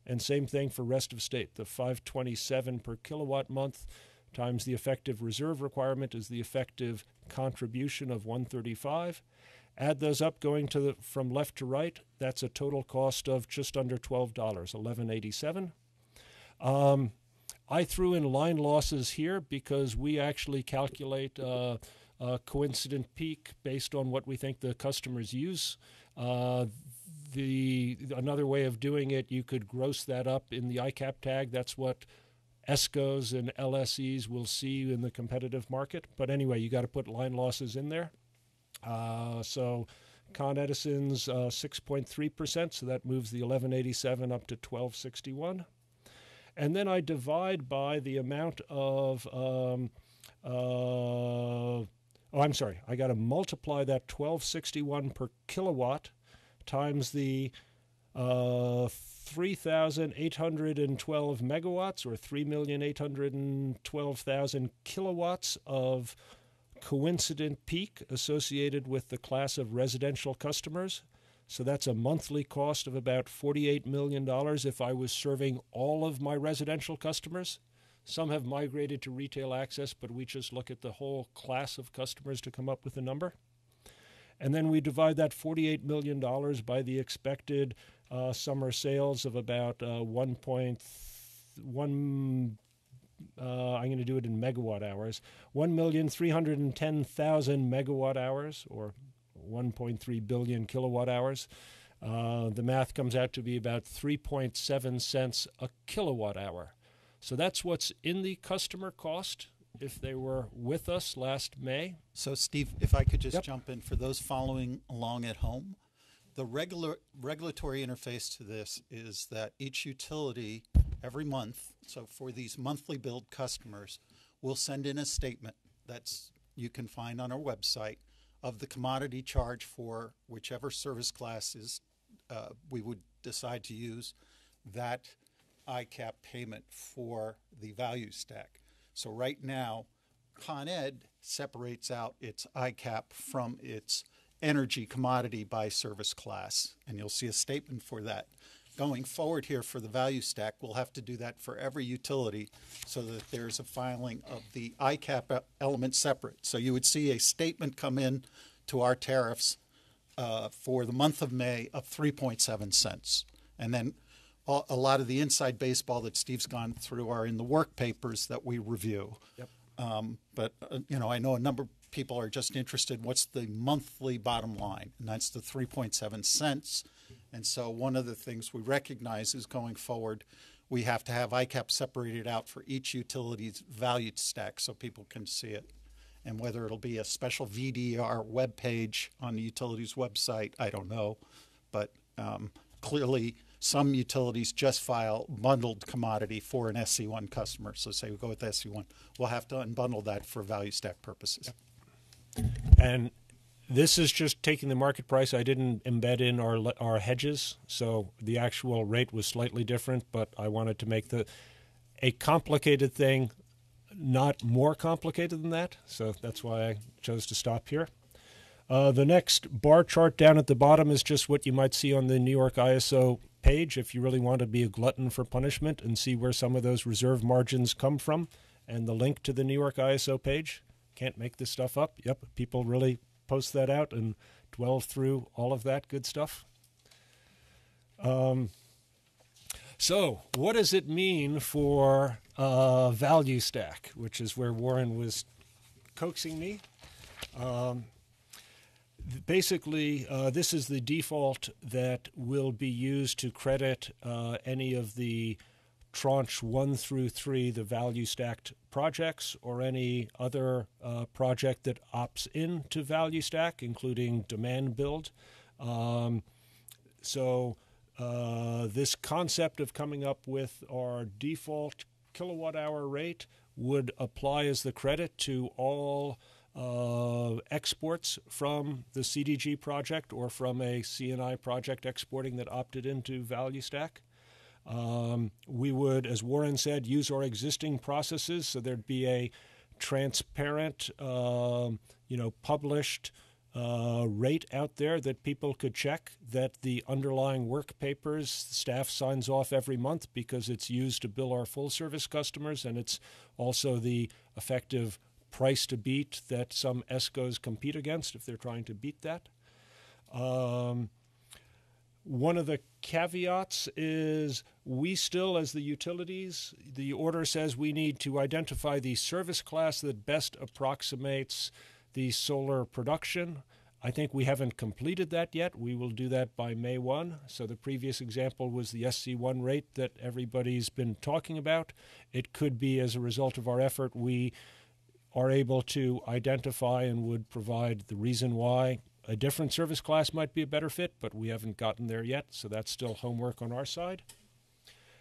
And same thing for rest of state. The $527 per kilowatt month times the effective reserve requirement is the effective contribution of $135. Add those up going to from left to right, that's a total cost of just under $12, $11.87. I threw in line losses here because we actually calculate a coincident peak based on what we think the customers use. Another way of doing it, you could gross that up in the ICAP tag. That's what ESCOs and LSEs will see in the competitive market. But anyway, you got to put line losses in there. So Con Edison's 6.3%, so that moves the 1187 up to 1261. And then I divide by the amount of, I got to multiply that 1261 per kilowatt times the 3,812 megawatts, or 3,812,000 kilowatts of coincident peak associated with the class of residential customers. So that's a monthly cost of about $48 million if I was serving all of my residential customers. Some have migrated to retail access, but we just look at the whole class of customers to come up with a number. And then we divide that $48 million by the expected summer sales of about 1.1, I'm going to do it in megawatt hours, 1,310,000 megawatt hours, or 1.3 billion kilowatt hours. The math comes out to be about 3.7 cents a kilowatt hour. So that's what's in the customer cost if they were with us last May. So, Steve, if I could just jump in for those following along at home. The regulatory interface to this is that each utility every month, so for these monthly billed customers, will send in a statement that's you can find on our website of the commodity charge for whichever service classes we would decide to use, that ICAP payment for the value stack. So right now, Con Ed separates out its ICAP from its energy commodity by service class, and you'll see a statement for that. Going forward here for the value stack, we'll have to do that for every utility so that there's a filing of the ICAP element separate. So you would see a statement come in to our tariffs for the month of May of 3.7 cents. And then a lot of the inside baseball that Steve's gone through are in the work papers that we review. Yep. But I know a number of people are just interested in what's the monthly bottom line, and that's the 3.7 cents. And so one of the things we recognize is going forward, we have to have ICAP separated out for each utility's value stack so people can see it. And whether it'll be a special VDR web page on the utility's website, I don't know. But clearly, some utilities just file bundled commodity for an SC1 customer. So say we go with SC1, we'll have to unbundle that for value stack purposes. Yep. And this is just taking the market price. I didn't embed in our hedges, so the actual rate was slightly different, but I wanted to make a complicated thing not more complicated than that, so that's why I chose to stop here. The next bar chart down at the bottom is just what you might see on the New York ISO page if you really want to be a glutton for punishment and see where some of those reserve margins come from, and the link to the New York ISO page. Can't make this stuff up. Yep, people really post that out and dwell through all of that good stuff. So what does it mean for value stack, which is where Warren was coaxing me? Basically, this is the default that will be used to credit any of the tranche 1 through 3, the value stacked projects, or any other project that opts into value stack, including demand build. This concept of coming up with our default kilowatt hour rate would apply as the credit to all exports from the CDG project or from a CNI project exporting that opted into value stack. We would, as Warren said, use our existing processes, so there'd be a transparent, published rate out there that people could check, that the underlying work papers staff signs off every month because it's used to bill our full service customers, and it's also the effective price to beat that some ESCOs compete against if they're trying to beat that. One of the caveats is we still, as the utilities, the order says we need to identify the service class that best approximates the solar production. I think we haven't completed that yet. We will do that by May 1. So the previous example was the SC1 rate that everybody's been talking about. It could be as a result of our effort we are able to identify and would provide the reason why a different service class might be a better fit, but we haven't gotten there yet, so that's still homework on our side.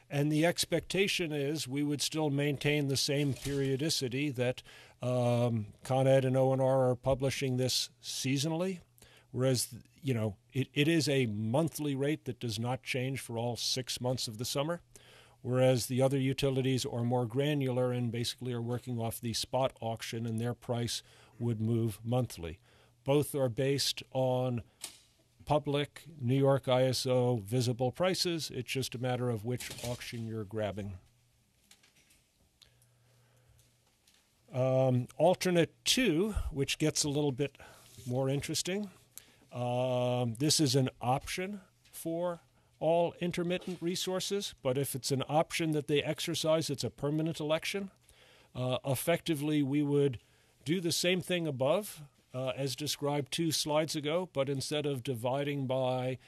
And the expectation is we would still maintain the same periodicity that Con Ed and ONR are publishing this seasonally, whereas it is a monthly rate that does not change for all 6 months of the summer, whereas the other utilities are more granular and basically are working off the spot auction, and their price would move monthly. Both are based on public New York ISO visible prices. It's just a matter of which auction you're grabbing. Alternate 2, which gets a little bit more interesting. This is an option for all intermittent resources, but if it's an option that they exercise, it's a permanent election. Effectively, we would do the same thing above, as described 2 slides ago, but instead of dividing by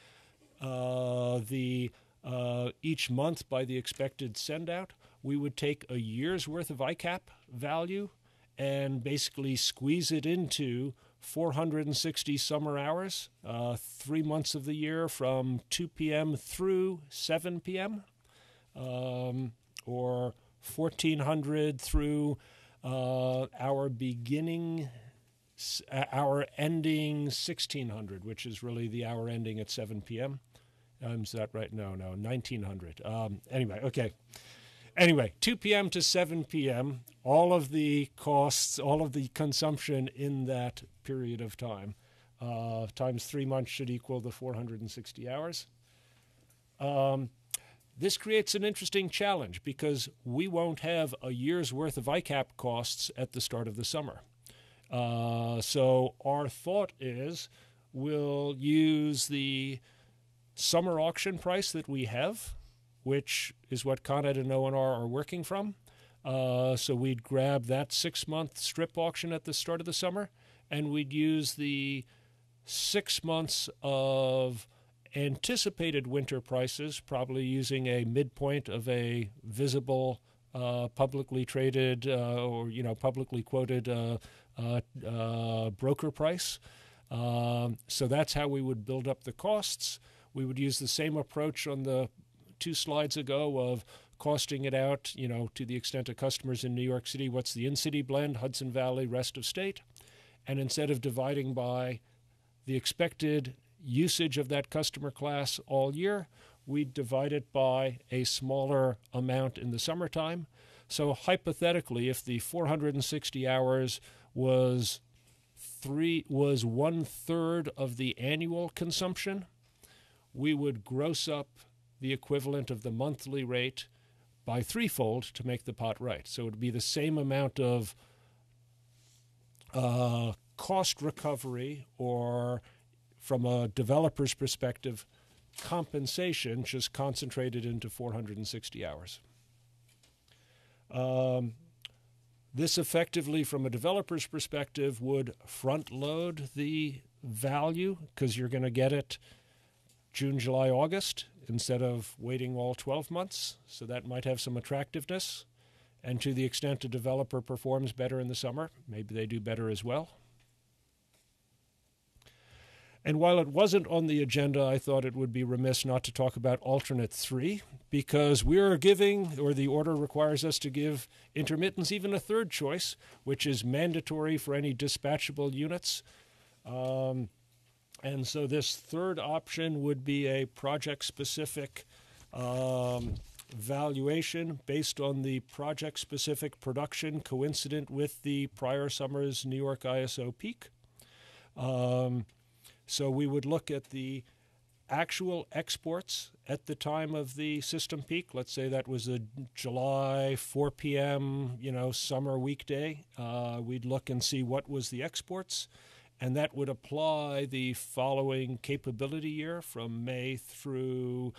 each month by the expected send-out, we would take a year's worth of ICAP value and basically squeeze it into 460 summer hours, 3 months of the year from 2 p.m. through 7 p.m., or 1,400 through our ending 1600, which is really the hour ending at 7 p.m. Is that right? No, 1900. Anyway, 2 p.m. to 7 p.m., all of the costs, all of the consumption in that period of time, times 3 months should equal the 460 hours. This creates an interesting challenge because we won't have a year's worth of ICAP costs at the start of the summer. So our thought is we'll use the summer auction price that we have, which is what Con Ed and ONR are working from. So we'd grab that 6-month strip auction at the start of the summer, and we'd use the 6 months of anticipated winter prices, probably using a midpoint of a visible, publicly traded or publicly quoted broker price. So that's how we would build up the costs. We would use the same approach on the 2 slides ago of costing it out, to the extent of customers in New York City, what's the in-city blend, Hudson Valley, rest of state. And instead of dividing by the expected usage of that customer class all year, we divide it by a smaller amount in the summertime. So hypothetically, if the 460 hours was 1/3 of the annual consumption, we would gross up the equivalent of the monthly rate by 3-fold to make the pot right. So it would be the same amount of cost recovery, or from a developer's perspective, compensation, just concentrated into 460 hours. This effectively, from a developer's perspective, would front-load the value because you're going to get it June, July, August instead of waiting all 12 months. So that might have some attractiveness. And to the extent a developer performs better in the summer, maybe they do better as well. And while it wasn't on the agenda, I thought it would be remiss not to talk about alternate 3, because we are giving, or the order requires us to give intermittents even a third choice, which is mandatory for any dispatchable units. And so this third option would be a project-specific valuation based on the project-specific production coincident with the prior summer's New York ISO peak. So we would look at the actual exports at the time of the system peak. Let's say that was a July 4 p.m., summer weekday. We'd look and see what was the exports, and that would apply the following capability year from May through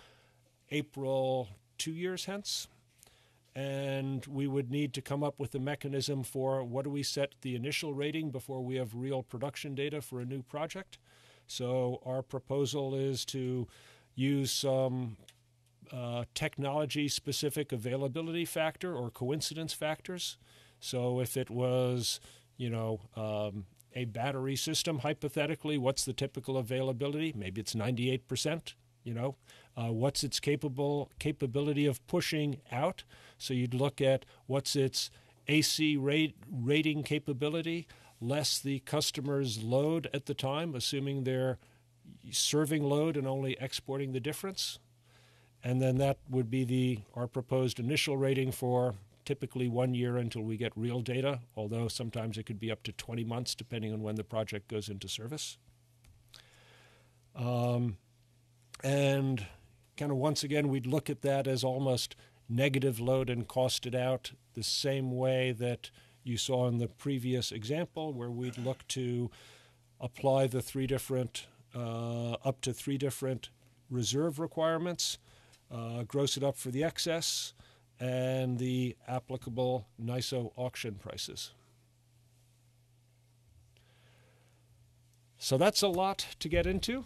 April 2 years hence. And we would need to come up with a mechanism for what do we set the initial rating before we have real production data for a new project. So our proposal is to use some technology-specific availability factor or coincidence factors. So if it was, a battery system, hypothetically, what's the typical availability? Maybe it's 98%. What's its capability of pushing out? So you'd look at what's its AC rating capability, less the customer's load at the time, assuming they're serving load and only exporting the difference. And then that would be our proposed initial rating for typically 1 year until we get real data, although sometimes it could be up to 20 months depending on when the project goes into service. And kind of once again, we'd look at that as almost negative load and cost it out the same way that you saw in the previous example, where we'd look to apply the up to three different reserve requirements, gross it up for the excess, and the applicable NYISO auction prices. So that's a lot to get into.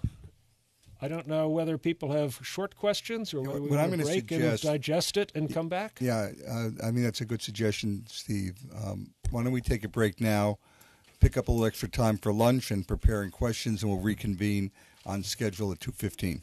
I don't know whether people have short questions or whether we want to break and digest it and come back. Yeah, that's a good suggestion, Steve. Why don't we take a break now, pick up a little extra time for lunch and preparing questions, and we'll reconvene on schedule at 2:15.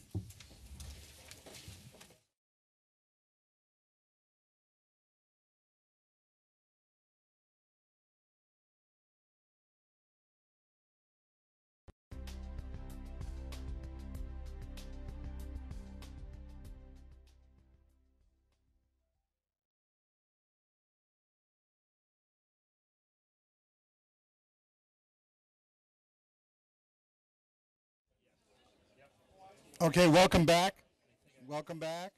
Okay, welcome back. Welcome back.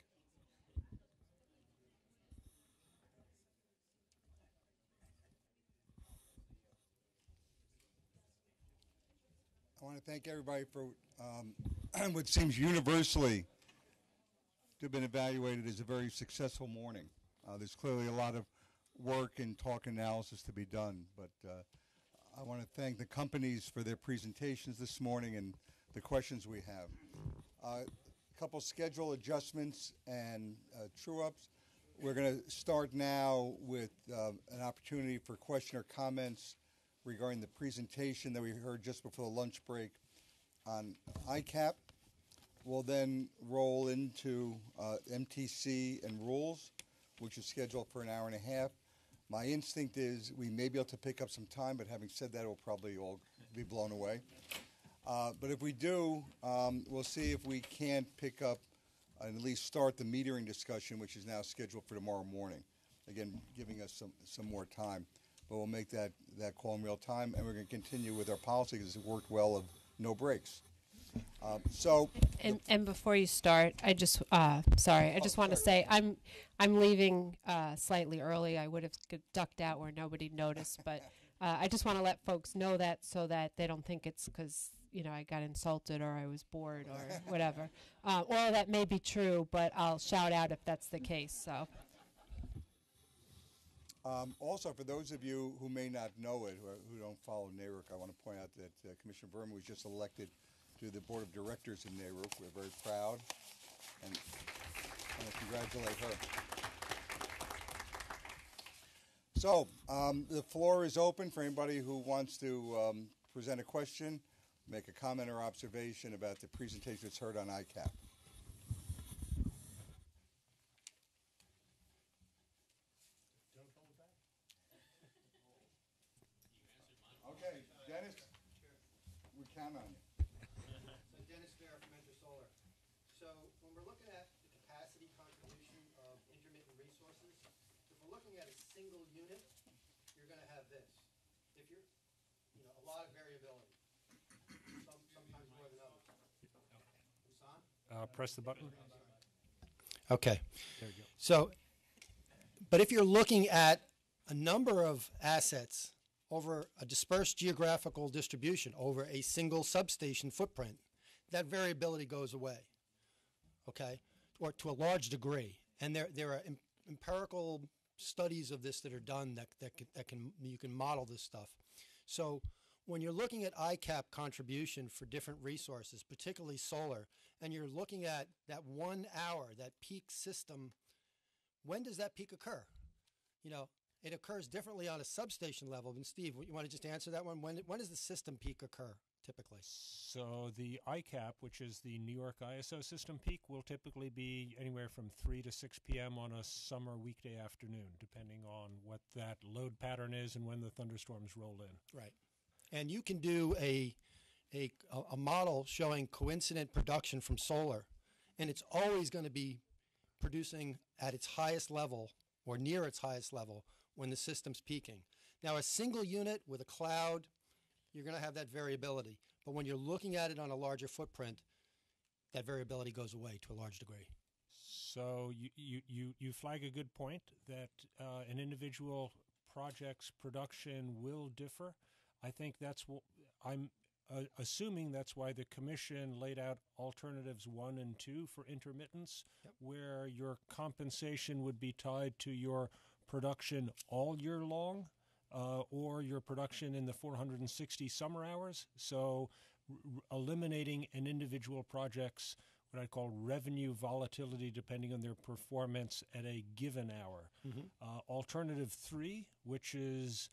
I want to thank everybody for what seems universally to have been evaluated as a very successful morning. There's clearly a lot of work and talk analysis to be done, but I want to thank the companies for their presentations this morning and the questions we have. A couple schedule adjustments and true-ups. We're going to start now with an opportunity for question or comments regarding the presentation that we heard just before the lunch break on ICAP. We'll then roll into MTC and rules, which is scheduled for an hour and a half. My instinct is we may be able to pick up some time, but having said that, it will probably all be blown away. But if we do, we'll see if we can't pick up and at least start the metering discussion, which is now scheduled for tomorrow morning. Again, giving us some more time. But we'll make that call in real time, and we're going to continue with our policy because it worked well of no breaks. And before you start, I just want to say I'm leaving slightly early. I would have ducked out where nobody noticed, but I just want to let folks know that so that they don't think it's because I got insulted or I was bored or whatever. Or that may be true, but I'll shout out if that's the case. So. Also, for those of you who may not know it, who don't follow NARUC, I want to point out that Commissioner Berman was just elected to the Board of Directors in NARUC. We're very proud, and I want to congratulate her. So, the floor is open for anybody who wants to present a question, make a comment or observation about the presentation that's heard on ICAP. Okay, Dennis, we count on you. So Dennis Fair from Intersolar. So when we're looking at the capacity we're looking at a single unit, you're going to have this. If you're, a lot of variability. Sometimes more than others. Press the button. Okay. There you go. So, but if you're looking at a number of assets over a dispersed geographical distribution, over a single substation footprint, that variability goes away, okay, or to a large degree. And there are empirical studies of this that are done you can model this stuff. So when you're looking at ICAP contribution for different resources, particularly solar, and you're looking at that 1 hour, that peak system, when does that peak occur? It occurs differently on a substation level. And Steve, you want to just answer that one? When does the system peak occur typically? So the ICAP, which is the New York ISO system peak, will typically be anywhere from 3 to 6 p.m. on a summer weekday afternoon, depending on what that load pattern is and when the thunderstorms roll in. Right. And you can do a model showing coincident production from solar, and it's always going to be producing at its highest level or near its highest level when the system's peaking. Now, a single unit with a cloud, you're going to have that variability. But when you're looking at it on a larger footprint, that variability goes away to a large degree. So you flag a good point that an individual project's production will differ. I think that's what I'm assuming that's why the commission laid out alternatives 1 and 2 for intermittence, where your compensation would be tied to your production all year long, or your production in the 460 summer hours. So eliminating an individual project's what I call revenue volatility depending on their performance at a given hour. Alternative 3, which is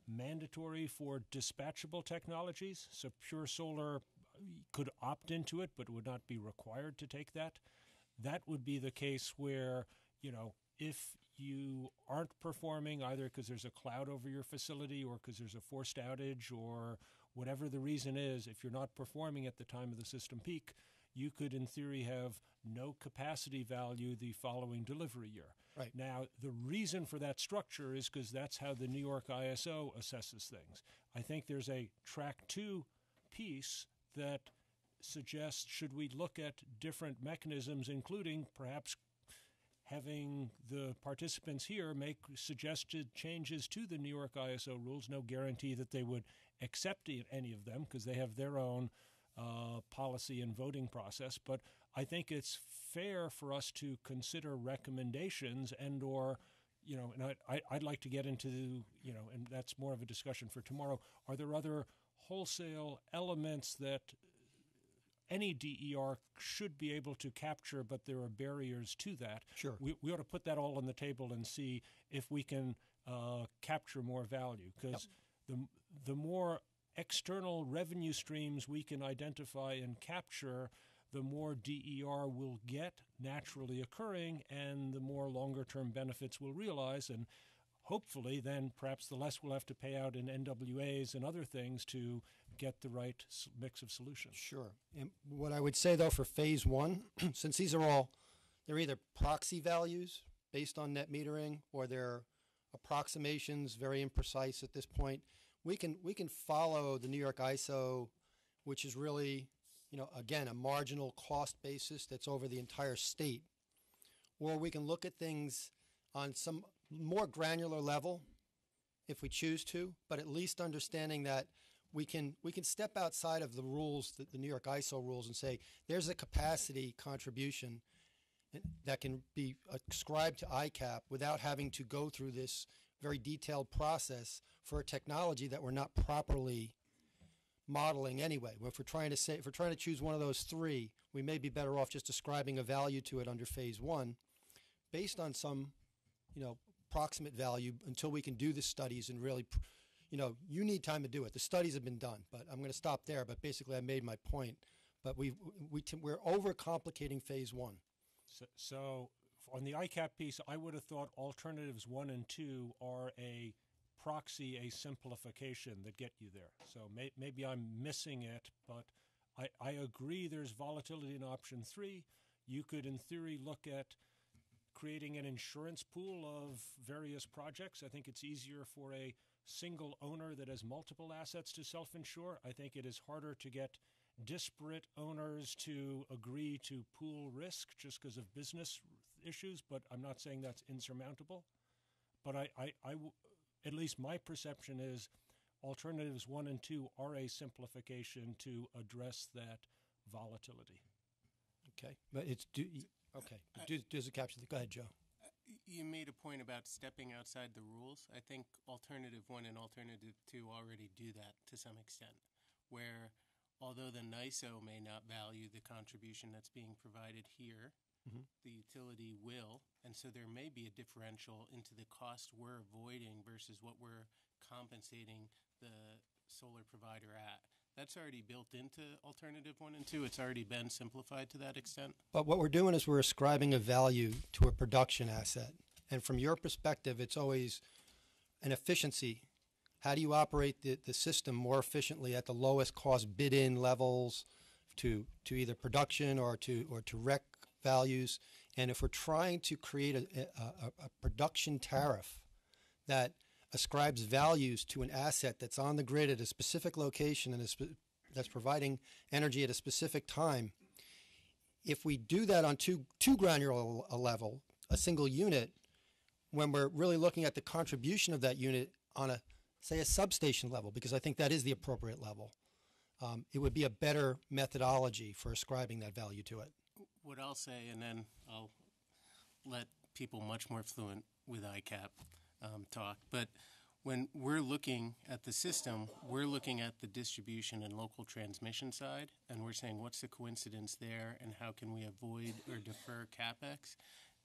mandatory for dispatchable technologies. So Pure Solar could opt into it, but would not be required to take that. That would be the case where, if you aren't performing either because there's a cloud over your facility or because there's a forced outage or whatever the reason is, if you're not performing at the time of the system peak, you could, in theory, have no capacity value the following delivery year. Right. Now, the reason for that structure is because that's how the New York ISO assesses things. I think there's a track 2 piece that suggests should we look at different mechanisms, including perhaps having the participants here make suggested changes to the New York ISO rules. No guarantee that they would accept any of them because they have their own policy and voting process. But I think it's fair for us to consider recommendations and or, and I'd like to get into, and that's more of a discussion for tomorrow. Are there other wholesale elements that any DER should be able to capture, but there are barriers to that? Sure. We ought to put that all on the table and see if we can capture more value, because the more external revenue streams we can identify and capture, the more DER we'll get naturally occurring and the more longer-term benefits we'll realize. And hopefully then perhaps the less we'll have to pay out in NWAs and other things to get the right mix of solutions. Sure. And what I would say, though, for phase 1, since these are they're either proxy values based on net metering or they're approximations, very imprecise at this point, we can follow the New York ISO, which is really, again, a marginal cost basis that's over the entire state. Or we can look at things on some more granular level if we choose to, but at least understanding that we can step outside of the rules, the New York ISO rules, and say there's a capacity contribution that can be ascribed to ICAP without having to go through this very detailed process for a technology that we're not properly modeling anyway. If we're trying to choose one of those 3, we may be better off just ascribing a value to it under phase 1 based on some, approximate value until we can do the studies and really, you need time to do it. The studies have been done, but I'm going to stop there. But basically I made my point, but we're overcomplicating phase 1. So on the ICAP piece, I would have thought alternatives 1 and 2 are a proxy, a simplification that get you there. So maybe I'm missing it, but I agree there's volatility in option 3. You could, in theory, look at creating an insurance pool of various projects. I think it's easier for a single owner that has multiple assets to self-insure. I think it is harder to get disparate owners to agree to pool risk just because of business issues, but I'm not saying that's insurmountable. But at least my perception is alternatives 1 and 2 are a simplification to address that volatility. Okay, but it's okay. Does it capture the? Go ahead, Joe. You made a point about stepping outside the rules. I think Alternative 1 and Alternative 2 already do that to some extent, where although the NISO may not value the contribution that's being provided here, the utility will, and so there may be a differential into the cost we're avoiding versus what we're compensating the solar provider at. That's already built into Alternative 1 and 2. It's already been simplified to that extent. But what we're doing is we're ascribing a value to a production asset. And from your perspective, it's always an efficiency. How do you operate the system more efficiently at the lowest cost bid-in levels to either production or to rec values? And if we're trying to create a production tariff that ascribes values to an asset that's on the grid at a specific location and that's providing energy at a specific time, if we do that on too granular a level, a single unit, when we're really looking at the contribution of that unit on a substation level, because I think that is the appropriate level, it would be a better methodology for ascribing that value to it. What I'll say, and then I'll let people much more fluent with ICAP talk, but when we're looking at the system, we're looking at the distribution and local transmission side, and we're saying what's the coincidence there and how can we avoid or defer CapEx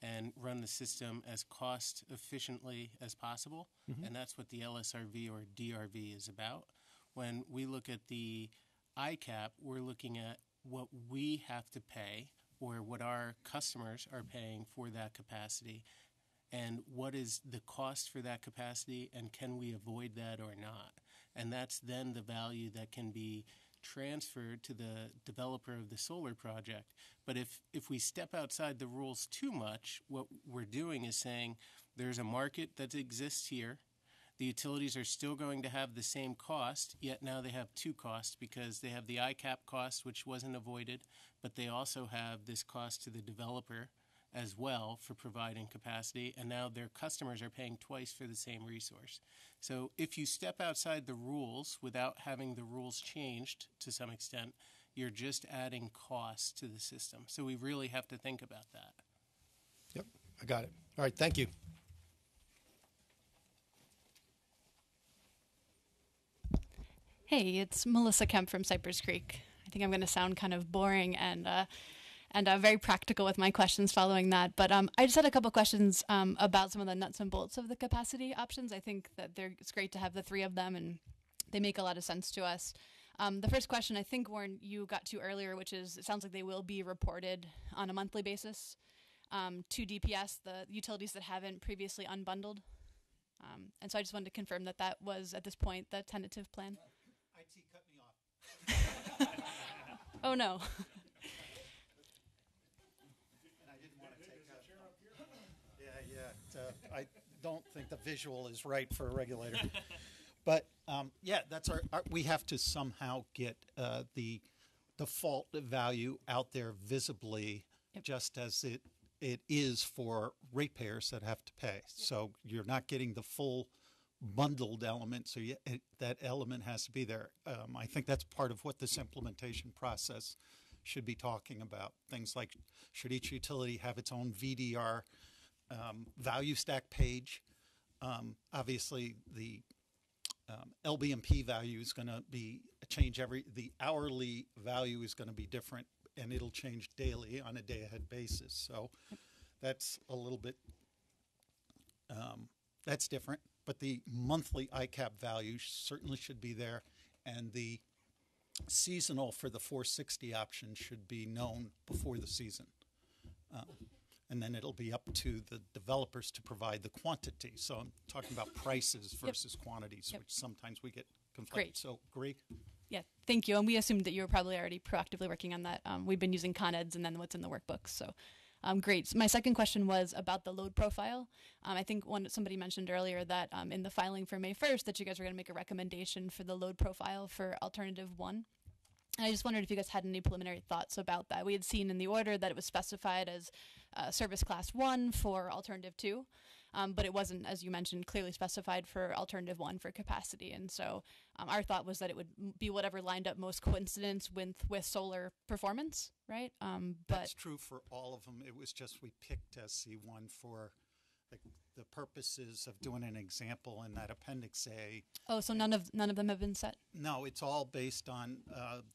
and run the system as cost efficiently as possible. And that's what the LSRV or DRV is about. When we look at the ICAP, we're looking at what we have to pay or what our customers are paying for that capacity, and what is the cost for that capacity, and can we avoid that or not? And that's then the value that can be transferred to the developer of the solar project. But if we step outside the rules too much, what we're doing is saying there's a market that exists here. The utilities are still going to have the same cost, yet now they have two costs because they have the ICAP cost, which wasn't avoided, but they also have this cost to the developer as well for providing capacity, and now their customers are paying twice for the same resource. So if you step outside the rules without having the rules changed to some extent, you're just adding costs to the system. So we really have to think about that. Yep, I got it. All right, thank you. Hey, it's Melissa Kemp from Cypress Creek. I think I'm going to sound kind of boring and very practical with my questions following that. But I just had a couple questions about some of the nuts and bolts of the capacity options. I think that it's great to have the three of them, and they make a lot of sense to us. The first question, I think, Warren, you got to earlier, which is it sounds like they will be reported on a monthly basis to DPS, the utilities that haven't previously unbundled. And so I just wanted to confirm that that was, at this point, the tentative plan. IT cut me off. Oh, no. And I didn't want to take that. I don't think the visual is right for a regulator. But, that's we have to somehow get the default value out there visibly, just as it is for ratepayers that have to pay. So you're not getting the full bundled element, so that element has to be there. I think that's part of what this implementation process should be talking about. Things like, should each utility have its own VDR value stack page? Obviously, the LBMP value is going to be the hourly value is going to be different, and it'll change daily on a day-ahead basis. So that's a little bit, that's different. But the monthly ICAP value certainly should be there, and the seasonal for the 460 option should be known before the season. And then it'll be up to the developers to provide the quantity. So I'm talking about prices versus quantities, which sometimes we get conflated. Great. So, agree? Yeah, thank you. And we assumed that you were probably already proactively working on that. We've been using Con Eds and then what's in the workbooks. So Great. So my second question was about the load profile. I think somebody mentioned earlier that in the filing for May 1st that you guys were going to make a recommendation for the load profile for alternative 1. And I just wondered if you guys had any preliminary thoughts about that. We had seen in the order that it was specified as service class 1 for alternative 2, but it wasn't, as you mentioned, clearly specified for alternative 1 for capacity. And so our thought was that it would be whatever lined up most coincidence with solar performance, right? That's true for all of them. It was just we picked SC1 for the purposes of doing an example in that Appendix A. Oh, so none of them have been set? No, it's all based on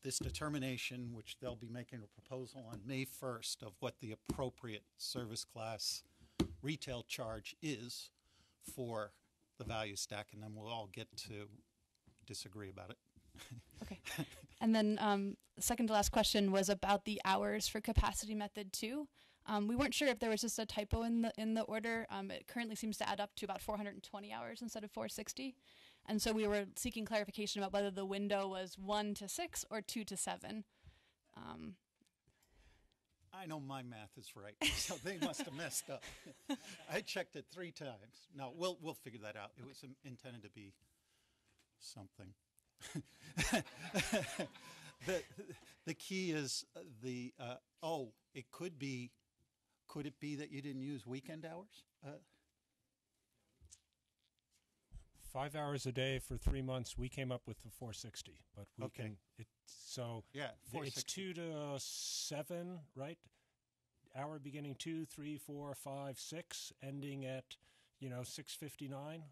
this determination, which they'll be making a proposal on May 1st of what the appropriate service class retail charge is for the value stack, and then we'll all get to disagree about it. Okay. And then the second to last question was about the hours for capacity method 2. We weren't sure if there was just a typo in the order. It currently seems to add up to about 420 hours instead of 460. And so we were seeking clarification about whether the window was 1 to 6 or 2 to 7. I know my math is right, so they must have messed up. I checked it 3 times. No, we'll figure that out. It was intended to be something. The key is it could be. Could it be that you didn't use weekend hours? 5 hours a day for 3 months. We came up with the 460, but we Okay. Yeah, it's 460. 2 to 7, right? Hour beginning 2, 3, 4, 5, 6, ending at 6:59.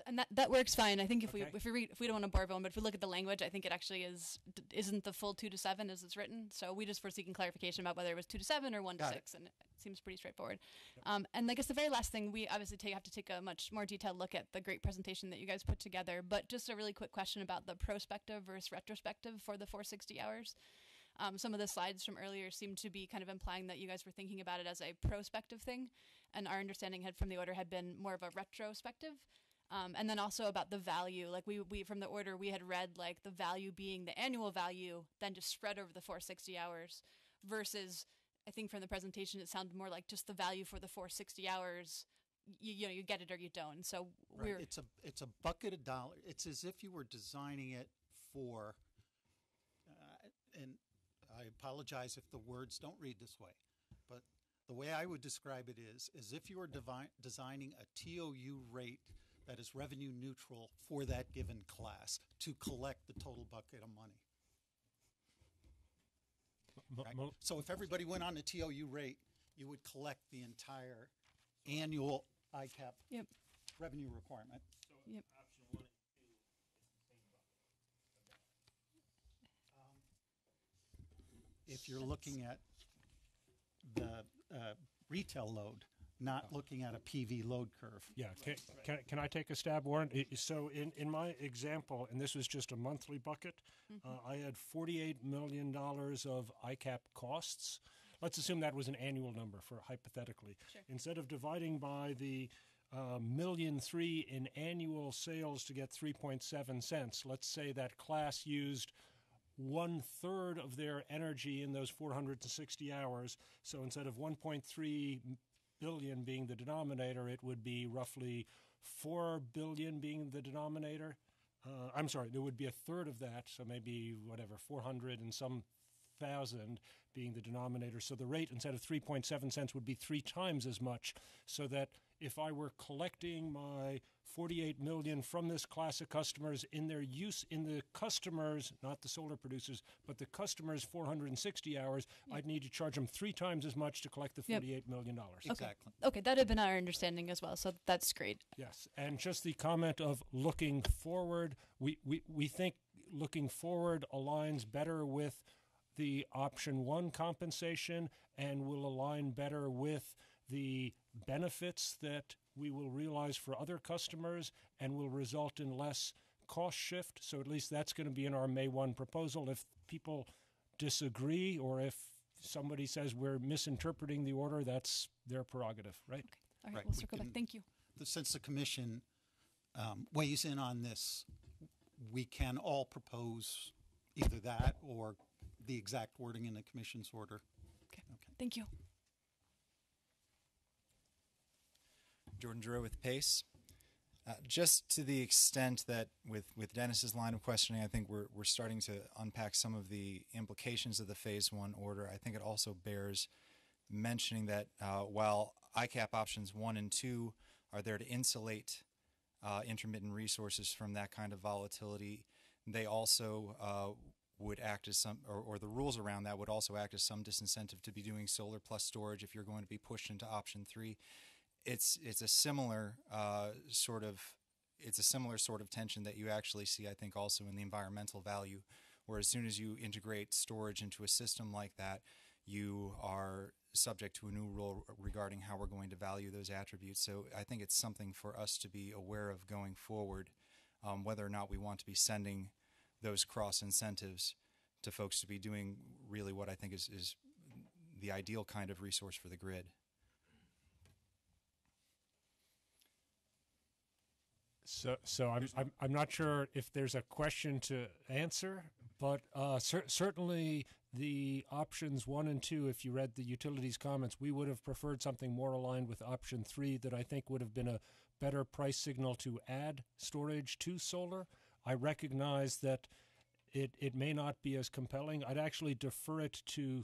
And that works fine. I think if Okay. we don't want to bore everyone, but if we look at the language, I think it actually isn't the full 2 to 7 as it's written. So we just were seeking clarification about whether it was 2 to 7 or 1 to 6, and it seems pretty straightforward. And I guess the very last thing, we obviously have to take a much more detailed look at the great presentation that you guys put together. But just a really quick question about the prospective versus retrospective for the 460 hours. Some of the slides from earlier seemed to be kind of implying that you guys were thinking about it as a prospective thing, and our understanding from the order had been more of a retrospective. And then also about the value, like we from the order we had read like the value being the annual value, then just spread over the 460 hours, versus I think from the presentation it sounded more like just the value for the 460 hours. You get it or you don't. So right. It's a bucket of dollars. It's as if you were designing it for, and I apologize if the words don't read this way, but the way I would describe it is as if you were designing a TOU rate that is revenue neutral for that given class to collect the total bucket of money. Right? So if everybody went on the TOU rate, you would collect the entire annual ICAP revenue requirement. So option 1 and 2 is the same bucket. If you're looking at the retail load, not looking at a PV load curve. Yeah, can I take a stab, Warren? So in my example, and this was just a monthly bucket, I had $48 million of ICAP costs. Let's assume that was an annual number for hypothetically. Sure. Instead of dividing by the $1.3 million in annual sales to get 3.7 cents, let's say that class used 1/3 of their energy in those 460 hours. So instead of 1.3 billion being the denominator, it would be roughly 4 billion being the denominator. I'm sorry, there would be 1/3 of that, so maybe 400 and some thousand being the denominator. So the rate instead of 3.7 cents would be 3 times as much, so that if I were collecting my 48 million from this class of customers in their use in the customers, not the solar producers, but the customers 460 hours, I'd need to charge them 3 times as much to collect the $48 million. Exactly. Okay, that had been our understanding as well, so that's great. Yes, and just the comment of looking forward, we think looking forward aligns better with the option 1 compensation and will align better with the benefits that we will realize for other customers and will result in less cost shift. So at least that's going to be in our May 1 proposal. If people disagree or if somebody says we're misinterpreting the order, that's their prerogative, right? Okay. All right, we'll circle back. Thank you. Since the commission weighs in on this, we can all propose either that or the exact wording in the commission's order. Okay. Thank you. Jordan Drew with PACE. Just to the extent that with Dennis's line of questioning, I think we're starting to unpack some of the implications of the Phase 1 order. I think it also bears mentioning that while ICAP options 1 and 2 are there to insulate intermittent resources from that kind of volatility, they also would act as some, or the rules around that would also act as some disincentive to be doing solar plus storage if you're going to be pushed into option 3. It's a similar sort of tension that you actually see, I think, also in the environmental value, where as soon as you integrate storage into a system like that, you are subject to a new rule regarding how we're going to value those attributes. So I think it's something for us to be aware of going forward, whether or not we want to be sending those cross incentives to folks to be doing really what I think is the ideal kind of resource for the grid. So I'm not sure if there's a question to answer, but certainly the options 1 and 2, if you read the utilities comments, we would have preferred something more aligned with option 3 that I think would have been a better price signal to add storage to solar. I recognize that it may not be as compelling. I'd actually defer it to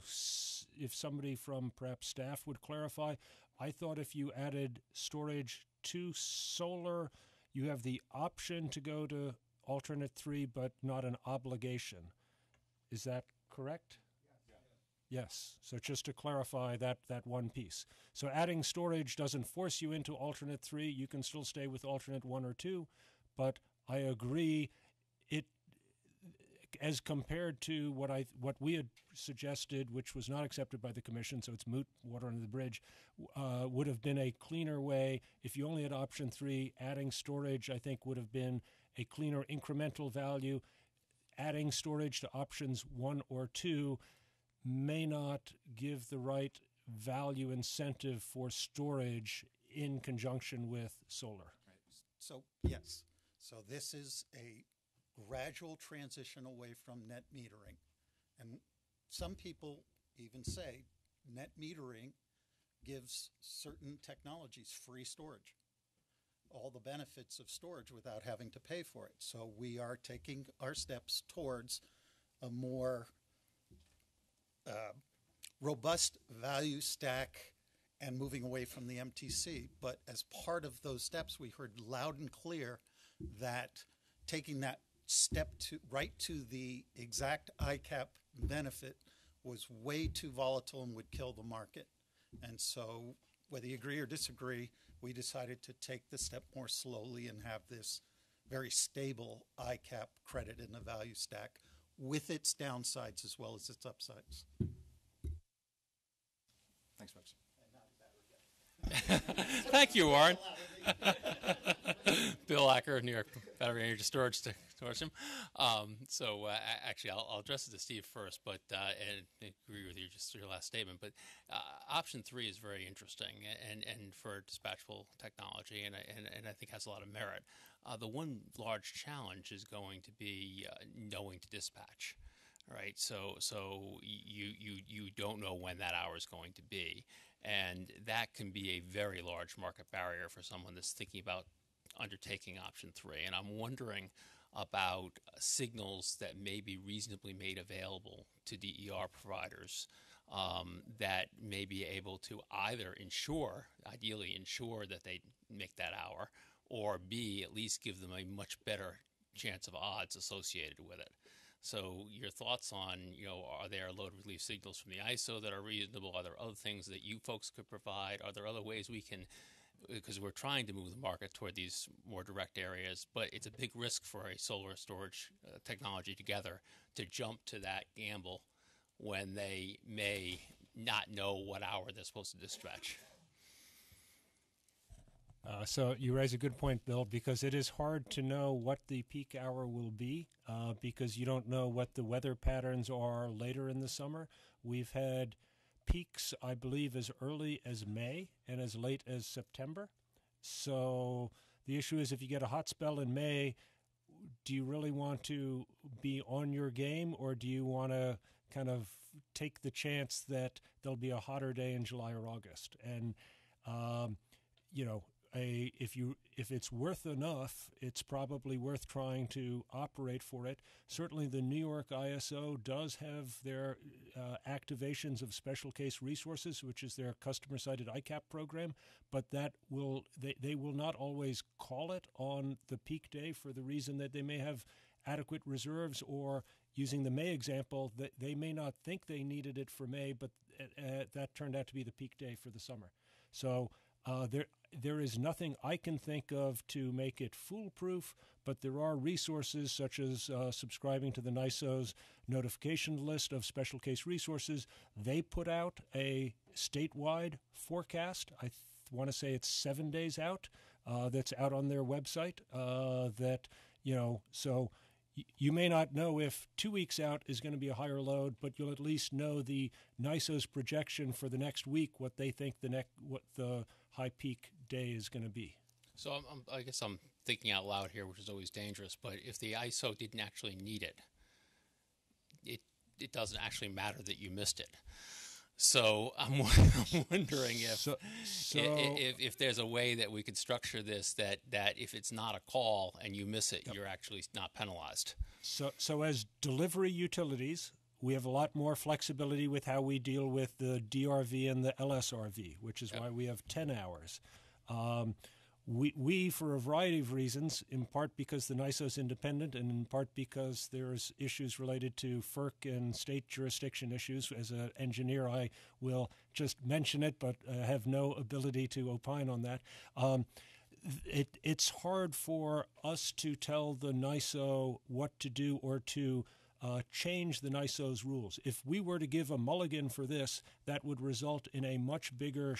if somebody from perhaps staff would clarify. I thought if you added storage to solar, you have the option to go to alternate 3, but not an obligation. Is that correct? Yes. So just to clarify that one piece. So adding storage doesn't force you into alternate 3. You can still stay with alternate 1 or 2, but I agree it, as compared to what we had suggested, which was not accepted by the commission, so it's moot, water under the bridge, would have been a cleaner way. If you only had option 3, adding storage, I think, would have been a cleaner incremental value. Adding storage to options 1 or 2 may not give the right value incentive for storage in conjunction with solar. Right. So, yes. So this is a gradual transition away from net metering. And some people even say net metering gives certain technologies free storage, all the benefits of storage without having to pay for it. So we are taking our steps towards a more robust value stack and moving away from the MTC. But as part of those steps, we heard loud and clear that taking that step right to the exact ICAP benefit was way too volatile and would kill the market. And so whether you agree or disagree, we decided to take the step more slowly and have this very stable ICAP credit in the value stack with its downsides as well as its upsides. Thanks, folks. Thank you, Warren. Bill Acker, New York Battery Energy Storage Consortium. Actually, I'll address it to Steve first, but and I agree with your last statement. But option 3 is very interesting, and for dispatchable technology, and I think has a lot of merit. The one large challenge is going to be knowing to dispatch. Right, so you don't know when that hour is going to be, and that can be a very large market barrier for someone that's thinking about undertaking option 3. And I'm wondering about signals that may be reasonably made available to DER providers that may be able to either ideally ensure that they make that hour, or B, at least give them a much better chance of odds associated with it. So your thoughts on, are there load relief signals from the ISO that are reasonable? Are there other things that you folks could provide? Are there other ways we can, because we're trying to move the market toward these more direct areas, but it's a big risk for a solar storage technology together to jump to that gamble when they may not know what hour they're supposed to dispatch. So you raise a good point, Bill, because it is hard to know what the peak hour will be because you don't know what the weather patterns are later in the summer. We've had peaks, I believe, as early as May and as late as September. So the issue is if you get a hot spell in May, do you really want to be on your game, or do you want to kind of take the chance that there'll be a hotter day in July or August? And, if it's worth enough, it's probably worth trying to operate for it. Certainly, the New York ISO does have their activations of special case resources, which is their customer-sided ICAP program, but they will not always call it on the peak day for the reason that they may have adequate reserves, or using the May example, they may not think they needed it for May, but that turned out to be the peak day for the summer. So there is nothing I can think of to make it foolproof, but there are resources such as subscribing to the NISO's notification list of special case resources. They put out a statewide forecast. I want to say it's 7 days out. That's out on their website. So you may not know if 2 weeks out is going to be a higher load, but you'll at least know the NISO's projection for the next week, what they think what the high peak day is going to be. So I guess I'm thinking out loud here, which is always dangerous, but if the ISO didn't actually need it, it doesn't actually matter that you missed it. So I'm wondering if there's a way that we could structure this that if it's not a call and you miss it, you're actually not penalized. So as delivery utilities, we have a lot more flexibility with how we deal with the DRV and the LSRV, which is why we have 10 hours. We, for a variety of reasons, in part because the NISO is independent and in part because there's issues related to FERC and state jurisdiction issues. As an engineer, I will just mention it, but have no ability to opine on that. It's hard for us to tell the NISO what to do or to change the NISO's rules. If we were to give a mulligan for this, that would result in a much bigger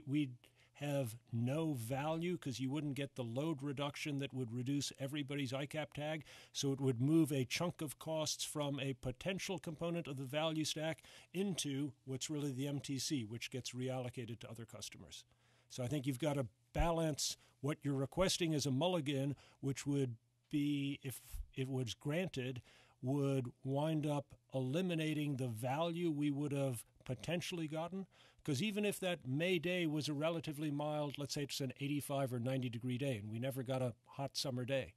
we'd have no value because you wouldn't get the load reduction that would reduce everybody's ICAP tag. So it would move a chunk of costs from a potential component of the value stack into what's really the MTC, which gets reallocated to other customers. So I think you've got to balance what you're requesting as a mulligan, which would be, if it was granted, would wind up eliminating the value we would have potentially gotten. Because even if that May day was a relatively mild, let's say it's an 85 or 90 degree day, and we never got a hot summer day,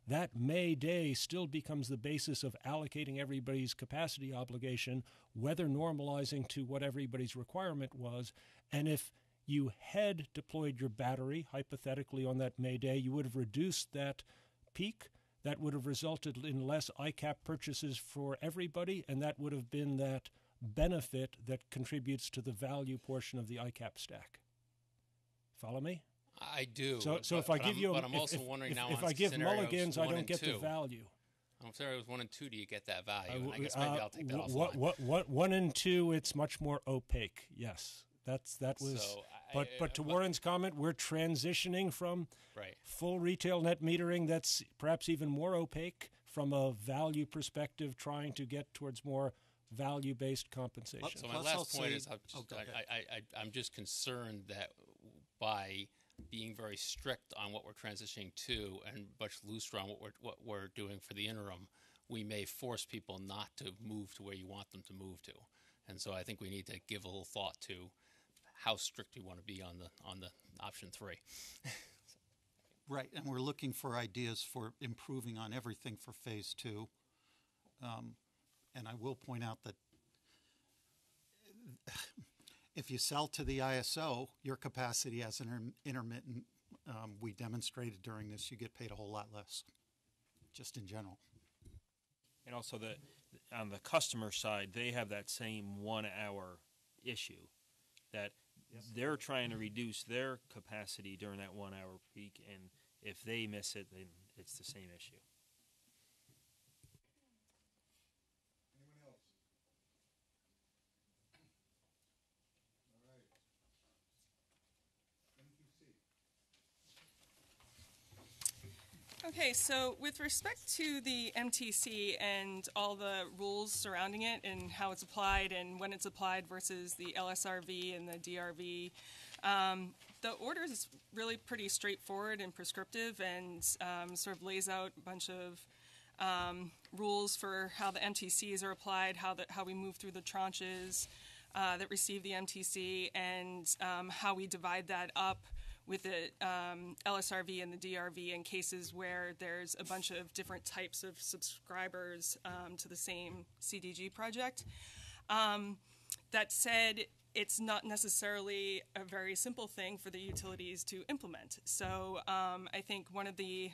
that May day still becomes the basis of allocating everybody's capacity obligation, weather normalizing to what everybody's requirement was. And if you had deployed your battery, hypothetically, on that May day, you would have reduced that peak. That would have resulted in less ICAP purchases for everybody, and that would have been that benefit that contributes to the value portion of the ICAP stack. Follow me? I do. So if I give you, but I'm also wondering now, if I give mulligans, I don't get the value. I'm sorry, it was 1 and 2. Do you get that value? And I guess maybe I'll take that offline. 1 and 2, it's much more opaque. Yes. That was, but to Warren's comment, we're transitioning from full retail net metering that's perhaps even more opaque from a value perspective, trying to get towards more value-based compensation. So my last point is I'm just concerned that by being very strict on what we're transitioning to and much looser on what we're doing for the interim, we may force people not to move to where you want them to move to. And so I think we need to give a little thought to how strict we want to be on the option 3. Right, and we're looking for ideas for improving on everything for phase 2. And I will point out that if you sell to the ISO, your capacity as an intermittent, we demonstrated during this, you get paid a whole lot less, just in general. And also on the customer side, they have that same 1 hour issue that they're trying to reduce their capacity during that 1 hour peak, and if they miss it, then it's the same issue. Anyone else? All right. MTC. Okay, so with respect to the MTC and all the rules surrounding it and how it's applied and when it's applied versus the LSRV and the DRV, the order is really pretty straightforward and prescriptive and sort of lays out a bunch of rules for how the MTCs are applied, how we move through the tranches that receive the MTC, and how we divide that up with the LSRV and the DRV in cases where there's a bunch of different types of subscribers to the same CDG project. That said, it's not necessarily a very simple thing for the utilities to implement. So I think one of the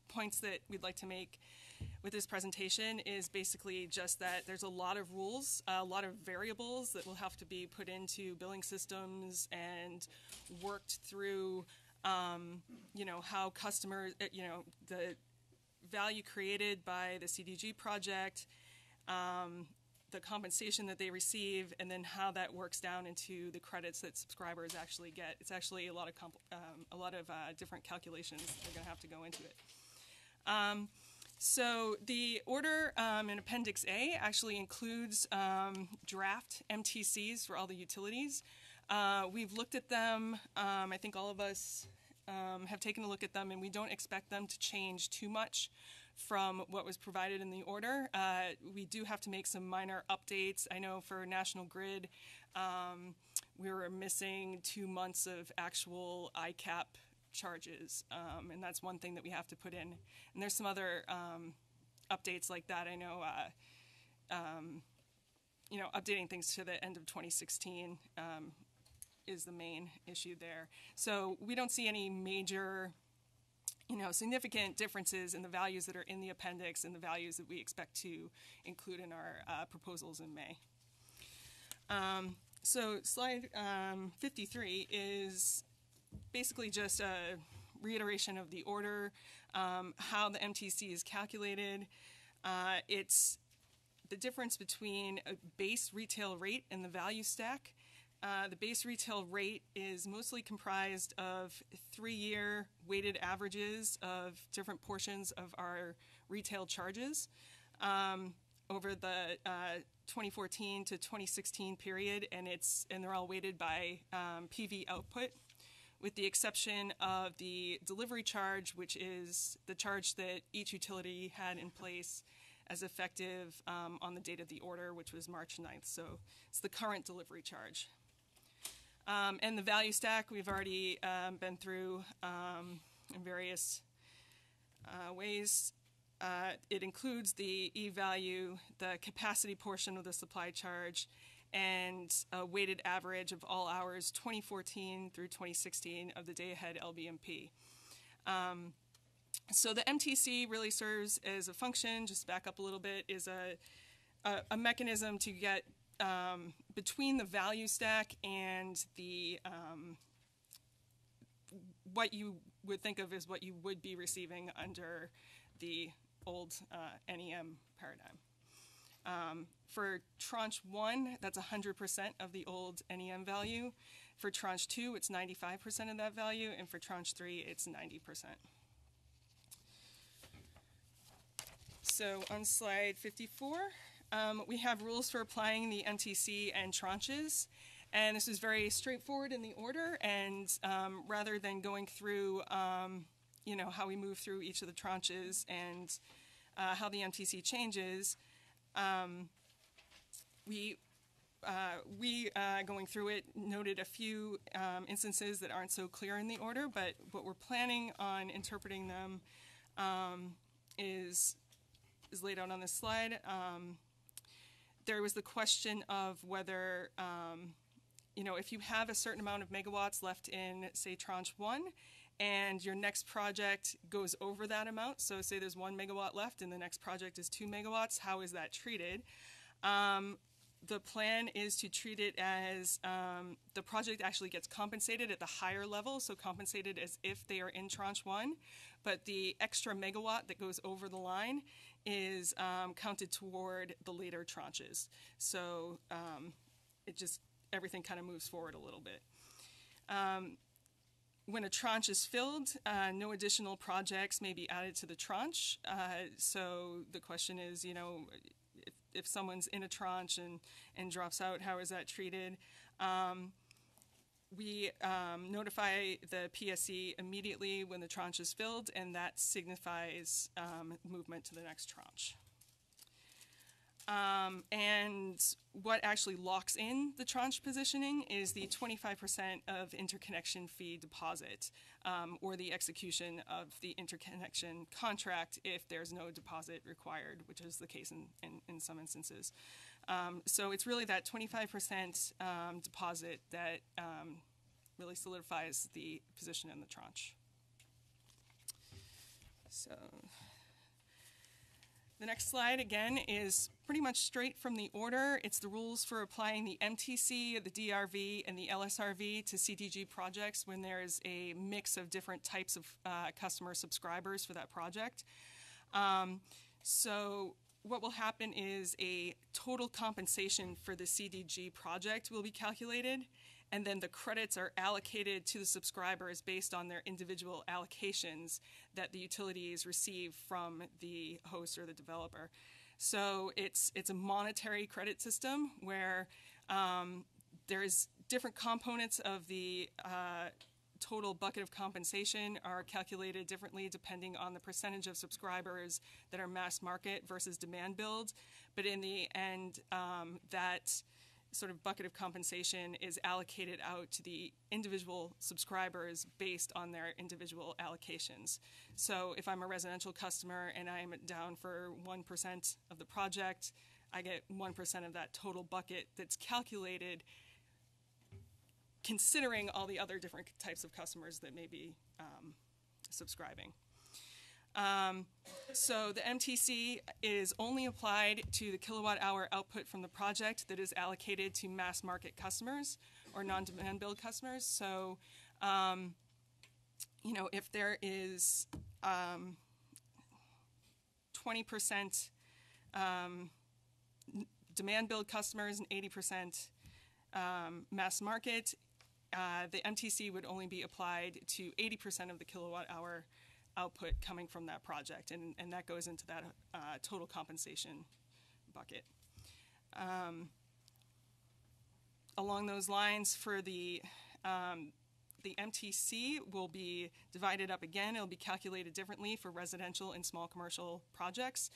points that we'd like to make with this presentation is basically just that there's a lot of rules, a lot of variables that will have to be put into billing systems and worked through, how customers, the value created by the CDG project, the compensation that they receive, and then how that works down into the credits that subscribers actually get. It's actually a lot of different calculations that are going to have to go into it. So the order in Appendix A actually includes draft MTCs for all the utilities. We've looked at them. I think all of us have taken a look at them, and we don't expect them to change too much from what was provided in the order. We do have to make some minor updates. I know for National Grid, we were missing 2 months of actual ICAP charges, and that's one thing that we have to put in. And there's some other updates like that. I know, updating things to the end of 2016 is the main issue there. So we don't see any major, significant differences in the values that are in the appendix and the values that we expect to include in our proposals in May. So slide 53 is basically just a reiteration of the order, how the MTC is calculated. It's the difference between a base retail rate and the value stack. The base retail rate is mostly comprised of 3-year weighted averages of different portions of our retail charges over the 2014 to 2016 period, and they're all weighted by PV output, with the exception of the delivery charge, which is the charge that each utility had in place as effective on the date of the order, which was March 9th. So it's the current delivery charge. And the value stack we've already been through in various ways. It includes the E-value, the capacity portion of the supply charge, and a weighted average of all hours 2014 through 2016 of the day-ahead LBMP. So the MTC really serves as a function, just to back up a little bit, is a mechanism to get between the value stack and the what you would think of as what you would be receiving under the old NEM paradigm. For tranche 1, that's 100% of the old NEM value. For tranche 2, it's 95% of that value, and for tranche 3, it's 90%. So on slide 54, we have rules for applying the MTC and tranches. And this is very straightforward in the order, and rather than going through, how we move through each of the tranches and how the MTC changes, we going through it noted a few instances that aren't so clear in the order, but what we're planning on interpreting them is laid out on this slide. There was the question of whether, if you have a certain amount of megawatts left in, say, tranche 1, and your next project goes over that amount, so say there's 1 megawatt left and the next project is 2 megawatts, how is that treated? The plan is to treat it as the project actually gets compensated at the higher level, so compensated as if they are in tranche 1, but the extra megawatt that goes over the line is counted toward the later tranches. So everything kind of moves forward a little bit. When a tranche is filled, no additional projects may be added to the tranche. So the question is, if someone's in a tranche and drops out, how is that treated? We notify the PSC immediately when the tranche is filled, and that signifies movement to the next tranche. And what actually locks in the tranche positioning is the 25% of interconnection fee deposit, or the execution of the interconnection contract if there's no deposit required, which is the case in some instances. So it's really that 25% deposit that really solidifies the position in the tranche. So the next slide, again, is pretty much straight from the order. It's the rules for applying the MTC, the DRV, and the LSRV to CDG projects when there's a mix of different types of customer subscribers for that project. So what will happen is a total compensation for the CDG project will be calculated, and then the credits are allocated to the subscribers based on their individual allocations that the utilities receive from the host or the developer. So it's a monetary credit system where there's different components of the total bucket of compensation are calculated differently depending on the percentage of subscribers that are mass market versus demand build. But in the end, that sort of bucket of compensation is allocated out to the individual subscribers based on their individual allocations. So if I'm a residential customer and I'm down for 1% of the project, I get 1% of that total bucket that's calculated considering all the other different types of customers that may be subscribing. So the MTC is only applied to the kilowatt hour output from the project that is allocated to mass market customers or non-demand build customers. So, if there is 20% demand build customers and 80% mass market, the MTC would only be applied to 80% of the kilowatt hour output coming from that project, and that goes into that total compensation bucket. Along those lines, for the MTC will be divided up again. It'll be calculated differently for residential and small commercial projects.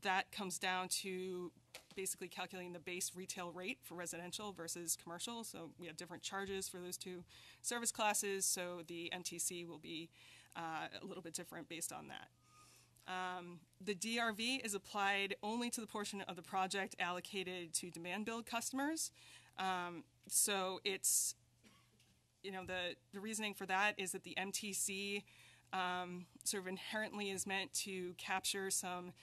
That comes down to basically calculating the base retail rate for residential versus commercial. So we have different charges for those two service classes, so the MTC will be a little bit different based on that. The DRV is applied only to the portion of the project allocated to demand build customers. So it's, the reasoning for that is that the MTC sort of inherently is meant to capture some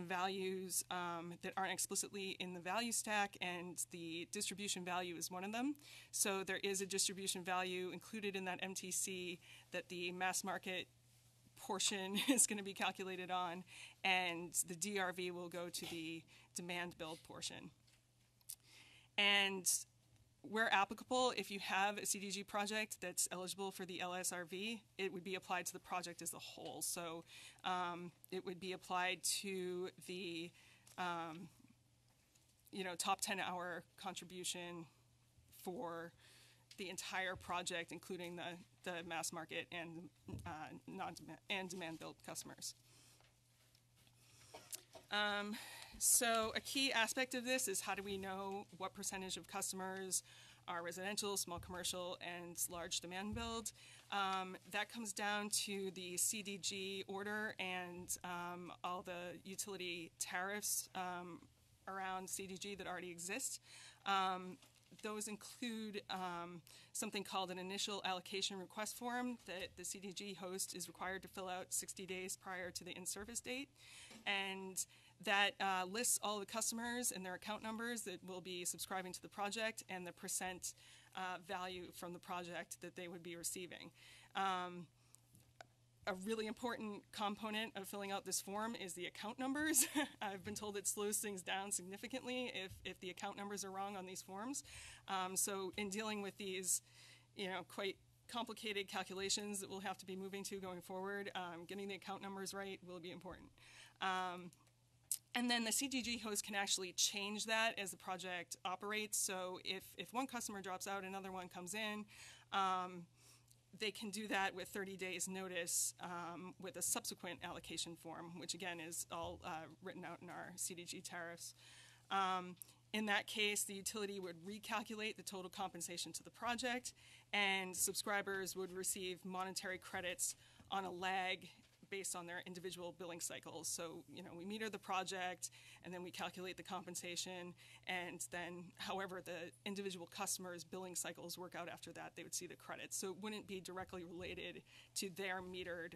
values that aren't explicitly in the value stack, and the distribution value is one of them. So there is a distribution value included in that MTC that the mass market portion is going to be calculated on, and the DRV will go to the demand build portion. And where applicable, if you have a CDG project that's eligible for the LSRV, it would be applied to the project as a whole. So it would be applied to the top 10-hour contribution for the entire project, including the mass market and non-demand and demand build customers. So a key aspect of this is how do we know what percentage of customers are residential, small commercial, and large demand build? That comes down to the CDG order and all the utility tariffs around CDG that already exist. Those include something called an initial allocation request form that the CDG host is required to fill out 60 days prior to the in-service date. And that lists all the customers and their account numbers that will be subscribing to the project and the percent value from the project that they would be receiving. A really important component of filling out this form is the account numbers. I've been told it slows things down significantly if the account numbers are wrong on these forms. So in dealing with these, quite complicated calculations that we'll have to be moving to going forward, getting the account numbers right will be important. And then the CDG host can actually change that as the project operates. So if one customer drops out, another one comes in, they can do that with 30 days notice with a subsequent allocation form, which again is all written out in our CDG tariffs. In that case, the utility would recalculate the total compensation to the project, and subscribers would receive monetary credits on a lag based on their individual billing cycles. So, we meter the project, and then we calculate the compensation, and then however the individual customer's billing cycles work out after that, they would see the credits. So it wouldn't be directly related to their metered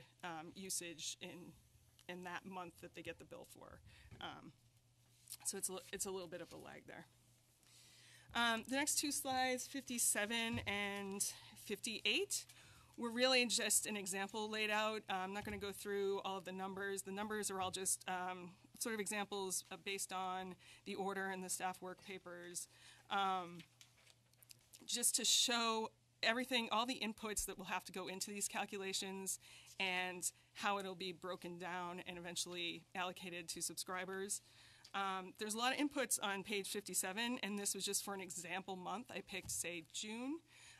usage in that month that they get the bill for. So it's a little bit of a lag there. The next two slides, 57 and 58, were really just an example laid out. I'm not going to go through all of the numbers. The numbers are all just sort of examples based on the order and the staff work papers, just to show everything, all the inputs that will have to go into these calculations and how it'll be broken down and eventually allocated to subscribers. There's a lot of inputs on page 57, and this was just for an example month. I picked, say, June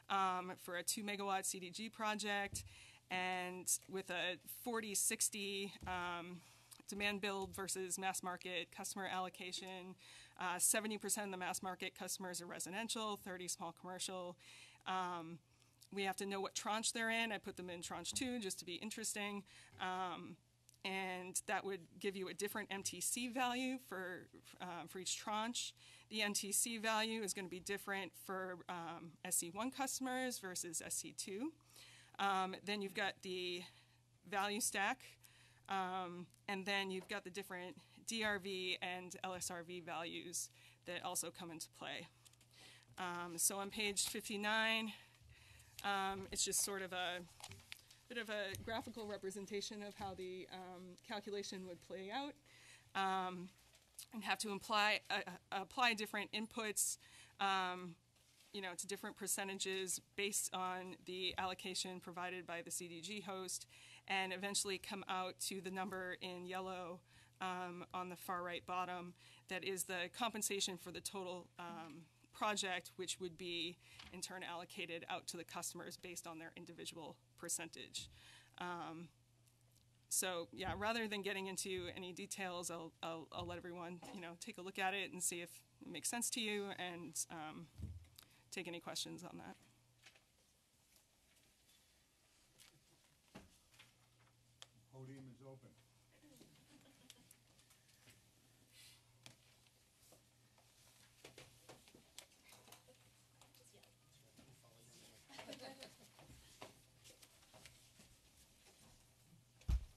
for a 2 megawatt CDG project, and with a 40-60 demand build versus mass market customer allocation. 70% of the mass market customers are residential, 30 small commercial. We have to know what tranche they're in. I put them in tranche 2 just to be interesting. And that would give you a different MTC value for each tranche. The MTC value is going to be different for SC1 customers versus SC2. Then you've got the value stack, and then you've got the different DRV and LSRV values that also come into play. So on page 59, it's just sort of a bit of a graphical representation of how the calculation would play out, and have to apply different inputs, to different percentages based on the allocation provided by the CDG host, and eventually come out to the number in yellow on the far right bottom that is the compensation for the total project, which would be in turn allocated out to the customers based on their individual percentage. So yeah, rather than getting into any details, I'll let everyone take a look at it and see if it makes sense to you, and take any questions on that. Podium is open.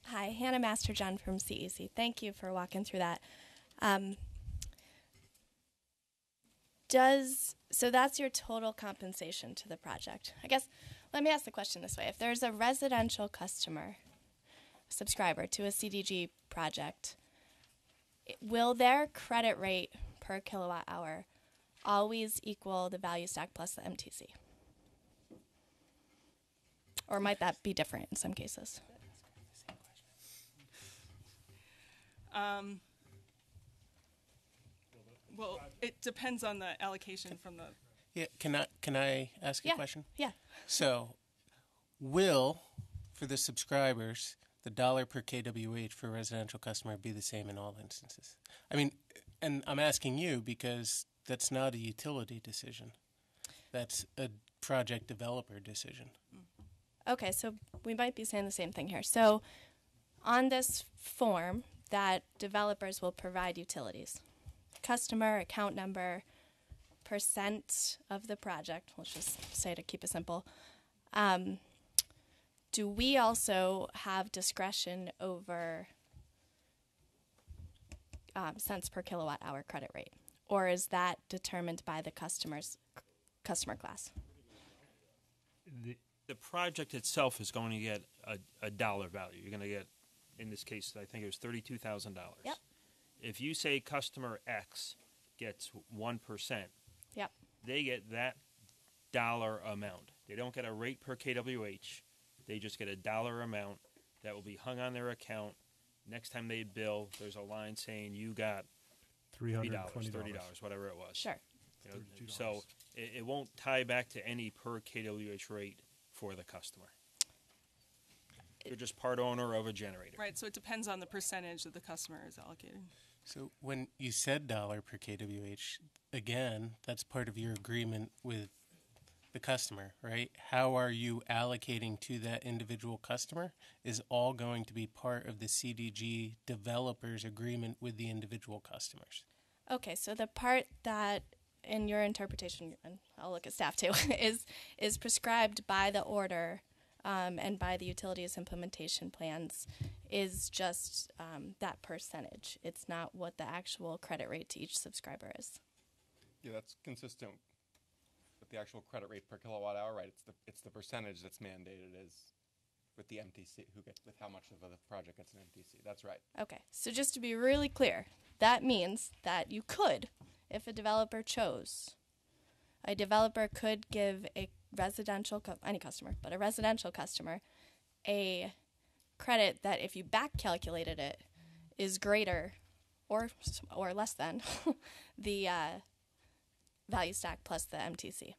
Hi, Hannah Masterjohn from CEC. Thank you for walking through that. So that's your total compensation to the project. I guess, let me ask the question this way. If there's a residential subscriber to a CDG project, will their credit rate per kilowatt hour always equal the value stack plus the MTC? Or might that be different in some cases? Well, it depends on the allocation from the... Yeah, can I ask a question? Yeah. So, will, for the subscribers, the dollar per kWh for a residential customer be the same in all instances? I mean, and I'm asking you because that's not a utility decision. That's a project developer decision. Okay, so we might be saying the same thing here. So on this form that developers will provide utilities, customer, account number, percent of the project, let's just say to keep it simple, do we also have discretion over cents per kilowatt hour credit rate? Or is that determined by the customer class? The project itself is going to get a dollar value. You're going to get, in this case, I think it was $32,000. Yep. If you say customer X gets 1%, yep, they get that dollar amount. They don't get a rate per kWh. They just get a dollar amount that will be hung on their account. Next time they bill, there's a line saying you got $3, $30, whatever it was. Sure. So it won't tie back to any per kWh rate for the customer. You're just part owner of a generator. Right, so it depends on the percentage that the customer is allocated. So when you said dollar per kWh, again, that's part of your agreement with the customer, right? How are you allocating to that individual customer is all going to be part of the CDG developer's agreement with the individual customers. Okay, so the part that, in your interpretation, and I'll look at staff too, is prescribed by the order and by the utilities implementation plans is just that percentage. It's not what the actual credit rate to each subscriber is. Yeah, that's consistent with the actual credit rate per kilowatt hour, right? It's the percentage that's mandated as with the MTC, with how much of the project gets an MTC. That's right. Okay, so just to be really clear, that means that you could, if a developer chose, a developer could give a residential, any customer, but a residential customer, a credit that if you back calculated it is greater or less than the value stack plus the MTC.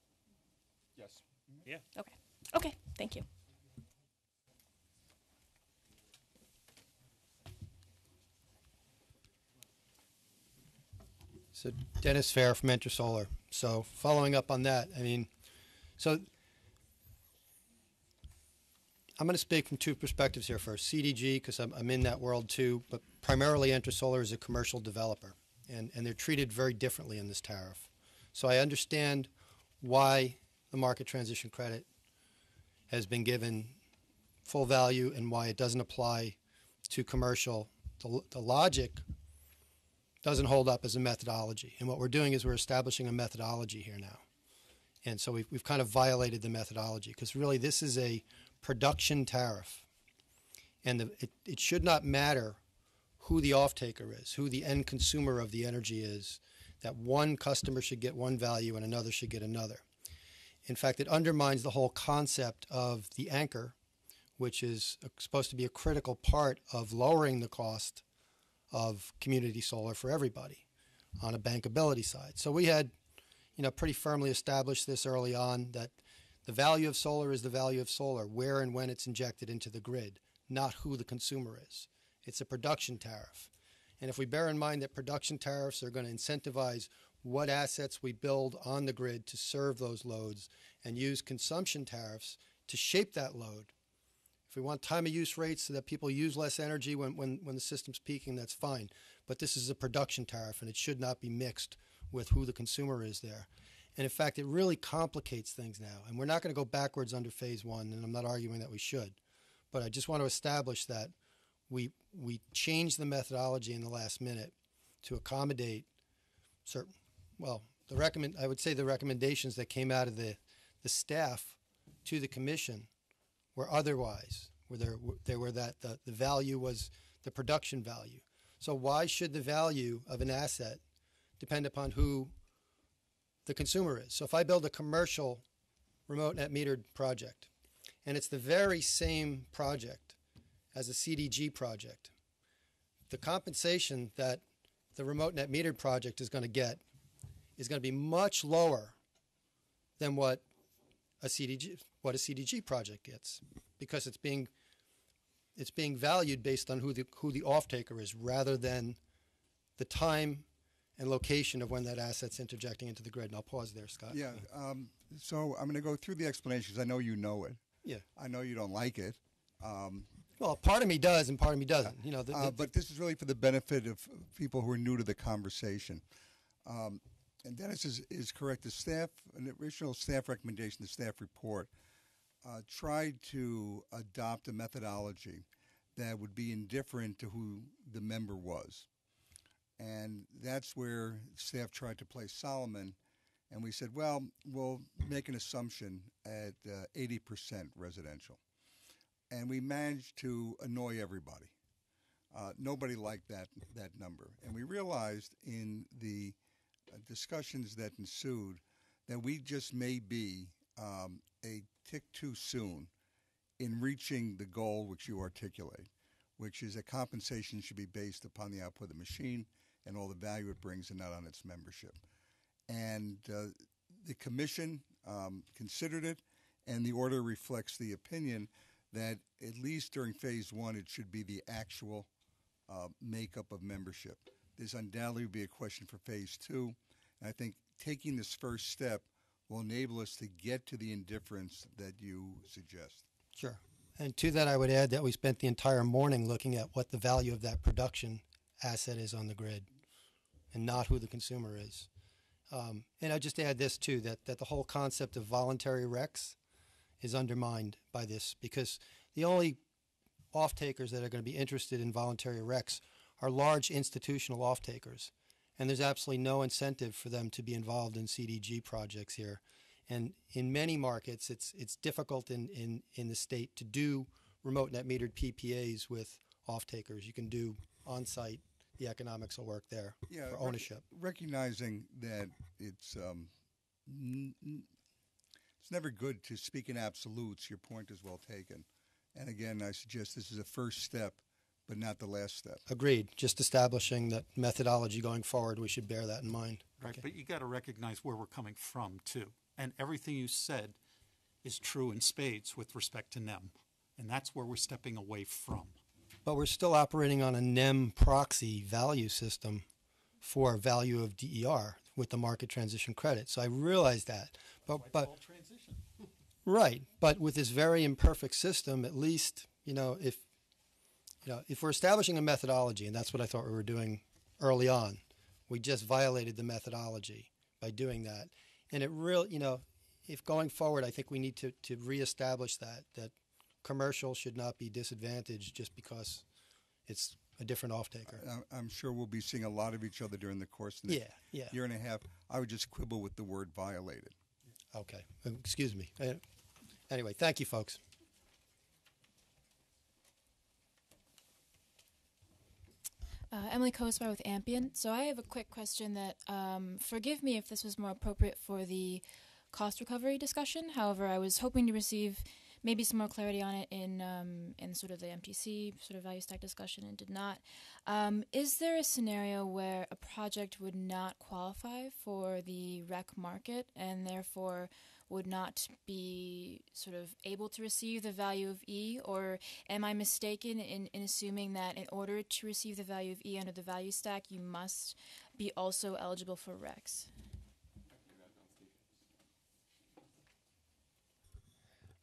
Yes. Yeah. Okay. Okay, thank you. So Dennis Fair from Entersolar. So following up on that, I mean, so I'm going to speak from two perspectives here first. CDG, because I'm in that world too, but primarily Entersolar is a commercial developer, and they're treated very differently in this tariff. So I understand why the market transition credit has been given full value and why it doesn't apply to commercial. The logic doesn't hold up as a methodology. And what we're doing is we're establishing a methodology here now. And so we've kind of violated the methodology because really this is a production tariff. And it should not matter who the off-taker is, who the end consumer of the energy is, that one customer should get one value and another should get another. In fact, it undermines the whole concept of the anchor, which is supposed to be a critical part of lowering the cost of community solar for everybody on a bankability side. So we had, pretty firmly established this early on that the value of solar is the value of solar, where and when it's injected into the grid, not who the consumer is. It's a production tariff. And if we bear in mind that production tariffs are going to incentivize what assets we build on the grid to serve those loads and use consumption tariffs to shape that load. If we want time of use rates so that people use less energy when the system's peaking, that's fine. But this is a production tariff, and it should not be mixed with who the consumer is there. And in fact, it really complicates things now. And we're not going to go backwards under phase one, and I'm not arguing that we should. But I just want to establish that we changed the methodology in the last minute to accommodate certain, I would say the recommendations that came out of the staff to the commission were otherwise, where the value was the production value. So why should the value of an asset depend upon who the consumer is? So if I build a commercial remote net metered project, and it's the very same project as a CDG project, the compensation that the remote net metered project is going to get is going to be much lower than what a CDG project gets, because it's being valued based on who the off-taker is rather than the time and location of when that asset's interjecting into the grid. And I'll pause there, Scott. Yeah. So I'm going to go through the explanations. I know you know it. Yeah. I know you don't like it. Well, part of me does and part of me doesn't. But this is really for the benefit of people who are new to the conversation. And Dennis is correct. The staff, an original staff recommendation, the staff report, tried to adopt a methodology that would be indifferent to who the member was. And that's where staff tried to play Solomon. And we said, well, we'll make an assumption at 80% residential. And we managed to annoy everybody. Nobody liked that number. And we realized in the discussions that ensued that we just may be a tick too soon in reaching the goal which you articulate, which is that compensation should be based upon the output of the machine and all the value it brings and not on its membership. And the commission considered it and the order reflects the opinion that at least during phase one, it should be the actual makeup of membership. There's undoubtedly be a question for phase two, and I think taking this first step will enable us to get to the indifference that you suggest. Sure. And to that, I would add that we spent the entire morning looking at what the value of that production asset is on the grid and not who the consumer is. And I'd just add this, too, that the whole concept of voluntary RECs is undermined by this, because the only off-takers that are going to be interested in voluntary RECs are large institutional off-takers. And there's absolutely no incentive for them to be involved in CDG projects here. And in many markets, it's difficult in the state to do remote net metered PPAs with off-takers. You can do on-site, the economics will work there for ownership. Recognizing that it's never good to speak in absolutes. Your point is well taken. And again, I suggest this is a first step, but not the last step. Agreed. Just establishing that methodology going forward, we should bear that in mind. Right, but you got to recognize where we're coming from, too. And everything you said is true in spades with respect to NEM. And that's where we're stepping away from. But we're still operating on a NEM proxy value system for value of DER with the market transition credit. So I realize that. But transition. Right. But with this very imperfect system, at least, if we're establishing a methodology, and that's what I thought we were doing early on, we just violated the methodology by doing that. And it really, if going forward, I think we need to reestablish that commercial should not be disadvantaged just because it's a different off-taker. I'm sure we'll be seeing a lot of each other during the course of the year and a half. I would just quibble with the word violated. Okay. Excuse me. Anyway, thank you, folks. Emily Kosbar with Ampion. So I have a quick question that, forgive me if this was more appropriate for the cost recovery discussion. However, I was hoping to receive maybe some more clarity on it in sort of the MTC sort of value stack discussion and did not. Is there a scenario where a project would not qualify for the REC market and therefore would not be sort of able to receive the value of E? Or am I mistaken in assuming that in order to receive the value of E under the value stack, you must be also eligible for RECs?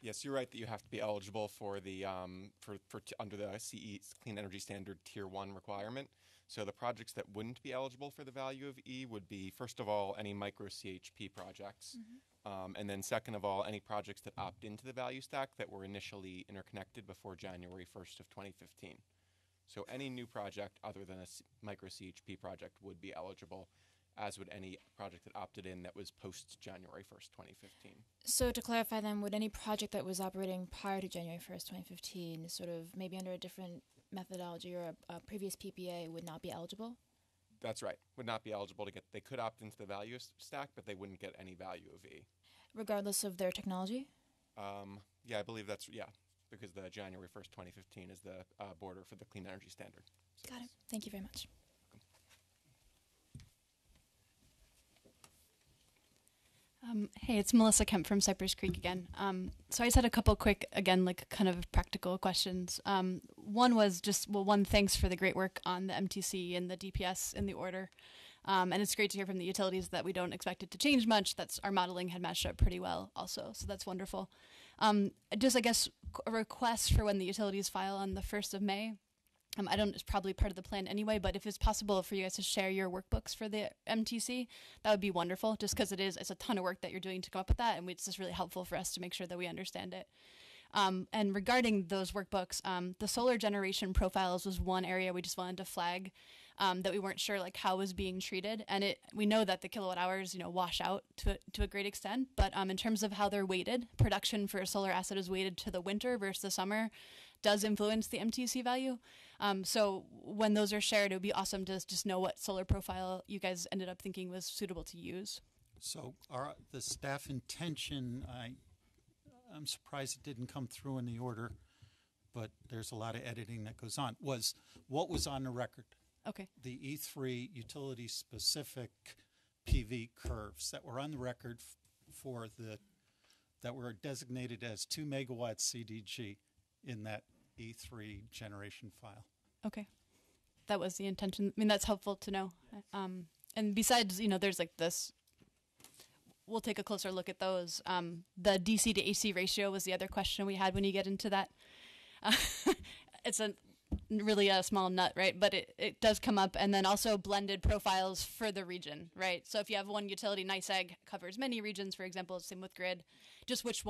Yes, you're right that you have to be eligible for the under the CE Clean Energy Standard Tier 1 requirement. So the projects that wouldn't be eligible for the value of E would be, first of all, any micro CHP projects, and then second of all, any projects that opt into the value stack that were initially interconnected before January 1st of 2015. So any new project other than a micro CHP project would be eligible, as would any project that opted in that was post-January 1st, 2015. So to clarify then, would any project that was operating prior to January 1st, 2015, sort of maybe under a different methodology or a previous PPA would not be eligible? That's right. Would not be eligible to get, they could opt into the value stack, but they wouldn't get any value of E. Regardless of their technology? Yeah, I believe that's, because the January 1st, 2015 is the border for the Clean Energy Standard. So Got it. Thank you very much. Hey, it's Melissa Kemp from Cypress Creek again. So I just had a couple quick, again, like kind of practical questions. One was just, one, thanks for the great work on the MTC and the DPS in the order. And it's great to hear from the utilities that we don't expect it to change much. That's our modeling had matched up pretty well also, so that's wonderful. Just, I guess, a request for when the utilities file on the 1st of May. It's probably part of the plan anyway, but if it's possible for you guys to share your workbooks for the MTC, that would be wonderful, just because it's a ton of work that you're doing to come up with that, and it's just really helpful for us to make sure that we understand it. And regarding those workbooks, the solar generation profiles was one area we just wanted to flag that we weren't sure like how it was being treated. And we know that the kilowatt hours, wash out to a great extent, but in terms of how they're weighted, production for a solar asset is weighted to the winter versus the summer does influence the MTC value. So when those are shared, it would be awesome to just know what solar profile you guys ended up thinking was suitable to use. So the staff intention, I'm surprised it didn't come through in the order, but there's a lot of editing that goes on, was what was on the record. Okay. The E3 utility-specific PV curves that were on the record for the that were designated as 2 megawatts CDG in that E3 generation file. Okay. That was the intention. I mean, that's helpful to know. And besides, there's like this, we'll take a closer look at those. The DC to AC ratio was the other question we had when you get into that. It's really a small nut, right? But it does come up. And then also blended profiles for the region, right? So if you have one utility, NYSEG covers many regions, for example, same with grid, just which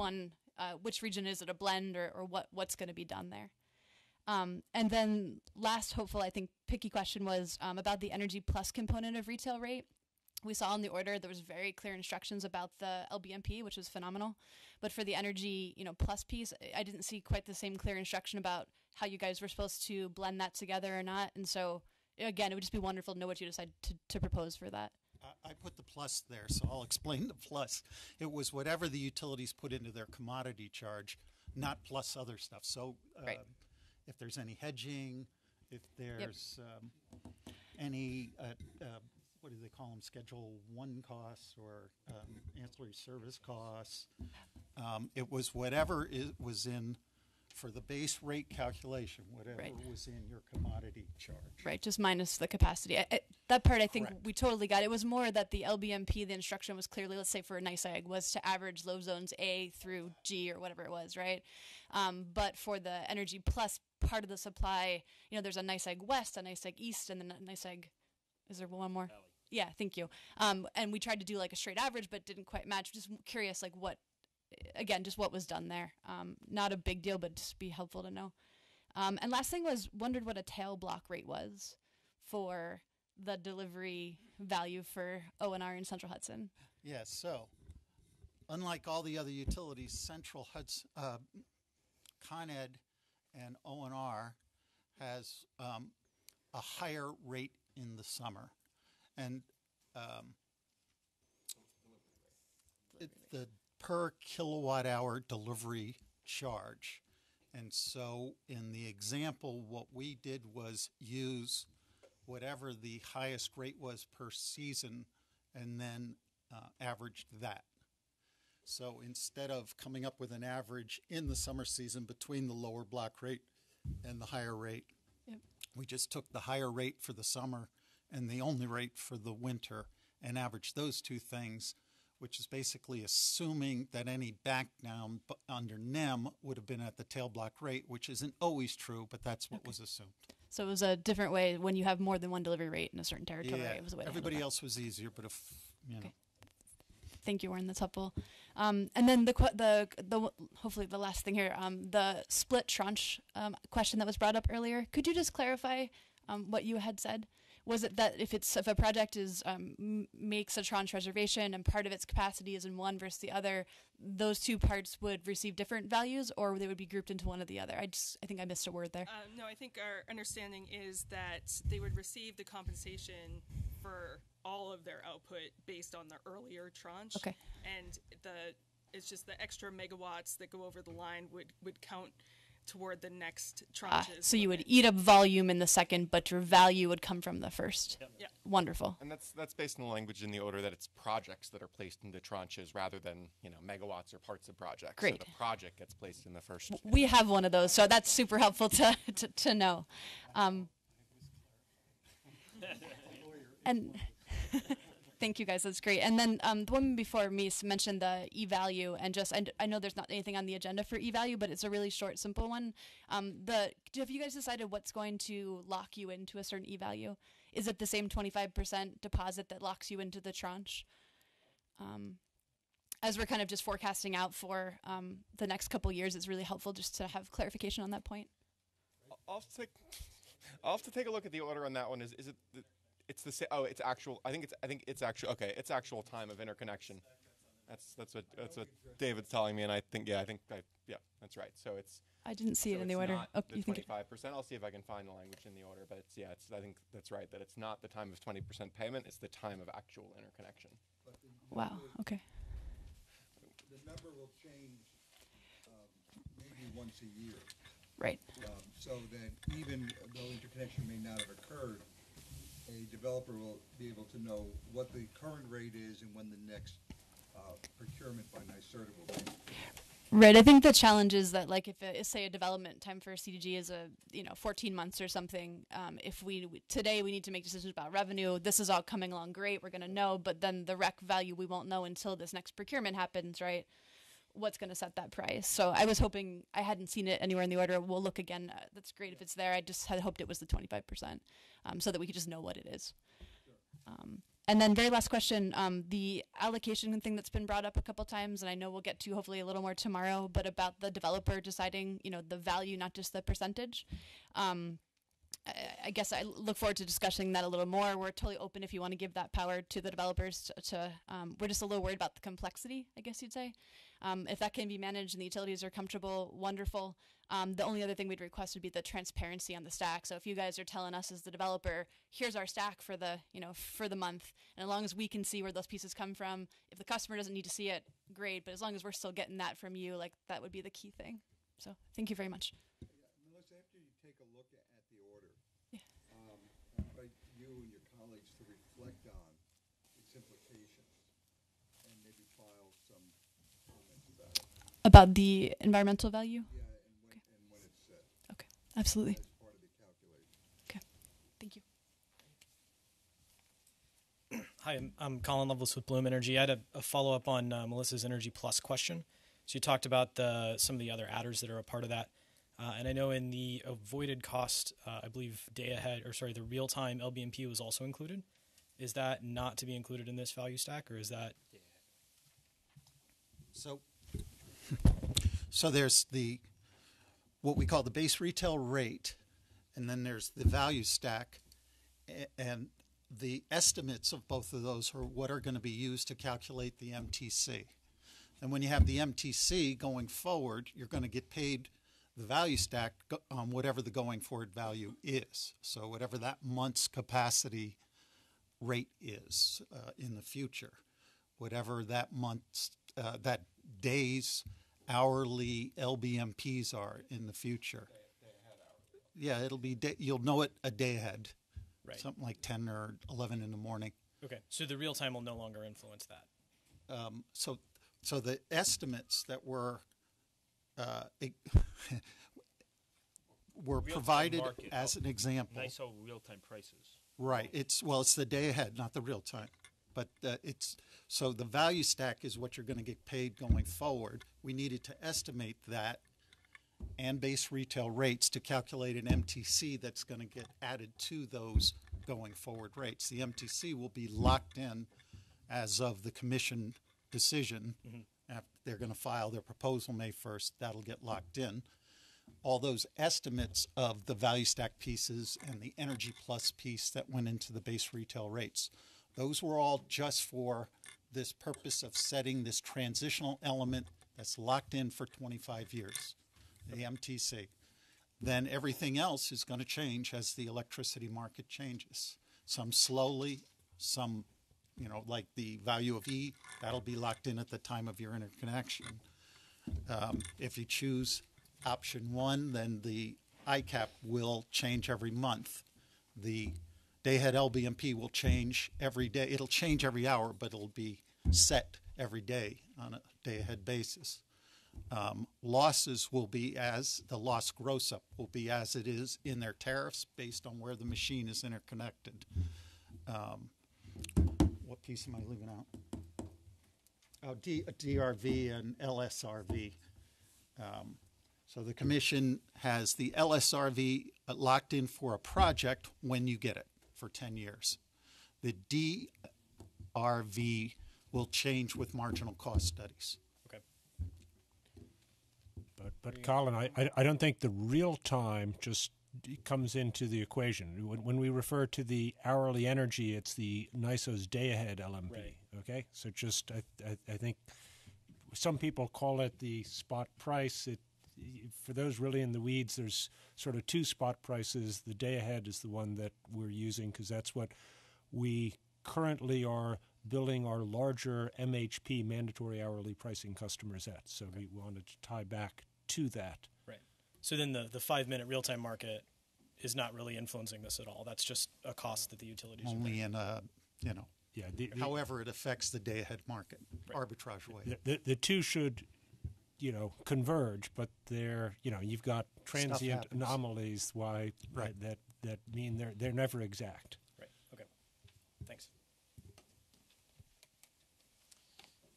region is it a blend or what's going to be done there? And then last hopeful, I think, picky question was about the Energy Plus component of retail rate. We saw in the order there was very clear instructions about the LBMP, which was phenomenal. But for the Energy Plus piece, I didn't see quite the same clear instruction about how you guys were supposed to blend that together or not. And so, again, it would just be wonderful to know what you decide to propose for that. I put the plus there, so I'll explain the plus. It was whatever the utilities put into their commodity charge, not plus other stuff. So right. If there's any hedging, if there's any, what do they call them, Schedule 1 costs or ancillary service costs, it was whatever was in for the base rate calculation, whatever was in your commodity charge. Right, just minus the capacity. That part I think Correct. we totally got. It was more that the LBMP, the instruction was clearly, let's say for NYSEG, was to average load zones A through G or whatever it was, right? But for the Energy Plus part of the supply, there's a NYSEG West, a NYSEG East, and then a NYSEG, is there one more? Valley. Yeah, thank you. And we tried to do like a straight average, but didn't quite match. Just curious, like what was done there. Not a big deal, but just be helpful to know. And last thing was, wondered what a tail block rate was for the delivery value for O&R in Central Hudson. Yeah, so unlike all the other utilities, Central Hudson, Con Ed and O&R has a higher rate in the summer. And the per kilowatt hour delivery charge. And so in the example, what we did was use whatever the highest rate was per season and then averaged that. So instead of coming up with an average in the summer season between the lower block rate and the higher rate, we just took the higher rate for the summer and the only rate for the winter and averaged those two things, which is basically assuming that any back down under NEM would have been at the tail block rate, which isn't always true, but that's what was assumed. So it was a different way when you have more than one delivery rate in a certain territory. Yeah, it was a way to everybody handle else was easier, but if, Okay. Thank you, Warren. That's helpful. And then the hopefully the last thing here, the split tranche question that was brought up earlier. Could you just clarify what you had said? Was it that if a project is makes a tranche reservation and part of its capacity is in one versus the other, those two parts would receive different values, or they would be grouped into one or the other? I think I missed a word there. No, I think our understanding is that they would receive the compensation for all of their output based on the earlier tranche. Okay. And it's just the extra megawatts that go over the line would count toward the next tranches. So you would eat up volume in the second, but your value would come from the first. Yep. Yeah. Wonderful. And that's based on the language in the order that it's projects that are placed into tranches rather than megawatts or parts of projects. Great. So the project gets placed in the first. We have one of those, so that's super helpful to know. And thank you guys, that's great. And then the woman before me mentioned the e-value, and I know there's not anything on the agenda for e-value, but it's a really short, simple one. Have you guys decided what's going to lock you into a certain e-value? Is it the same 25% deposit that locks you into the tranche? As we're kind of just forecasting out for the next couple years, it's really helpful just to have clarification on that point. I'll have to take a look at the order on that one. Is it? It's the same. Oh, it's actual. I think it's actual. Okay, it's actual time of interconnection. That's what David's telling me, and I think that's right. So it's. I didn't see it in the order. Not Oh, the 25%. I'll see if I can find the language in the order, but I think that's right. That it's not the time of 20% payment. It's the time of actual interconnection. Wow. Okay. The number will change maybe once a year. Right. So that even though interconnection may not have occurred, a developer will be able to know what the current rate is and when the next procurement by NYSERDA will be. Right. I think the challenge is that, like, if say a development time for CDG is 14 months or something, if today we need to make decisions about revenue, this is all coming along great, we're going to know, but then the rec value we won't know until this next procurement happens, right? What's going to set that price? So I was hoping, I hadn't seen it anywhere in the order. We'll look again. That's great if it's there. I just had hoped it was the 25%, so that we could just know what it is. And then very last question, the allocation thing that's been brought up a couple times, and I know we'll get to hopefully a little more tomorrow, but about the developer deciding, the value, not just the percentage. I guess I look forward to discussing that a little more. We're totally open if you want to give that power to the developers we're just a little worried about the complexity, I guess you'd say. If that can be managed and the utilities are comfortable, wonderful. The only other thing we'd request would be the transparency on the stack. So if you guys are telling us as the developer, here's our stack for the month, and as long as we can see where those pieces come from, if the customer doesn't need to see it, great. But as long as we're still getting that from you, like, that would be the key thing. So thank you very much. Melissa, after you take a look at the order, yeah. I invite you and your colleagues to reflect on its implications and maybe file some comments about it. About the environmental value? Yeah, and when it's set. Okay, absolutely. As part of the calculation. Okay, thank you. Hi, I'm Colin Lovelace with Bloom Energy. I had a follow-up on Melissa's Energy Plus question. So you talked about some of the other adders that are a part of that. And I know in the avoided cost, I believe the real-time LBMP was also included. Is that not to be included in this value stack, or is that? So there's what we call the base retail rate, and then there's the value stack, and the estimates of both of those are what are going to be used to calculate the MTC. And when you have the MTC going forward, you're going to get paid the value stack on whatever the going forward value is. So whatever that month's capacity rate is in the future, whatever that month's, that day's hourly LBMPs are in the future. Yeah, it'll be you'll know it a day ahead. Right. Something like 10 or 11 in the morning. Okay, so the real time will no longer influence that. So the estimates that were provided as an example. NYSO real-time prices. Right. It's the day ahead, not the real time. But so the value stack is what you're going to get paid going forward. We needed to estimate that and base retail rates to calculate an MTC that's going to get added to those going forward rates. The MTC will be locked in as of the commission decision. Mm-hmm. After they're going to file their proposal May 1st. That'll get locked in. All those estimates of the value stack pieces and the Energy Plus piece that went into the base retail rates, those were all just for this purpose of setting this transitional element that's locked in for 25 years, the MTC. Then everything else is going to change as the electricity market changes. Some slowly, some, like the value of E, that'll be locked in at the time of your interconnection. If you choose option 1, then the ICAP will change every month. The day-ahead LBMP will change every day. It'll change every hour, but it'll be set every day on a day-ahead basis. Losses will be the loss gross up will be as it is in their tariffs based on where the machine is interconnected. What piece am I leaving out? Oh, DRV and LSRV. So the commission has the LSRV locked in for a project when you get it for 10 years. The DRV will change with marginal cost studies. Okay. But Colin, I don't think the real time just comes into the equation. When we refer to the hourly energy, it's the NYSO's day-ahead LMP. Right. Okay, so just I think some people call it the spot price. For those really in the weeds, there's sort of 2 spot prices. The day-ahead is the one that we're using because that's what we currently are billing our larger MHP, mandatory hourly pricing customers at. So we wanted to tie back to that. Right. So then the 5-minute real-time market is not really influencing this at all. That's just a cost that the utilities only are in a Yeah. However, it affects the day-ahead market, arbitrage way. The two should, converge, but they're, you've got transient happens. anomalies that mean they're never exact. Right. Okay. Thanks.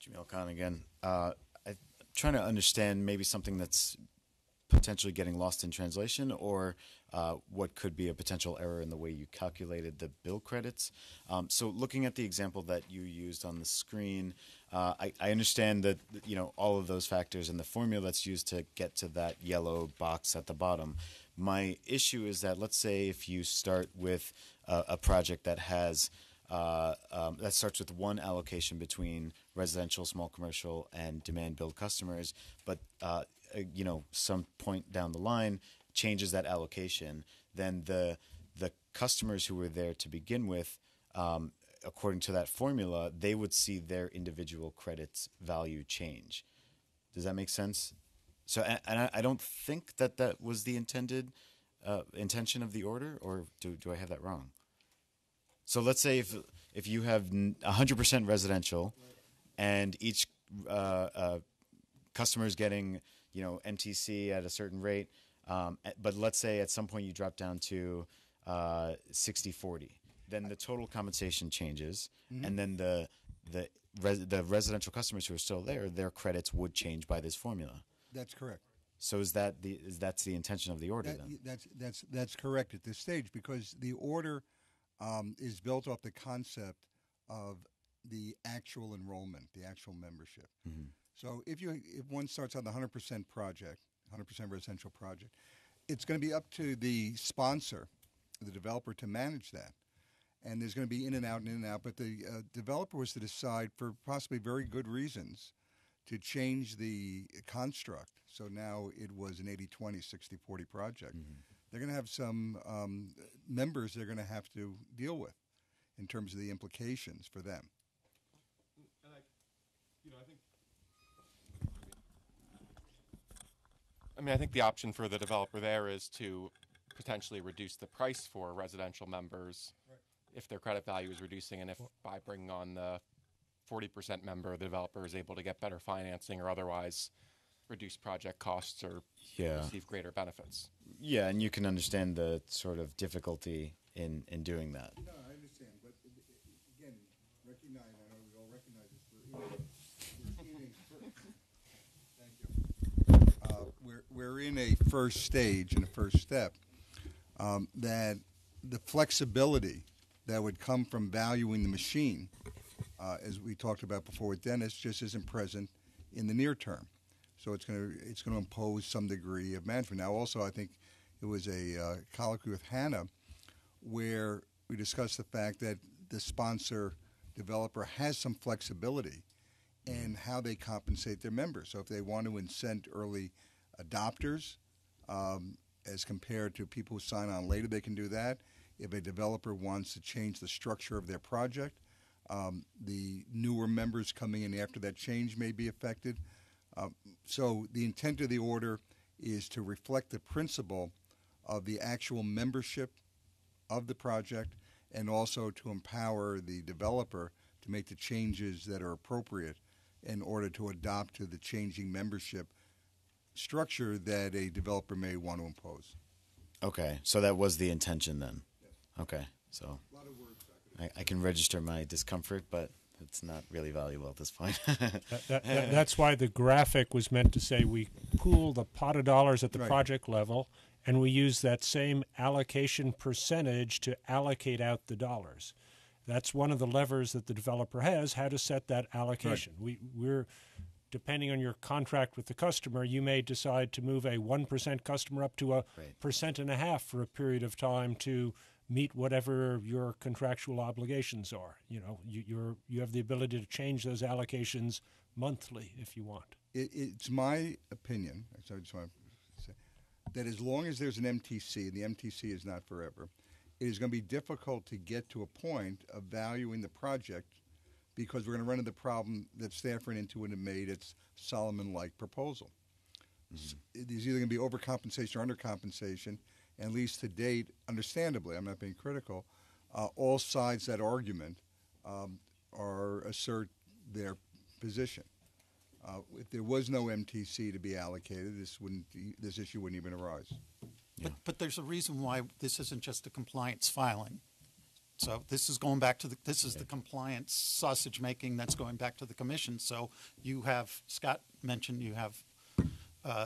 Jamil Khan again. I'm trying to understand maybe something that's potentially getting lost in translation, or what could be a potential error in the way you calculated the bill credits. So looking at the example that you used on the screen, I understand that all of those factors and the formula that's used to get to that yellow box at the bottom. My issue is that, let's say if you start with a project that has that starts with one allocation between residential, small commercial, and demand build customers, but some point down the line changes that allocation, then the customers who were there to begin with, according to that formula, they would see their individual credits value change. Does that make sense? So, and I don't think that was the intended intention of the order, or do I have that wrong? So let's say if you have 100% residential, and each customer is getting MTC at a certain rate, but let's say at some point you drop down to 60-40, then the total compensation changes, and then the residential customers who are still there, their credits would change by this formula. That's correct. So that's the intention of the order then? That's correct at this stage, because the order is built off the concept of the actual enrollment, the actual membership. Mm-hmm. So if one starts on the 100% project, 100% residential project, it's going to be up to the sponsor, the developer, to manage that. And there's going to be in and out, but the developer was to decide, for possibly very good reasons, to change the construct. So now it was an 80-20, 60-40 project. Mm-hmm. They're going to have some members they're going to have to deal with in terms of the implications for them. And I think the option for the developer there is to potentially reduce the price for residential members if their credit value is reducing, and if by bringing on the 40% member, the developer is able to get better financing or otherwise reduce project costs or receive greater benefits. Yeah, and you can understand the sort of difficulty in doing that. No, I understand, but again, I know we all recognize this. We're in a first stage and a first step, that the flexibility that would come from valuing the machine, as we talked about before with Dennis, just isn't present in the near term. So it's going to impose some degree of management. Now, also, I think it was a colloquy with Hannah where we discussed the fact that the sponsor developer has some flexibility in how they compensate their members. So if they want to incent early adopters as compared to people who sign on later, they can do that. If a developer wants to change the structure of their project, the newer members coming in after that change may be affected. So the intent of the order is to reflect the principle of the actual membership of the project, and also to empower the developer to make the changes that are appropriate in order to adopt to the changing membership structure that a developer may want to impose. Okay, so that was the intention then. Yes. Okay, so A lot of words. I can register my discomfort, but it's not really valuable at this point. That's why the graphic was meant to say we pool the pot of dollars at the project level, and we use that same allocation percentage to allocate out the dollars. That's one of the levers that the developer has, how to set that allocation. Right. We're depending on your contract with the customer, you may decide to move a 1% customer up to a 1.5% for a period of time to meet whatever your contractual obligations are. You have the ability to change those allocations monthly if you want. It's my opinion, so I just want to say, that as long as there's an MTC, the MTC is not forever, it is going to be difficult to get to a point of valuing the project, because we're going to run into the problem that staff ran into when it made its Solomon-like proposal. Mm-hmm. There's either going to be overcompensation or undercompensation, and at least to date, understandably, I'm not being critical, all sides of that argument or assert their position. If there was no MTC to be allocated, this issue wouldn't even arise. But there's a reason why this isn't just a compliance filing. So this is going back to the compliance sausage making that's going back to the commission. So you have, Scott mentioned you have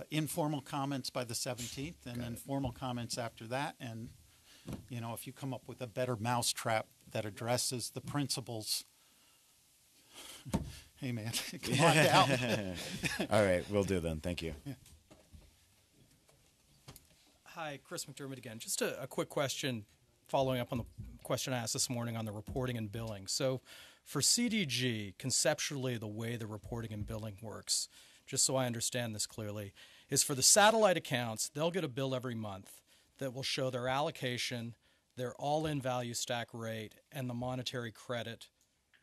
informal comments by the 17th and then formal comments after that. And, you know, if you come up with a better mousetrap that addresses the principles, hey man, come on down. All right, we'll do then. Thank you. Yeah. Hi, Chris McDermott again. Just a quick question following up on the question I asked this morning on the reporting and billing. So for CDG, conceptually, the way the reporting and billing works, just so I understand this clearly, is for the satellite accounts, they'll get a bill every month that will show their allocation, their all-in value stack rate, and the monetary credit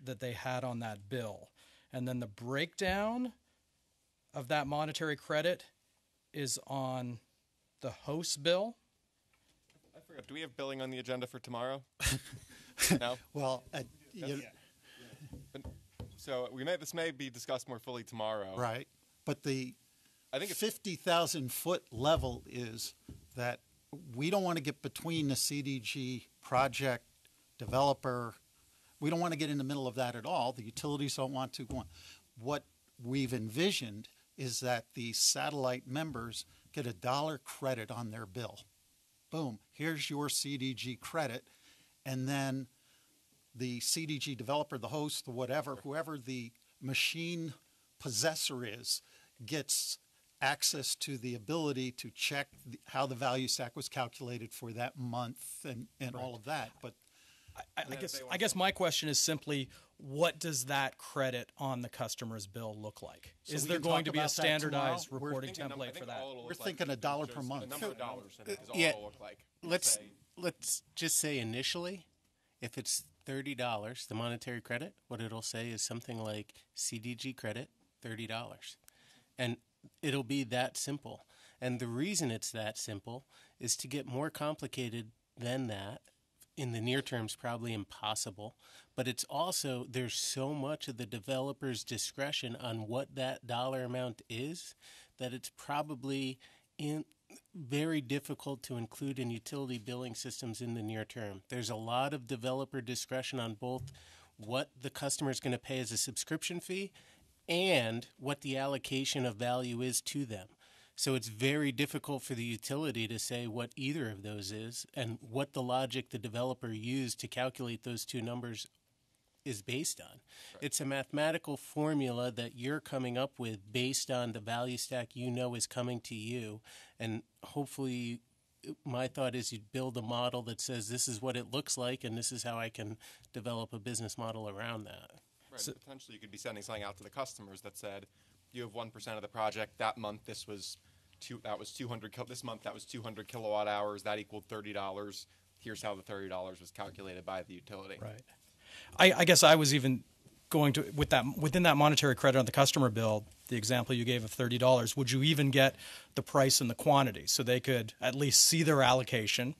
that they had on that bill. And then the breakdown of that monetary credit is on the host bill. I forgot. Do we have billing on the agenda for tomorrow? No. Well, so this may be discussed more fully tomorrow. Right, but I think 50,000 foot level is that we don't want to get between the CDG project developer. We don't want to get in the middle of that at all. The utilities don't want to go on. What we've envisioned is that the satellite members get $1 credit on their bill. Boom, here's your CDG credit. And then the CDG developer, the host, the whatever, whoever the machine possessor is, gets access to the ability to check how the value stack was calculated for that month and all of that. But I guess my question is simply, what does that credit on the customer's bill look like? So is we there can going talk to be a about that standardized tomorrow? reporting template for that? We're thinking $1 per month. The number of dollars, I think, is all Yeah. it'll look like. Let's just say initially, if it's $30, the monetary credit, what it'll say is something like CDG credit, $30. And it'll be that simple. And the reason it's that simple is to get more complicated than that in the near term is probably impossible. But it's also, there's so much of the developer's discretion on what that dollar amount is that it's probably very difficult to include in utility billing systems in the near term. There's a lot of developer discretion on both what the customer is going to pay as a subscription fee and what the allocation of value is to them. So it's very difficult for the utility to say what either of those is and what the logic the developer used to calculate those two numbers is based on. Right. It's a mathematical formula that you're coming up with based on the value stack you know is coming to you. And hopefully, my thought is you'd build a model that says this is what it looks like and this is how I can develop a business model around that. Right. So, potentially, you could be sending something out to the customers that said, you have 1% of the project. That month, this was 200. This month, that was 200 kilowatt hours. That equaled $30. Here's how the $30 was calculated by the utility. Right. I guess I was even going to within that monetary credit on the customer bill, the example you gave of $30. Would you even get the price and the quantity so they could at least see their allocation?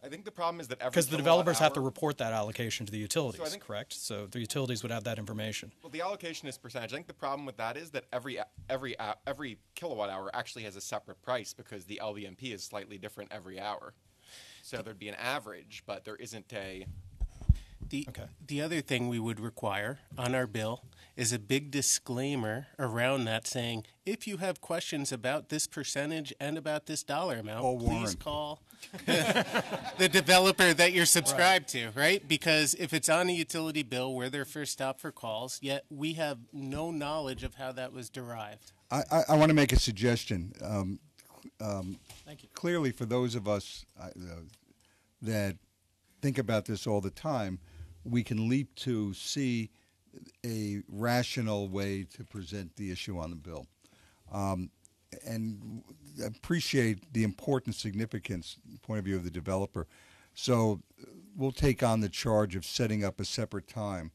I think the problem is that because the developers have to report that allocation to the utilities, correct? So the utilities would have that information. Well, the allocation is percentage. I think the problem with that is that every kilowatt hour actually has a separate price because the LVMP is slightly different every hour. So there'd be an average, but there isn't a. The other thing we would require on our bill is a big disclaimer around that saying, if you have questions about this percentage and about this dollar amount, please call the developer that you're subscribed to, right? Because if it's on a utility bill, we're their first stop for calls, yet we have no knowledge of how that was derived. I want to make a suggestion. Thank you. Clearly, for those of us that think about this all the time, we can leap to see a rational way to present the issue on the bill. And appreciate the important significance point of view of the developer. So we'll take on the charge of setting up a separate time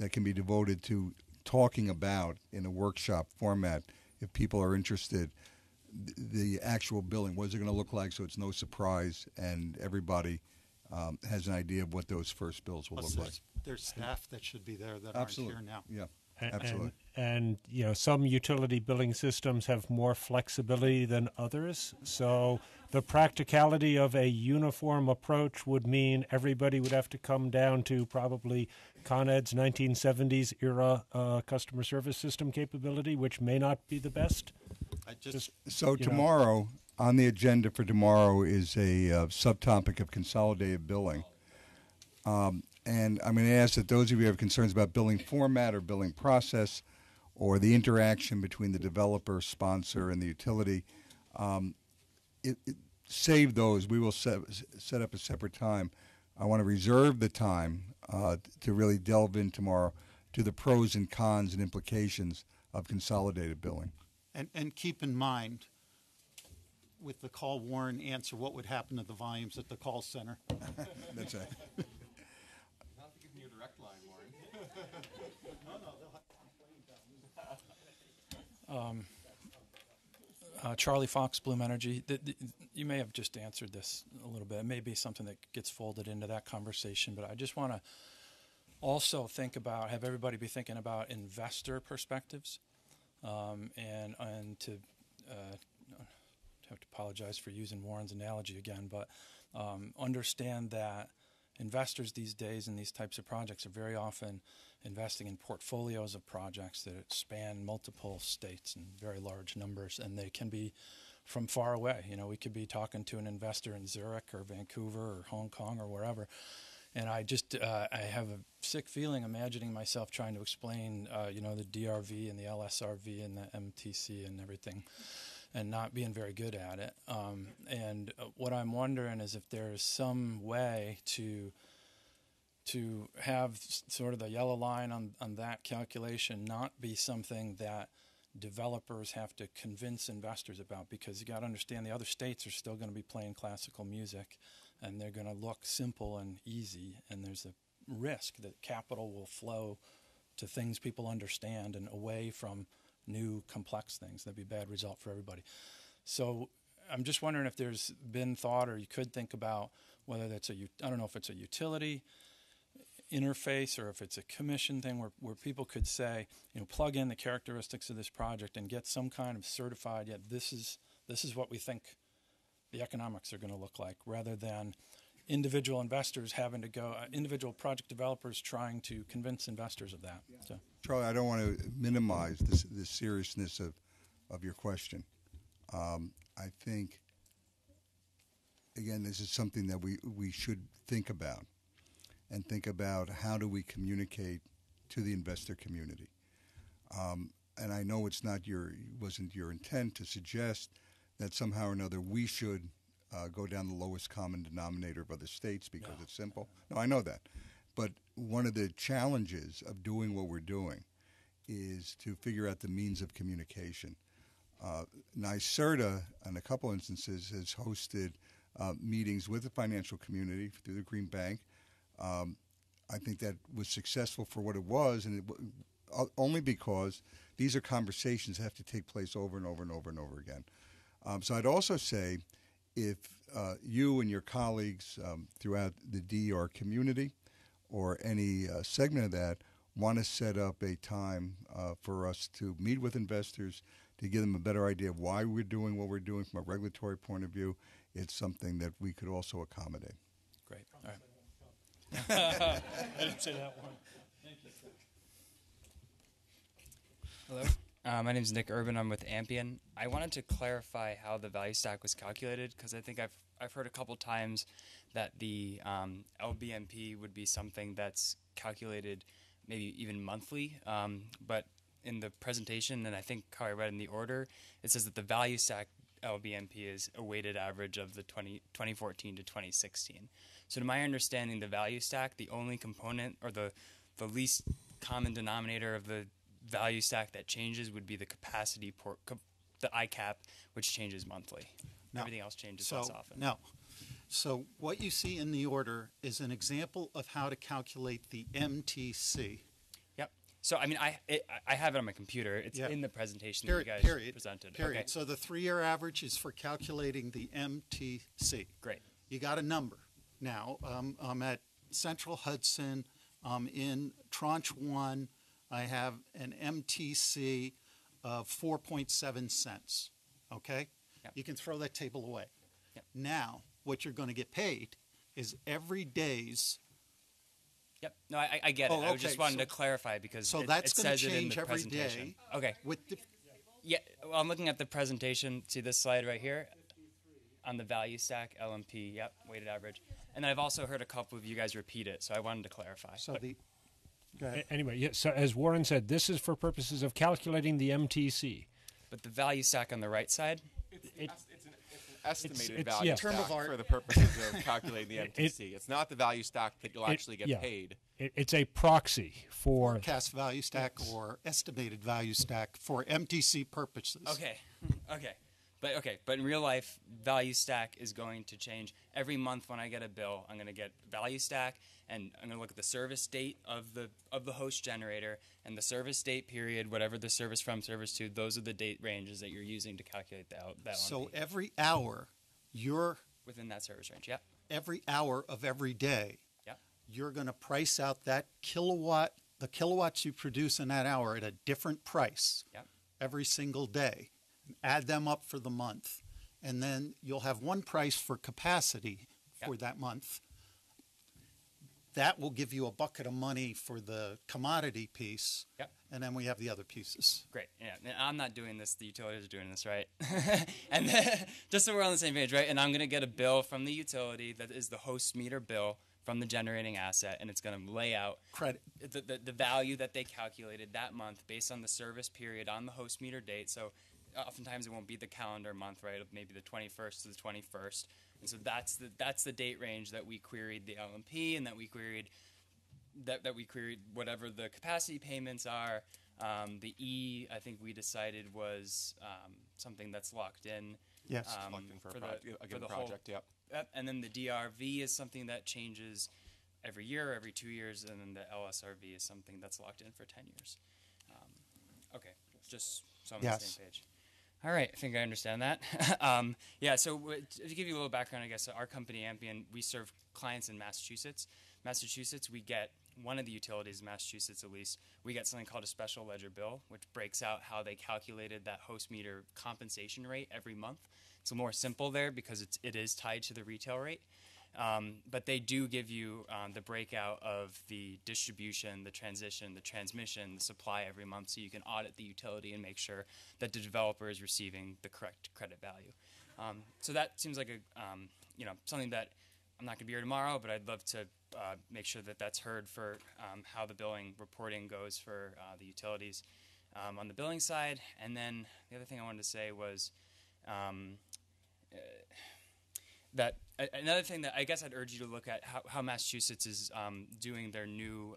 that can be devoted to talking about in a workshop format, if people are interested, the actual billing. What is it going to look like so it's no surprise and everybody has an idea of what those first bills will Plus look like. there's staff that should be there that Absolutely. aren't here now. Yeah, absolutely. And you know, some utility billing systems have more flexibility than others. So the practicality of a uniform approach would mean everybody would have to come down to probably Con Ed's 1970s era customer service system capability, which may not be the best. So tomorrow, on the agenda for tomorrow is a subtopic of consolidated billing. And I'm going to ask that those of you who have concerns about billing format or billing process or the interaction between the developer, sponsor, and the utility, save those. We will set up a separate time. I want to reserve the time to really delve in tomorrow to the pros and cons and implications of consolidated billing. And keep in mind, with the call Warren answer, what would happen to the volumes at the call center? That's right. Not to give me a direct line, Warren. Charlie Fox, Bloom Energy. You may have just answered this a little bit. It may be something that gets folded into that conversation, but I just want to also have everybody be thinking about investor perspectives, and to have to apologize for using Warren's analogy again, but understand that investors these days in these types of projects are very often investing in portfolios of projects that span multiple states and very large numbers, and they can be from far away. You know, we could be talking to an investor in Zurich or Vancouver or Hong Kong or wherever, and I just I have a sick feeling imagining myself trying to explain the DRV and the LSRV and the MTC and everything, and not being very good at it. And what I'm wondering is if there's some way to have sort of the yellow line on that calculation not be something that developers have to convince investors about, because you got to understand the other states are still going to be playing classical music, and they're going to look simple and easy, and there's a risk that capital will flow to things people understand and away from new complex things. That'd be a bad result for everybody. So I'm just wondering if there's been thought, or you could think about whether that's I don't know if it's a utility interface or if it's a commission thing where people could say, plug in the characteristics of this project and get some kind of certified, this is what we think the economics are going to look like, rather than individual investors having to go, individual project developers trying to convince investors of that. So. Charlie, I don't want to minimize the seriousness of your question. I think, again, this is something that we should think about, and think about how do we communicate to the investor community. And I know wasn't your intent to suggest that somehow or another we should go down the lowest common denominator of other states because it's simple. No, I know that. But one of the challenges of doing what we're doing is to figure out the means of communication. NYSERDA, in a couple instances, has hosted meetings with the financial community through the Green Bank. I think that was successful for what it was, and only because these are conversations that have to take place over and over and over and over again. So I'd also say, if you and your colleagues throughout the DER community or any segment of that want to set up a time for us to meet with investors, to give them a better idea of why we're doing what we're doing from a regulatory point of view, it's something that we could also accommodate. Great. All right. I didn't say that one. Thank you. Hello. My name is Nick Urban. I'm with Ampion. I wanted to clarify how the value stack was calculated, because I think I've heard a couple times that the LBMP would be something that's calculated maybe even monthly, but in the presentation, and I think how I read in the order, it says that the value stack LBMP is a weighted average of the 2014 to 2016. So to my understanding, the value stack, the only component or the least common denominator of the value stack that changes would be the capacity the ICAP, which changes monthly. No. Everything else changes less often. No. So what you see in the order is an example of how to calculate the MTC. Yep. So I mean, I have it on my computer. It's in the presentation that you guys presented. Period. Okay. So the 3-year average is for calculating the MTC. Great. You got a number. now. I'm at Central Hudson. In Tranche 1, I have an MTC of 4.7 cents. Okay? Yep. You can throw that table away. Yep. Now, what you're going to get paid is every day's. Yep. No, I get it. Oh, I just okay. wanted to clarify because So it that's it going says to it in change the every presentation. day. Okay. Yeah, well, I'm looking at the presentation. See this slide right here? On the value stack, LMP, yep, weighted average. And I've also heard a couple of you guys repeat it, so I wanted to clarify. So go ahead. Anyway, yeah, so as Warren said, this is for purposes of calculating the MTC. But the value stack on the right side? It's an estimated it's- value yeah. stack Term of art. for the purposes of calculating the MTC. It's not the value stack that you'll actually get paid. It's a proxy for Forecast value stack or estimated value stack for MTC purposes. Okay. But in real life, value stack is going to change every month. When I get a bill, I'm going to get value stack, and I'm going to look at the service date of the host generator and the service date period, whatever the service from, service to. Those are the date ranges that you're using to calculate that. So LMP. every hour, you're Within that service range. Yep. every hour of every day, Yep. you're going to price out that kilowatt, the kilowatts you produce in that hour at a different price Yep. every single day. Add them up for the month, and then you'll have one price for capacity for that month. That will give you a bucket of money for the commodity piece, Yep. and then we have the other pieces. Great. Yeah, and I'm not doing this. The utilities are doing this, right? And just so we're on the same page, right? And I'm going to get a bill from the utility that is the host meter bill from the generating asset, and it's going to lay out Credit. the value that they calculated that month based on the service period on the host meter date. So oftentimes it won't be the calendar month, right? Maybe the 21st to the 21st. And so that's the date range that we queried the LMP, and that we queried whatever the capacity payments are. The E, I think we decided was something that's locked in. Yes. Locked in for a given the project, whole, Yep. And then the DRV is something that changes every year, every 2 years, and then the LSRV is something that's locked in for 10 years. Okay, just so I'm on the Yes. same page. All right, I think I understand that. Yeah, so to give you a little background, I guess, our company, Ampion, we serve clients in Massachusetts. Massachusetts, we get one of the utilities in Massachusetts, at least, we get something called a special ledger bill, which breaks out how they calculated that host meter compensation rate every month. It's more simple there because it is tied to the retail rate. But they do give you the breakout of the distribution, the transition, the transmission, the supply every month, so you can audit the utility and make sure that the developer is receiving the correct credit value. So that seems like something that I'm not going to be here tomorrow, but I'd love to make sure that that's heard for how the billing reporting goes for the utilities on the billing side. And then the other thing I wanted to say was that another thing that I guess I'd urge you to look at how Massachusetts is doing their new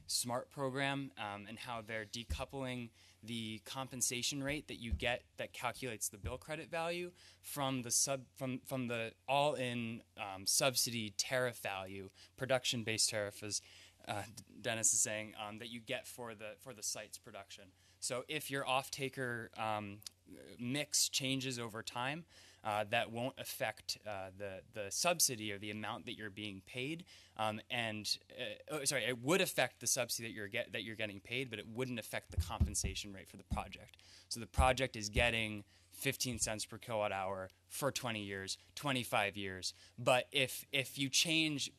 SMART program and how they're decoupling the compensation rate that you get that calculates the bill credit value from the all-in subsidy tariff value, production-based tariff, as Dennis is saying, that you get for the site's production. So if your off-taker mix changes over time, that won't affect the subsidy or the amount that you're being paid, it would affect the subsidy that you're getting paid, but it wouldn't affect the compensation rate for the project. So the project is getting 15 cents per kilowatt hour for 20 years, 25 years. But if you change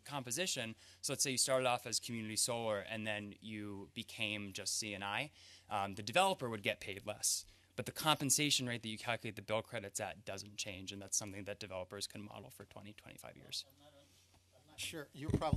composition, so let's say you started off as community solar and then you became just C&I, the developer would get paid less. But the compensation rate that you calculate the bill credits at doesn't change, and that's something that developers can model for 20, 25 years. I'm not sure.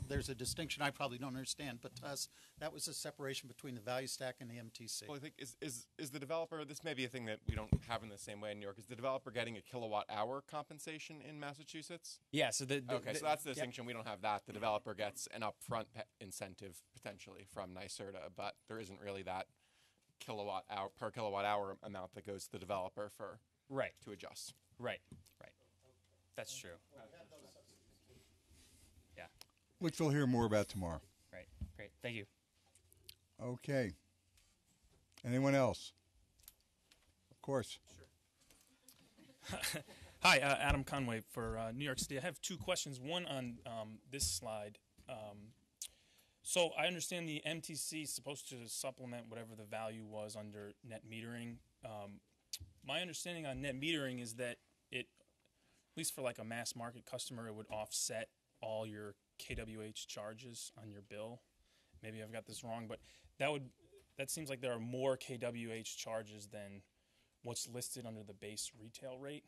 There's a distinction I probably don't understand, but to us, that was a separation between the value stack and the MTC. Well, I think is the developer, this may be a thing that we don't have in the same way in New York, is the developer getting a kilowatt hour compensation in Massachusetts? Yeah, so so that's the distinction. We don't have that. The developer gets an upfront incentive potentially from NYSERDA, but there isn't really that per kilowatt hour amount that goes to the developer to adjust. Right. That's true. Yeah. Which we'll hear more about tomorrow. Right. Great. Thank you. Okay. Anyone else? Of course. Sure. Hi, Adam Conway for New York City. I have two questions. One on this slide. So I understand the MTC is supposed to supplement whatever the value was under net metering. My understanding on net metering is that it, at least for like a mass market customer, it would offset all your kWh charges on your bill. Maybe I've got this wrong, but that seems like there are more kWh charges than what's listed under the base retail rate.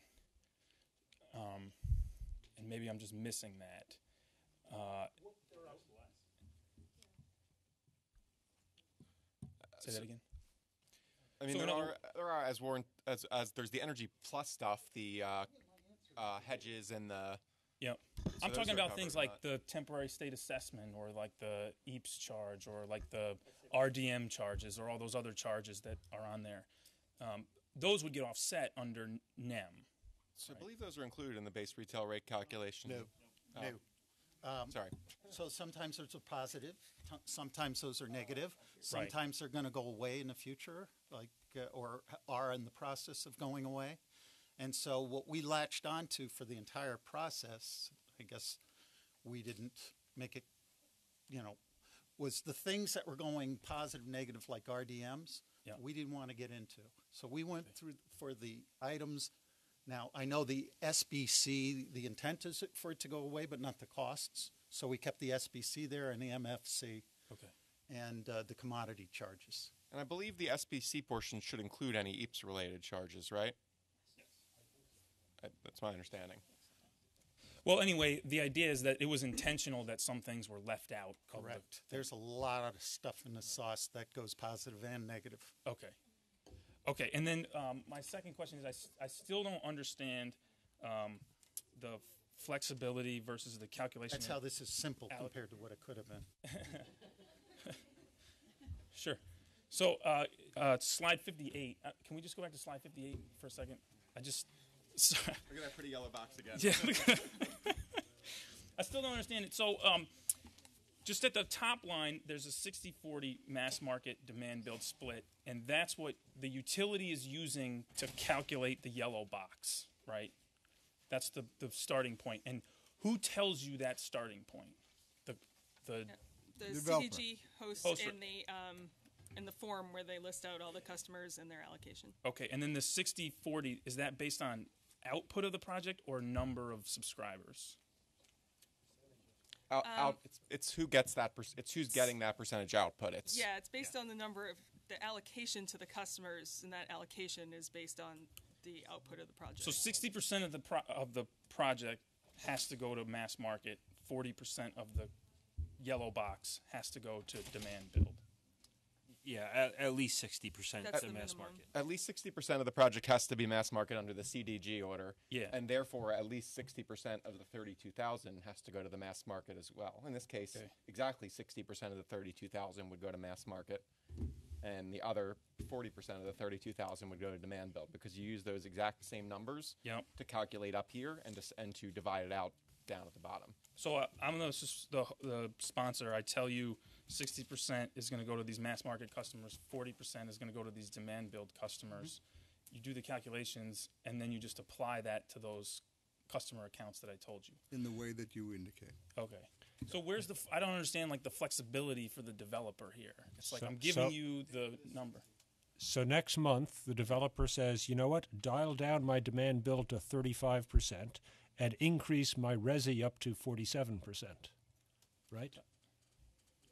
And maybe I'm just missing that. Say that again. I mean, So there are as Warren as there's the Energy Plus stuff, the hedges and the. Yeah, So I'm those talking are about covered things in like that. the temporary state assessment, or like the EAPS charge, or like the RDM charges, or all those other charges that are on there. Those would get offset under NEM. So I believe those are included in the base retail rate calculation. No. Oh. No. Sorry. So sometimes those are positive, sometimes those are negative. Sometimes they're going to go away in the future, like or are in the process of going away. And so what we latched onto for the entire process, I guess we didn't make it, was the things that were going positive, negative, like RDMs. Yeah. We didn't want to get into. So we went through for the items. Now, I know the SBC, the intent is for it to go away, but not the costs. So we kept the SBC there and the MFC. Okay. And the commodity charges. And I believe the SBC portion should include any EAPS-related charges, right? Yes. That's my understanding. Well, anyway, the idea is that it was intentional that some things were left out. Correct. There's a lot of stuff in the sauce that goes positive and negative. Okay. Okay, and then my second question is I still don't understand the flexibility versus the calculation. That's how this is simple compared to what it could have been. Sure. So slide 58. Can we just go back to slide 58 for a second? Sorry. Look at that pretty yellow box again. Yeah. I still don't understand it. So just at the top line, there's a 60-40 mass market demand build split, and that's what the utility is using to calculate the yellow box, right? That's the starting point. And who tells you that starting point? The CDG hosts Host in the form where they list out all the customers and their allocation. Okay, and then the 60-40, is that based on output of the project or number of subscribers? It's who gets that. It's who's getting that percentage output. It's based on the number of the allocation to the customers, and that allocation is based on the output of the project. So 60% of the project has to go to mass market. 40% of the yellow box has to go to demand build. Yeah, at least 60% That's to the mass minimum. market. At least 60% of the project has to be mass market under the CDG order. Yeah. And therefore, at least 60% of the 32,000 has to go to the mass market as well. In this case, exactly 60% of the 32,000 would go to mass market, and the other 40% of the 32,000 would go to demand build, because you use those exact same numbers to calculate up here and to divide it out down at the bottom. So I'm the sponsor. I tell you 60% is going to go to these mass market customers, 40% is going to go to these demand build customers. You do the calculations, and then you just apply that to those customer accounts that I told you. In the way that you indicate. Okay. So where's I don't understand like the flexibility for the developer here. It's like So- I'm giving so- you the number. So next month, the developer says, you know what, dial down my demand build to 35% and increase my resi up to 47%, right?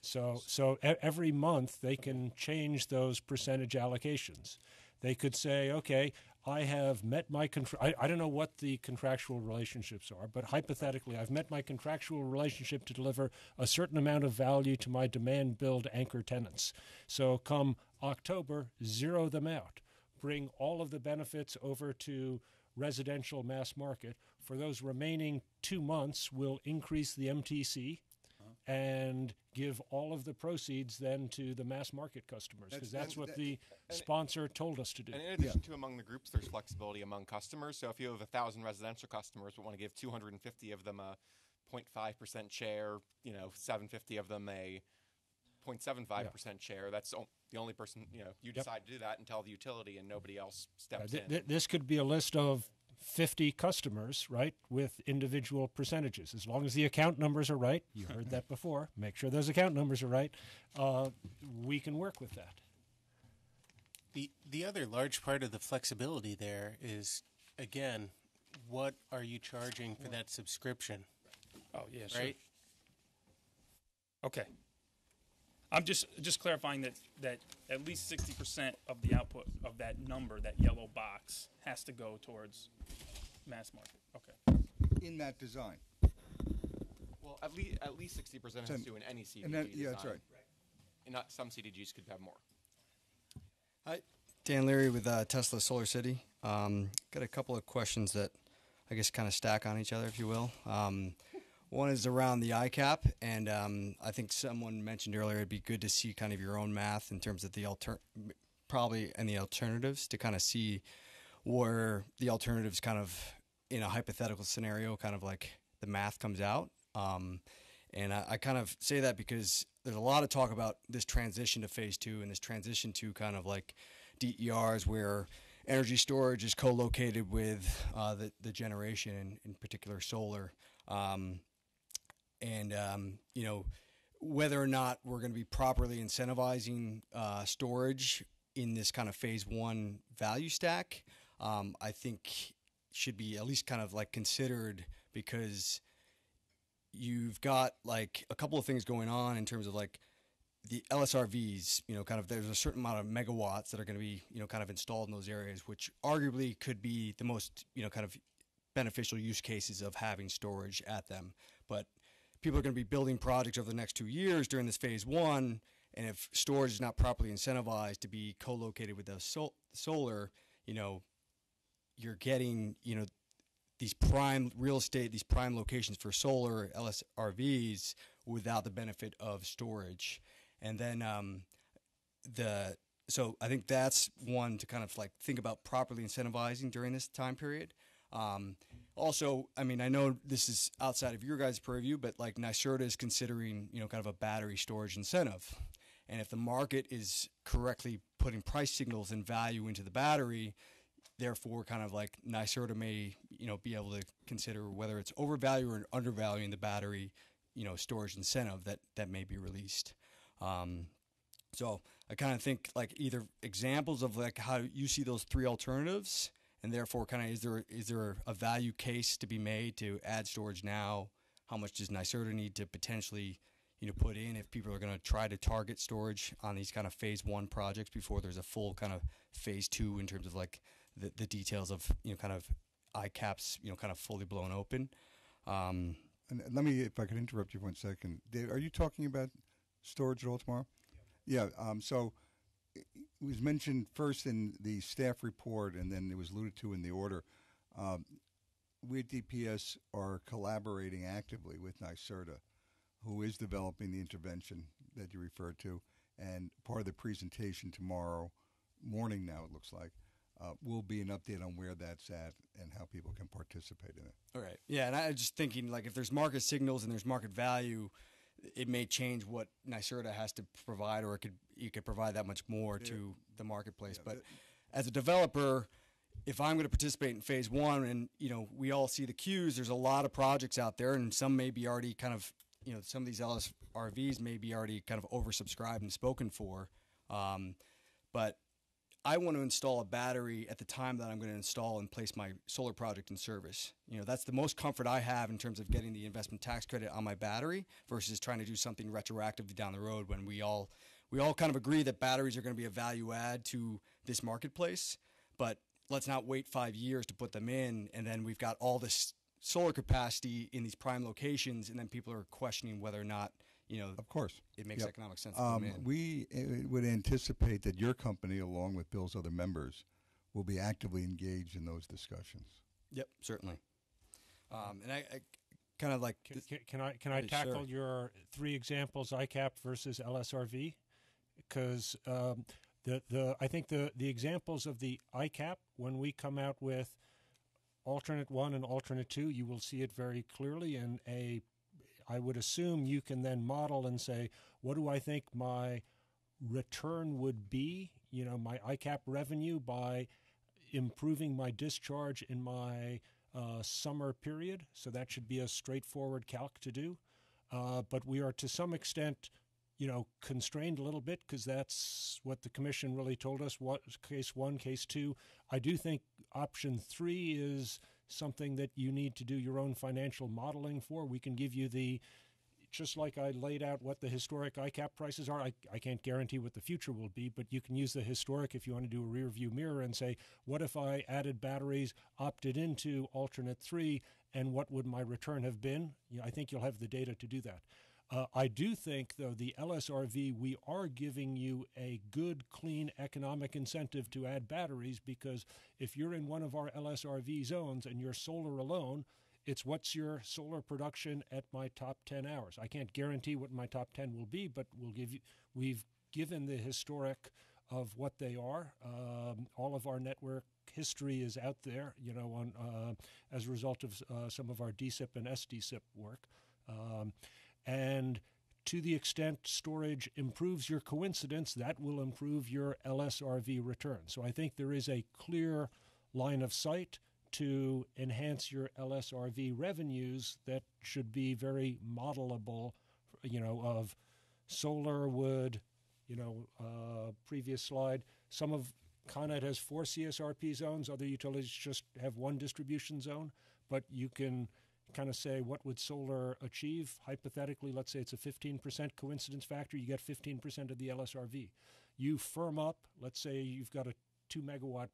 So every month they can change those percentage allocations. They could say, okay, I have met my I don't know what the contractual relationships are, but hypothetically, I've met my contractual relationship to deliver a certain amount of value to my demand build anchor tenants. So come October, zero them out. Bring all of the benefits over to residential mass market. For those remaining 2 months, we'll increase the MTC and give all of the proceeds then to the mass market customers, because that's what the sponsor told us to do. And in addition to among the groups, there's flexibility among customers. So if you have 1,000 residential customers, but want to give 250 of them a 0.5% share, 750 of them a 0.75% share. That's the only person, you decide to do that and tell the utility, and nobody else steps in. This could be a list of 50 customers, right, with individual percentages. As long as the account numbers are right, you heard that before, make sure those account numbers are right, we can work with that. The other large part of the flexibility there is, again, what are you charging for that subscription? Oh, yeah, sure. Right? Okay. I'm just clarifying that at least 60% of the output of that number, that yellow box, has to go towards mass market. Okay. In that design. Well, at least 60% has to do in any CDG and that, yeah, that's design. right. And not some CDGs could have more. Hi, Dan Leary with Tesla Solar City. Got a couple of questions that I guess kind of stack on each other, if you will. One is around the ICAP, and I think someone mentioned earlier it'd be good to see kind of your own math in terms of the alternatives to kind of see where the alternatives kind of in a hypothetical scenario, kind of like the math comes out. And I kind of say that because there's a lot of talk about this transition to phase 2 and this transition to kind of like DERs where energy storage is co-located with the generation, in particular solar. You know, whether or not we're going to be properly incentivizing storage in this kind of phase 1 value stack, I think should be at least kind of like considered, because you've got like a couple of things going on in terms of like the LSRVs, you know, kind of there's a certain amount of megawatts that are going to be, you know, kind of installed in those areas, which arguably could be the most, you know, kind of beneficial use cases of having storage at them. But people are going to be building projects over the next 2 years during this phase 1, and if storage is not properly incentivized to be co-located with the solar, you know, you're getting, you know, these prime real estate, these prime locations for solar LSRVs without the benefit of storage. And then so I think that's one to kind of like think about properly incentivizing during this time period. Also, I mean, I know this is outside of your guys' purview, but like NYSERDA is considering, you know, kind of a battery storage incentive. And if the market is correctly putting price signals and value into the battery, therefore kind of like NYSERDA may, you know, be able to consider whether it's overvalue or undervaluing the battery, you know, storage incentive that may be released. So I kind of think like either examples of like how you see those three alternatives, and therefore kind of is there a value case to be made to add storage now? How much does NYSERDA need to potentially, you know, put in if people are going to try to target storage on these kind of phase 1 projects before there's a full kind of phase 2 in terms of like the details of, you know, kind of ICAPs, you know, kind of fully blown open. And let me, if I could interrupt you for 1 second, Dave, are you talking about storage at all tomorrow? Yeah. So it was mentioned first in the staff report, and then it was alluded to in the order. We at DPS are collaborating actively with NYSERDA, who is developing the intervention that you referred to, and part of the presentation tomorrow morning now, it looks like, will be an update on where that's at and how people can participate in it. All right. Yeah, and I was just thinking, like, if there's market signals and there's market value, it may change what NYSERDA has to provide, or you could provide that much more to the marketplace. Yeah, but as a developer, if I'm going to participate in phase 1, and, you know, we all see the queues, there's a lot of projects out there, and some may be already kind of, you know, some of these LSRVs may be already kind of oversubscribed and spoken for. But I want to install a battery at the time that I'm going to install and place my solar project in service. You know, that's the most comfort I have in terms of getting the investment tax credit on my battery versus trying to do something retroactively down the road when we all kind of agree that batteries are going to be a value add to this marketplace. But let's not wait 5 years to put them in, and then we've got all this solar capacity in these prime locations, and then people are questioning whether or not, you know, of course, it makes economic sense to come in. We would anticipate that your company, along with Bill's other members, will be actively engaged in those discussions. Yep, certainly. And I kind of like can I tackle your 3 examples, ICAP versus LSRV? Because I think the examples of the ICAP, when we come out with alternate 1 and alternate 2, you will see it very clearly in I would assume you can then model and say, what do I think my return would be, you know, my ICAP revenue by improving my discharge in my summer period, so that should be a straightforward calc to do. But we are to some extent, constrained a little bit because that's what the commission really told us. What case 1, case 2. I do think option 3 is something that you need to do your own financial modeling for. We can give you just like I laid out what the historic ICAP prices are. I can't guarantee what the future will be, but you can use the historic if you want to do a rear view mirror and say, what if I added batteries, opted into alternate 3, and what would my return have been? I think you'll have the data to do that. I do think, though, the LSRV, we are giving you a good, clean economic incentive to add batteries, because if you're in one of our LSRV zones and you're solar alone, it's what's your solar production at my top 10 hours. I can't guarantee what my top 10 will be, but we've given the historic of what they are. All of our network history is out there, as a result of some of our DSIP and SDSIP work. And to the extent storage improves your coincidence, that will improve your LSRV return. So I think there is a clear line of sight to enhance your LSRV revenues that should be very modelable, of solar would, previous slide. Some of Con Ed has 4 CSRP zones. Other utilities just have 1 distribution zone. But you can kind of say, what would solar achieve? Hypothetically, let's say it's a 15% coincidence factor. You get 15% of the LSRV. You firm up, let's say you've got a 2 megawatt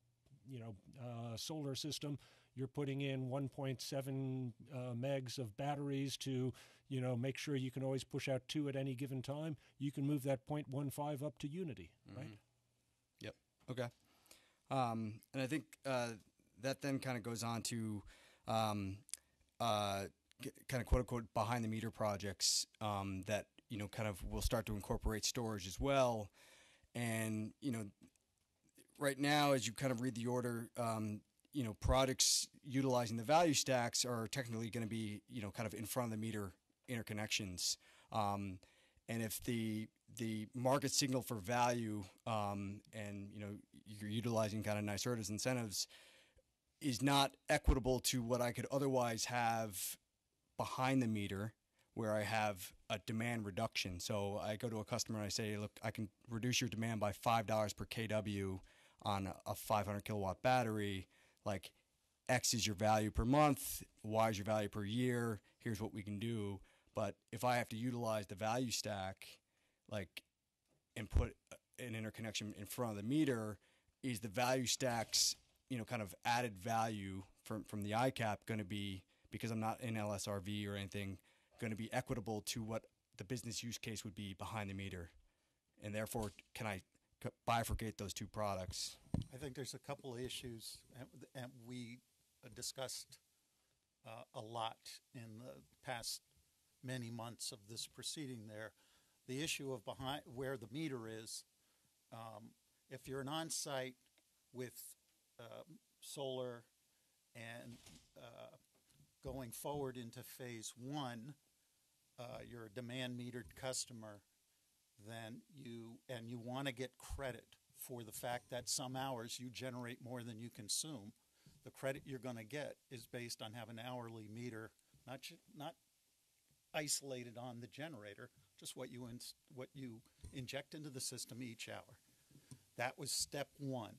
solar system. You're putting in 1.7 megs of batteries to, make sure you can always push out 2 at any given time. You can move that 0.15 up to unity, right? Yep. Okay. And I think that then kind of goes on to kind of quote unquote behind the meter projects that kind of will start to incorporate storage as well. And right now, as you kind of read the order, products utilizing the value stacks are technically going to be, kind of in front of the meter interconnections. And if the market signal for value, and, you're utilizing kind of NYSERDA's incentives is not equitable to what I could otherwise have behind the meter, where I have a demand reduction. So I go to a customer and I say, look, I can reduce your demand by $5 per kW on a 500 kilowatt battery. Like, X is your value per month, Y is your value per year. Here's what we can do. But if I have to utilize the value stack, and put an interconnection in front of the meter, is the value stacks, kind of added value from the ICAP going to be, because I'm not in LSRV or anything, going to be equitable to what the business use case would be behind the meter? And therefore, can I bifurcate those 2 products? I think there's a couple of issues, and we discussed a lot in the past many months of this proceeding there. The issue of behind where the meter is, if you're an on-site with solar and going forward into phase 1, you're a demand metered customer, then you want to get credit for the fact that some hours you generate more than you consume. The credit you're going to get is based on having an hourly meter, not isolated on the generator, just what you inject into the system each hour. That was step 1.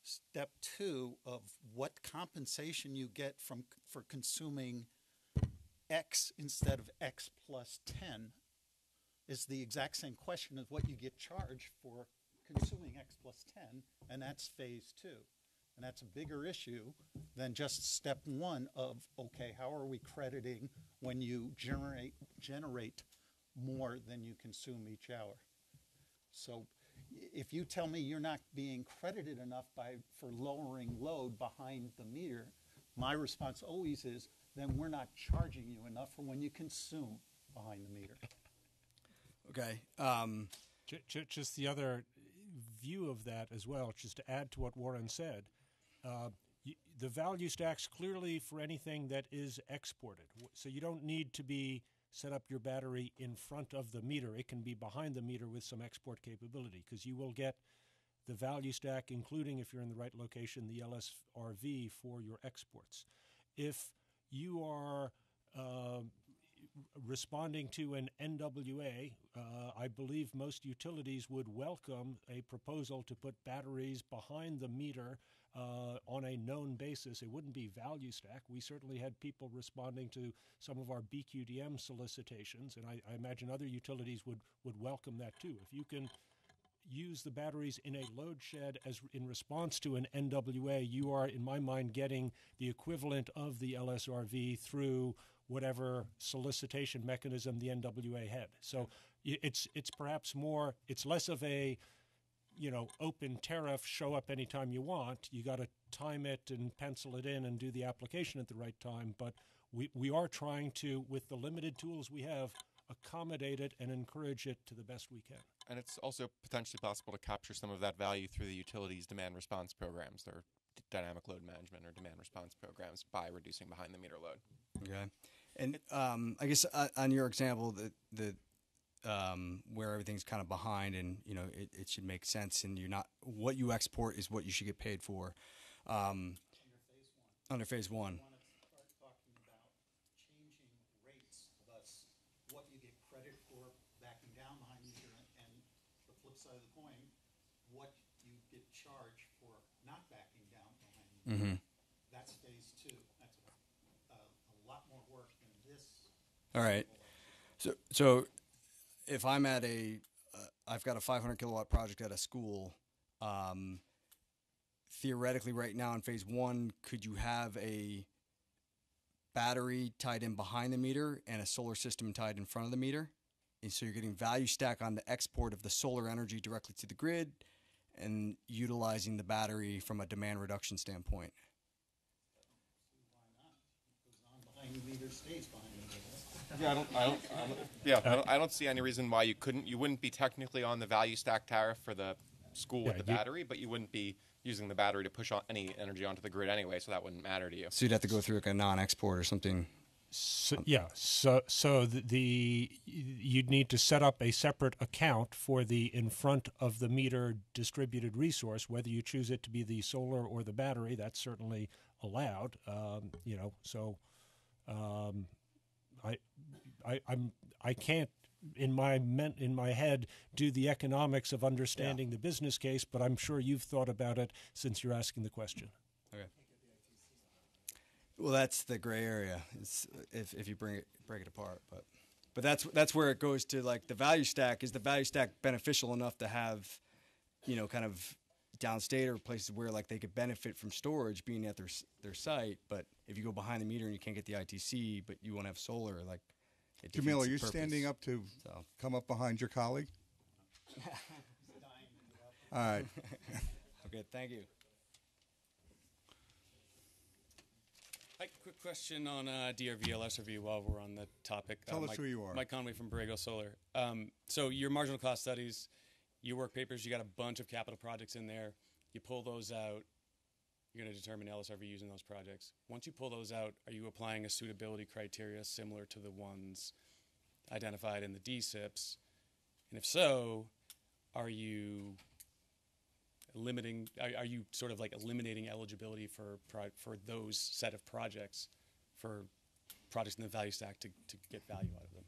Step 2 of what compensation you get for consuming X instead of X plus 10 is the exact same question as what you get charged for consuming X plus 10, and that's phase 2. And that's a bigger issue than just step 1 of, okay, how are we crediting when you generate more than you consume each hour? So if you tell me you're not being credited enough for lowering load behind the meter, my response always is, then we're not charging you enough for when you consume behind the meter. Okay. Just the other view of that as well, just to add to what Warren said, the value stacks clearly for anything that is exported. So you don't need to be set up your battery in front of the meter. It can be behind the meter with some export capability, because you will get the value stack, including, if you're in the right location, the LSRV for your exports. If you are responding to an NWA, I believe most utilities would welcome a proposal to put batteries behind the meter on a known basis. It wouldn't be value stack. We certainly had people responding to some of our BQDM solicitations, and I imagine other utilities would welcome that too. If you can use the batteries in a load shed as in response to an NWA, you are, in my mind, getting the equivalent of the LSRV through whatever solicitation mechanism the NWA had. So it's perhaps more, it's less of a, open tariff, show up anytime you want. You got to time it and pencil it in and do the application at the right time. But we are trying to, with the limited tools we have, accommodate it and encourage it to the best we can. And it's also potentially possible to capture some of that value through the utilities' demand response programs, their dynamic load management or demand response programs, by reducing behind the meter load. Okay. And I guess on your example, the where everything's kind of behind, and it should make sense, and you're not, what you export is what you should get paid for. Under phase one. I want to start talking about changing rates, thus what you get credit for backing down behind the meter, and the flip side of the coin, what you get charged for not backing down behind the meter. Mm-hmm. That's phase two. That's a lot more work than this. All right. So if I'm at I've got a 500 kilowatt project at a school, theoretically right now in phase one, could you have a battery tied in behind the meter and a solar system tied in front of the meter? And so you're getting value stack on the export of the solar energy directly to the grid and utilizing the battery from a demand reduction standpoint. Behind the meter stays behind the meter. I don't see any reason why you couldn't. You wouldn't be technically on the value stack tariff for the school with the battery, but you wouldn't be using the battery to push on any energy onto the grid anyway, so that wouldn't matter to you. So you'd have to go through like a non-export or something. So you'd need to set up a separate account for the in front of the meter distributed resource, whether you choose it to be the solar or the battery. That's certainly allowed. I can't in my head do the economics of understanding the business case, but I'm sure you've thought about it since you're asking the question. Okay. Well, that's the gray area. It's if you break it apart, but that's where it goes to, like, the value stack. Is the value stack beneficial enough to have, kind of downstate or places where like they could benefit from storage being at their site, but if you go behind the meter and you can't get the ITC, but you won't have solar, like, it defeats Jamil, are the you purpose. standing up to come up behind your colleague? All right. Okay, thank you. Hi, quick question on DRV, LSRV while we're on the topic. Tell us who you are. Mike Conway from Borrego Solar. So your marginal cost studies, your work papers, you got a bunch of capital projects in there. You pull those out, you're going to determine LSRV using those projects. Once you pull those out, are you applying a suitability criteria similar to the ones identified in the DSIPs? And if so, are you limiting? Are you sort of like eliminating eligibility for those set of projects, for projects in the value stack to get value out of them?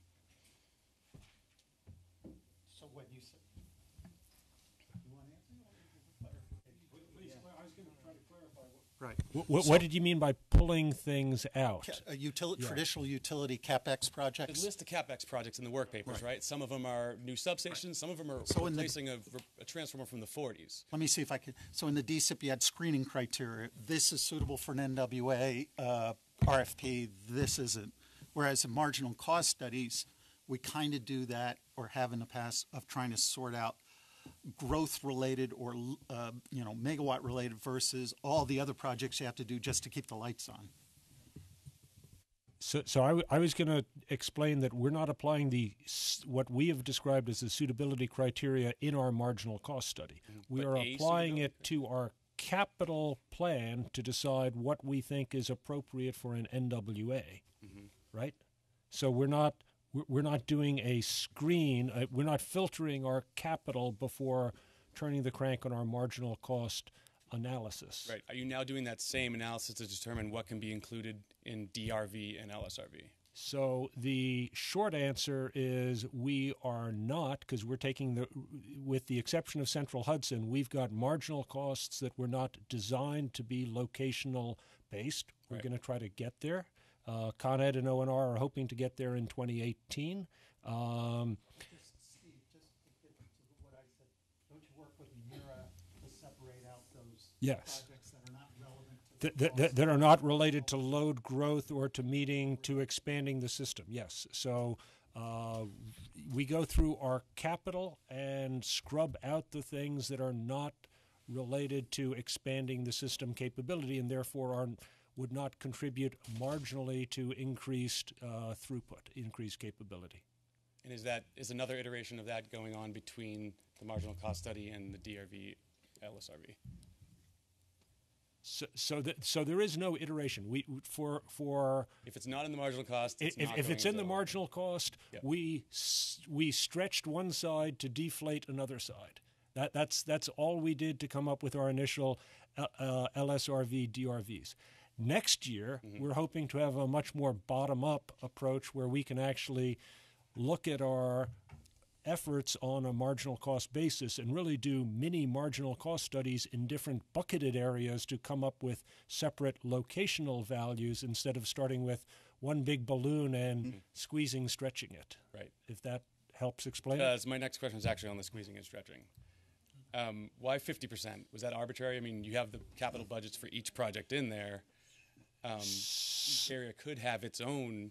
So when you said, you want to answer? Please, I was going to try to clarify. Right. What did you mean by pulling things out? Traditional utility CapEx projects. The list of CapEx projects in the work papers, right? Some of them are new substations. Some of them are replacing a transformer from the 40s. Let me see if I can. So in the DSIP, you had screening criteria. This is suitable for an NWA RFP. This isn't. Whereas in marginal cost studies, we kind of do that, or have in the past, of trying to sort out growth-related or megawatt-related versus all the other projects you have to do just to keep the lights on. So I was going to explain that we're not applying what we have described as the suitability criteria in our marginal cost study. We are applying it to our capital plan to decide what we think is appropriate for an NWA, right? So we're not doing a screen. We're not filtering our capital before turning the crank on our marginal cost analysis. Right. Are you now doing that same analysis to determine what can be included in DRV and LSRV? So the short answer is we are not, because we're taking with the exception of Central Hudson, we've got marginal costs that were not designed to be locational based. We're going to try to get there. Con Ed and ONR are hoping to get there in 2018. Yes. That are not related to load growth or to expanding the system. Yes. So we go through our capital and scrub out the things that are not related to expanding the system capability and therefore would not contribute marginally to increased throughput, increased capability. And is another iteration of that going on between the marginal cost study and the DRV LSRV? So there is no iteration. For if it's not in the marginal cost, if it's in the marginal cost, yep. we stretched one side to deflate another side. That's all we did to come up with our initial LSRV DRVs. Next year, we're hoping to have a much more bottom-up approach where we can actually look at our efforts on a marginal cost basis and really do mini marginal cost studies in different bucketed areas to come up with separate locational values instead of starting with one big balloon and stretching it. Right. If that helps explain it. So my next question is actually on the squeezing and stretching. Why 50%? Was that arbitrary? I mean, you have the capital budgets for each project in there. Each area could have its own.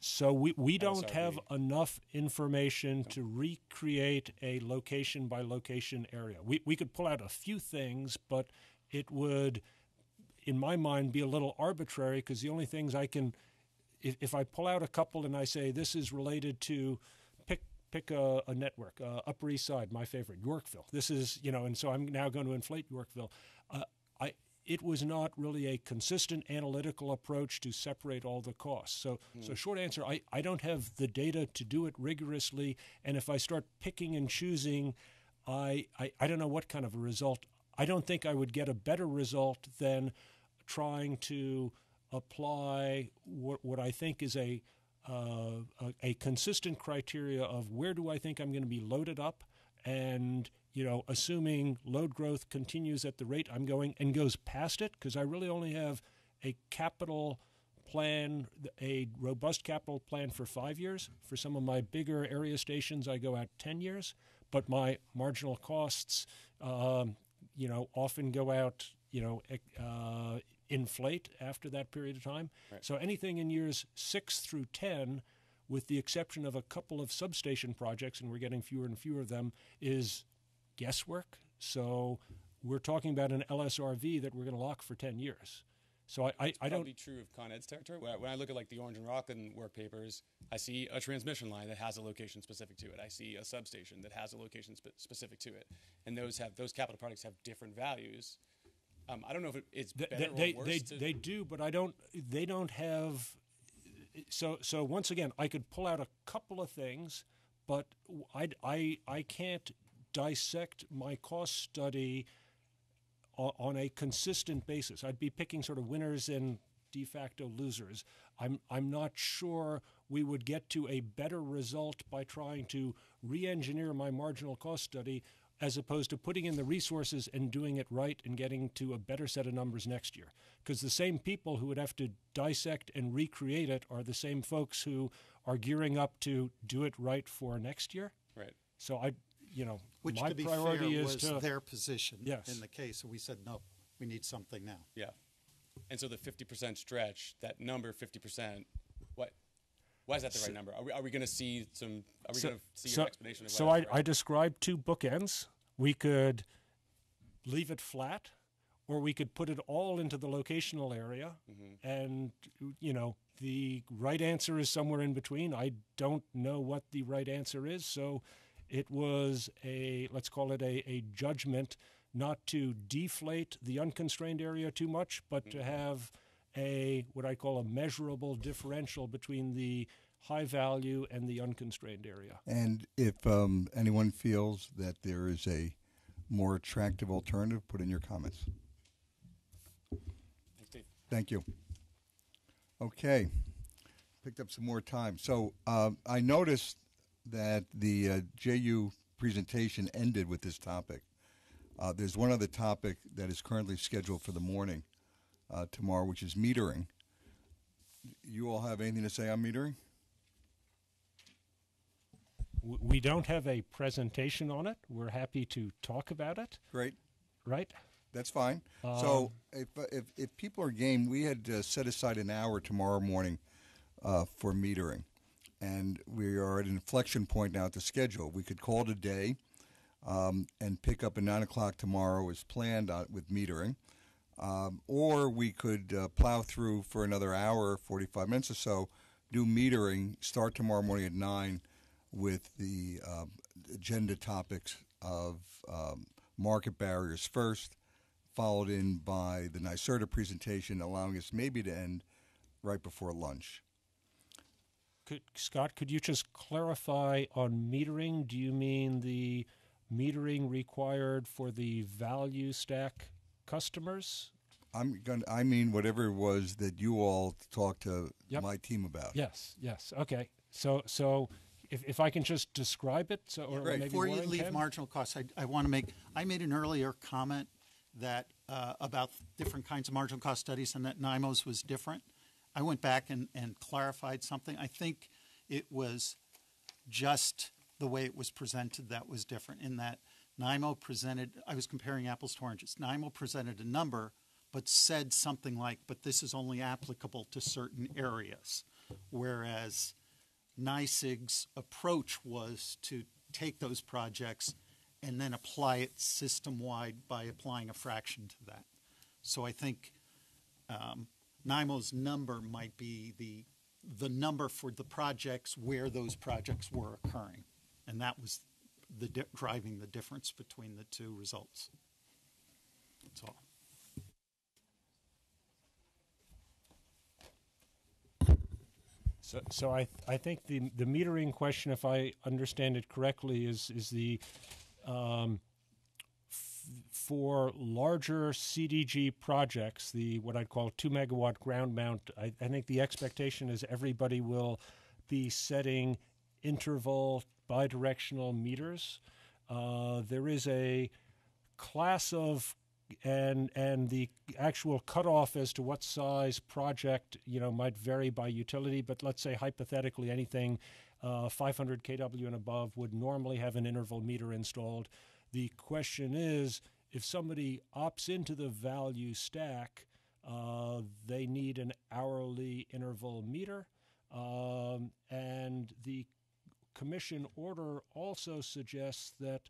So we don't have enough information to recreate a location by location area. We could pull out a few things, but it would, in my mind, be a little arbitrary because the only things I can, if I pull out a couple and I say this is related to pick a network, Upper East Side, my favorite, Yorkville. This is, and so I'm now going to inflate Yorkville. It was not really a consistent analytical approach to separate all the costs. So short answer, I don't have the data to do it rigorously, and if I start picking and choosing, I don't know what kind of a result. I don't think I would get a better result than trying to apply what I think is a consistent criteria of where do I think I'm going to be loaded up, and assuming load growth continues at the rate I'm going and goes past it, because I really only have a capital plan, a robust capital plan for 5 years. For some of my bigger area stations, I go out 10 years, but my marginal costs, often go out, inflate after that period of time. Right. So anything in years 6 through 10, with the exception of a couple of substation projects, and we're getting fewer and fewer of them, is guesswork. So we're talking about an LSRV that we're going to lock for 10 years. So I don't. Probably true of Con Ed's territory. When I look at like the Orange and Rockland work papers, I see a transmission line that has a location specific to it. I see a substation that has a location specific to it, and those capital projects have different values. I don't know if it's better or worse. They do, but they don't have. So once again, I could pull out a couple of things, but I can't dissect my cost study on a consistent basis. I'd be picking sort of winners and de facto losers. I'm not sure we would get to a better result by trying to re-engineer my marginal cost study as opposed to putting in the resources and doing it right and getting to a better set of numbers next year. Because the same people who would have to dissect and recreate it are the same folks who are gearing up to do it right for next year. Right. So which, my to be priority fair, is was their position yes. in the case. So we said, no, we need something now. Yeah. And so the 50% stretch, that number 50%, why is that the right number? Are we going to see some? Are we going to see your explanation of why? So I described two bookends. We could leave it flat, or we could put it all into the locational area, and the right answer is somewhere in between. I don't know what the right answer is, so it was let's call it a judgment not to deflate the unconstrained area too much, but to have what I call a measurable differential between the high value and the unconstrained area. And if anyone feels that there is a more attractive alternative, put in your comments. Thanks, Dave. Thank you. Okay, picked up some more time. So I noticed that the JU presentation ended with this topic. There's one other topic that is currently scheduled for the morning tomorrow, which is metering. You all have anything to say on metering? We don't have a presentation on it. We're happy to talk about it. Great. Right? That's fine. So if people are game, we had set aside an hour tomorrow morning for metering. And we are at an inflection point now at the schedule. We could call it a day and pick up at 9 o'clock tomorrow as planned with metering. Or we could plow through for another hour, 45 minutes or so, do metering, start tomorrow morning at 9 with the agenda topics of market barriers first, followed in by the NYSERDA presentation, allowing us maybe to end right before lunch. Scott, could you just clarify on metering? Do you mean the metering required for the value stack customers? I mean whatever it was that you all talked to my team about. Yes. Okay. So if I can just describe it, or maybe before you Warren leave can? marginal costs, I want to make. I made an earlier comment that about different kinds of marginal cost studies, and that NIMOS was different. I went back and clarified something. I think it was just the way it was presented that was different. In that NIMO presented, I was comparing apples to oranges. NIMO presented a number, but said something like, "But this is only applicable to certain areas," whereas NYSEG's approach was to take those projects and then apply it system-wide by applying a fraction to that. So I think NIMO's number might be the number for the projects where those projects were occurring, and that was driving the difference between the two results. That's all. So I think the metering question, if I understand it correctly, is the for larger CDG projects, the what I'd call 2 megawatt ground mount. I think the expectation is everybody will be setting interval bidirectional meters. There is a class of and the actual cutoff as to what size project might vary by utility, but let's say hypothetically anything 500 kW and above would normally have an interval meter installed. The question is, if somebody opts into the value stack, they need an hourly interval meter, and the commission order also suggests that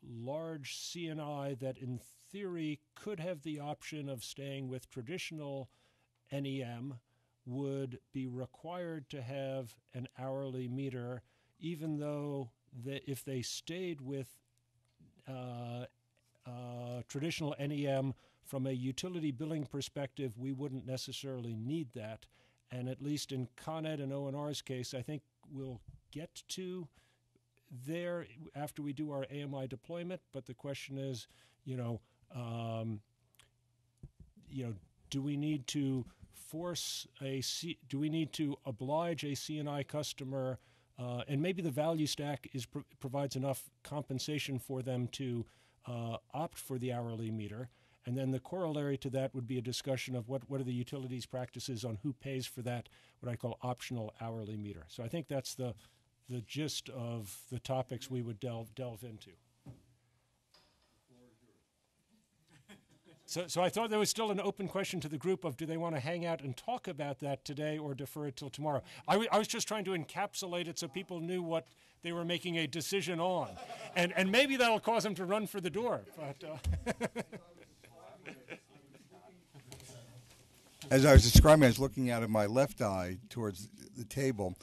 large C&I that in theory could have the option of staying with traditional NEM would be required to have an hourly meter, even though if they stayed with traditional NEM from a utility billing perspective, we wouldn't necessarily need that. And at least in Con Ed and ONR's case, I think we'll get to there after we do our AMI deployment. But the question is, do we need to do we need to oblige a C&I customer, and maybe the value stack provides enough compensation for them to opt for the hourly meter. And then the corollary to that would be a discussion of what are the utilities' practices on who pays for that, what I call optional hourly meter. So I think that's the gist of the topics we would delve into. So I thought there was still an open question to the group of do they want to hang out and talk about that today or defer it till tomorrow. I was just trying to encapsulate it so people knew what they were making a decision on. And maybe that'll cause them to run for the door. But As I was describing, I was looking out of my left eye towards the table,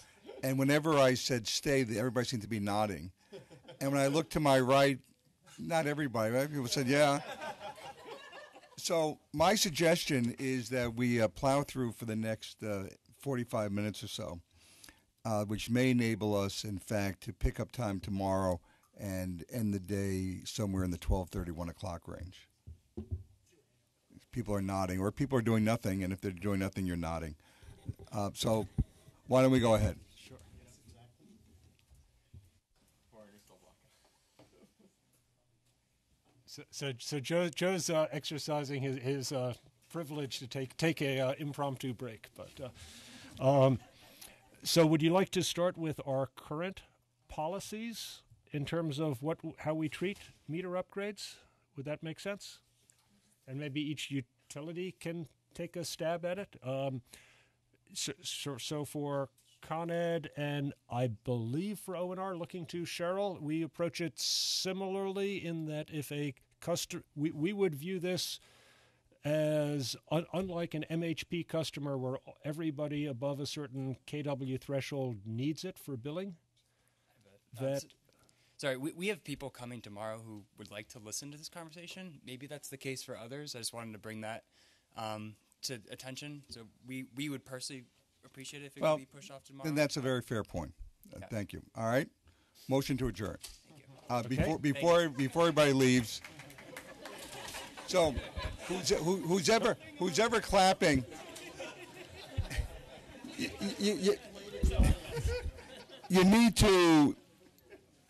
and whenever I said stay, everybody seemed to be nodding. And when I looked to my right, not everybody, right? People said, yeah. So my suggestion is that we plow through for the next 45 minutes or so, which may enable us, in fact, to pick up time tomorrow and end the day somewhere in the 12:30, 1 o'clock range. People are nodding, or people are doing nothing, and if they're doing nothing, you're nodding. So why don't we go ahead? Sure. So Joe's exercising his privilege to take a impromptu break. But so would you like to start with our current policies in terms of how we treat meter upgrades? Would that make sense? And maybe each utility can take a stab at it. So for Con Ed and I believe for O&R, looking to Cheryl, we approach it similarly in that if a customer, we would view this as unlike an MHP customer where everybody above a certain kW threshold needs it for billing. Sorry, we have people coming tomorrow who would like to listen to this conversation. Maybe that's the case for others. I just wanted to bring that to attention. So we would personally appreciate it if it could be pushed off tomorrow. Then that's a very fair point. Thank you. All right. Motion to adjourn. Thank you. Before everybody leaves. So, who's ever clapping? You need to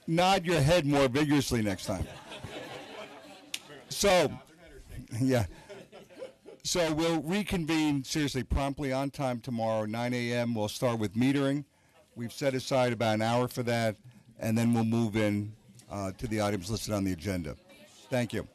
nod your head more vigorously next time. So, yeah. So we'll reconvene seriously promptly on time tomorrow, 9 a.m. We'll start with metering. We've set aside about an hour for that, and then we'll move in to the items listed on the agenda. Thank you.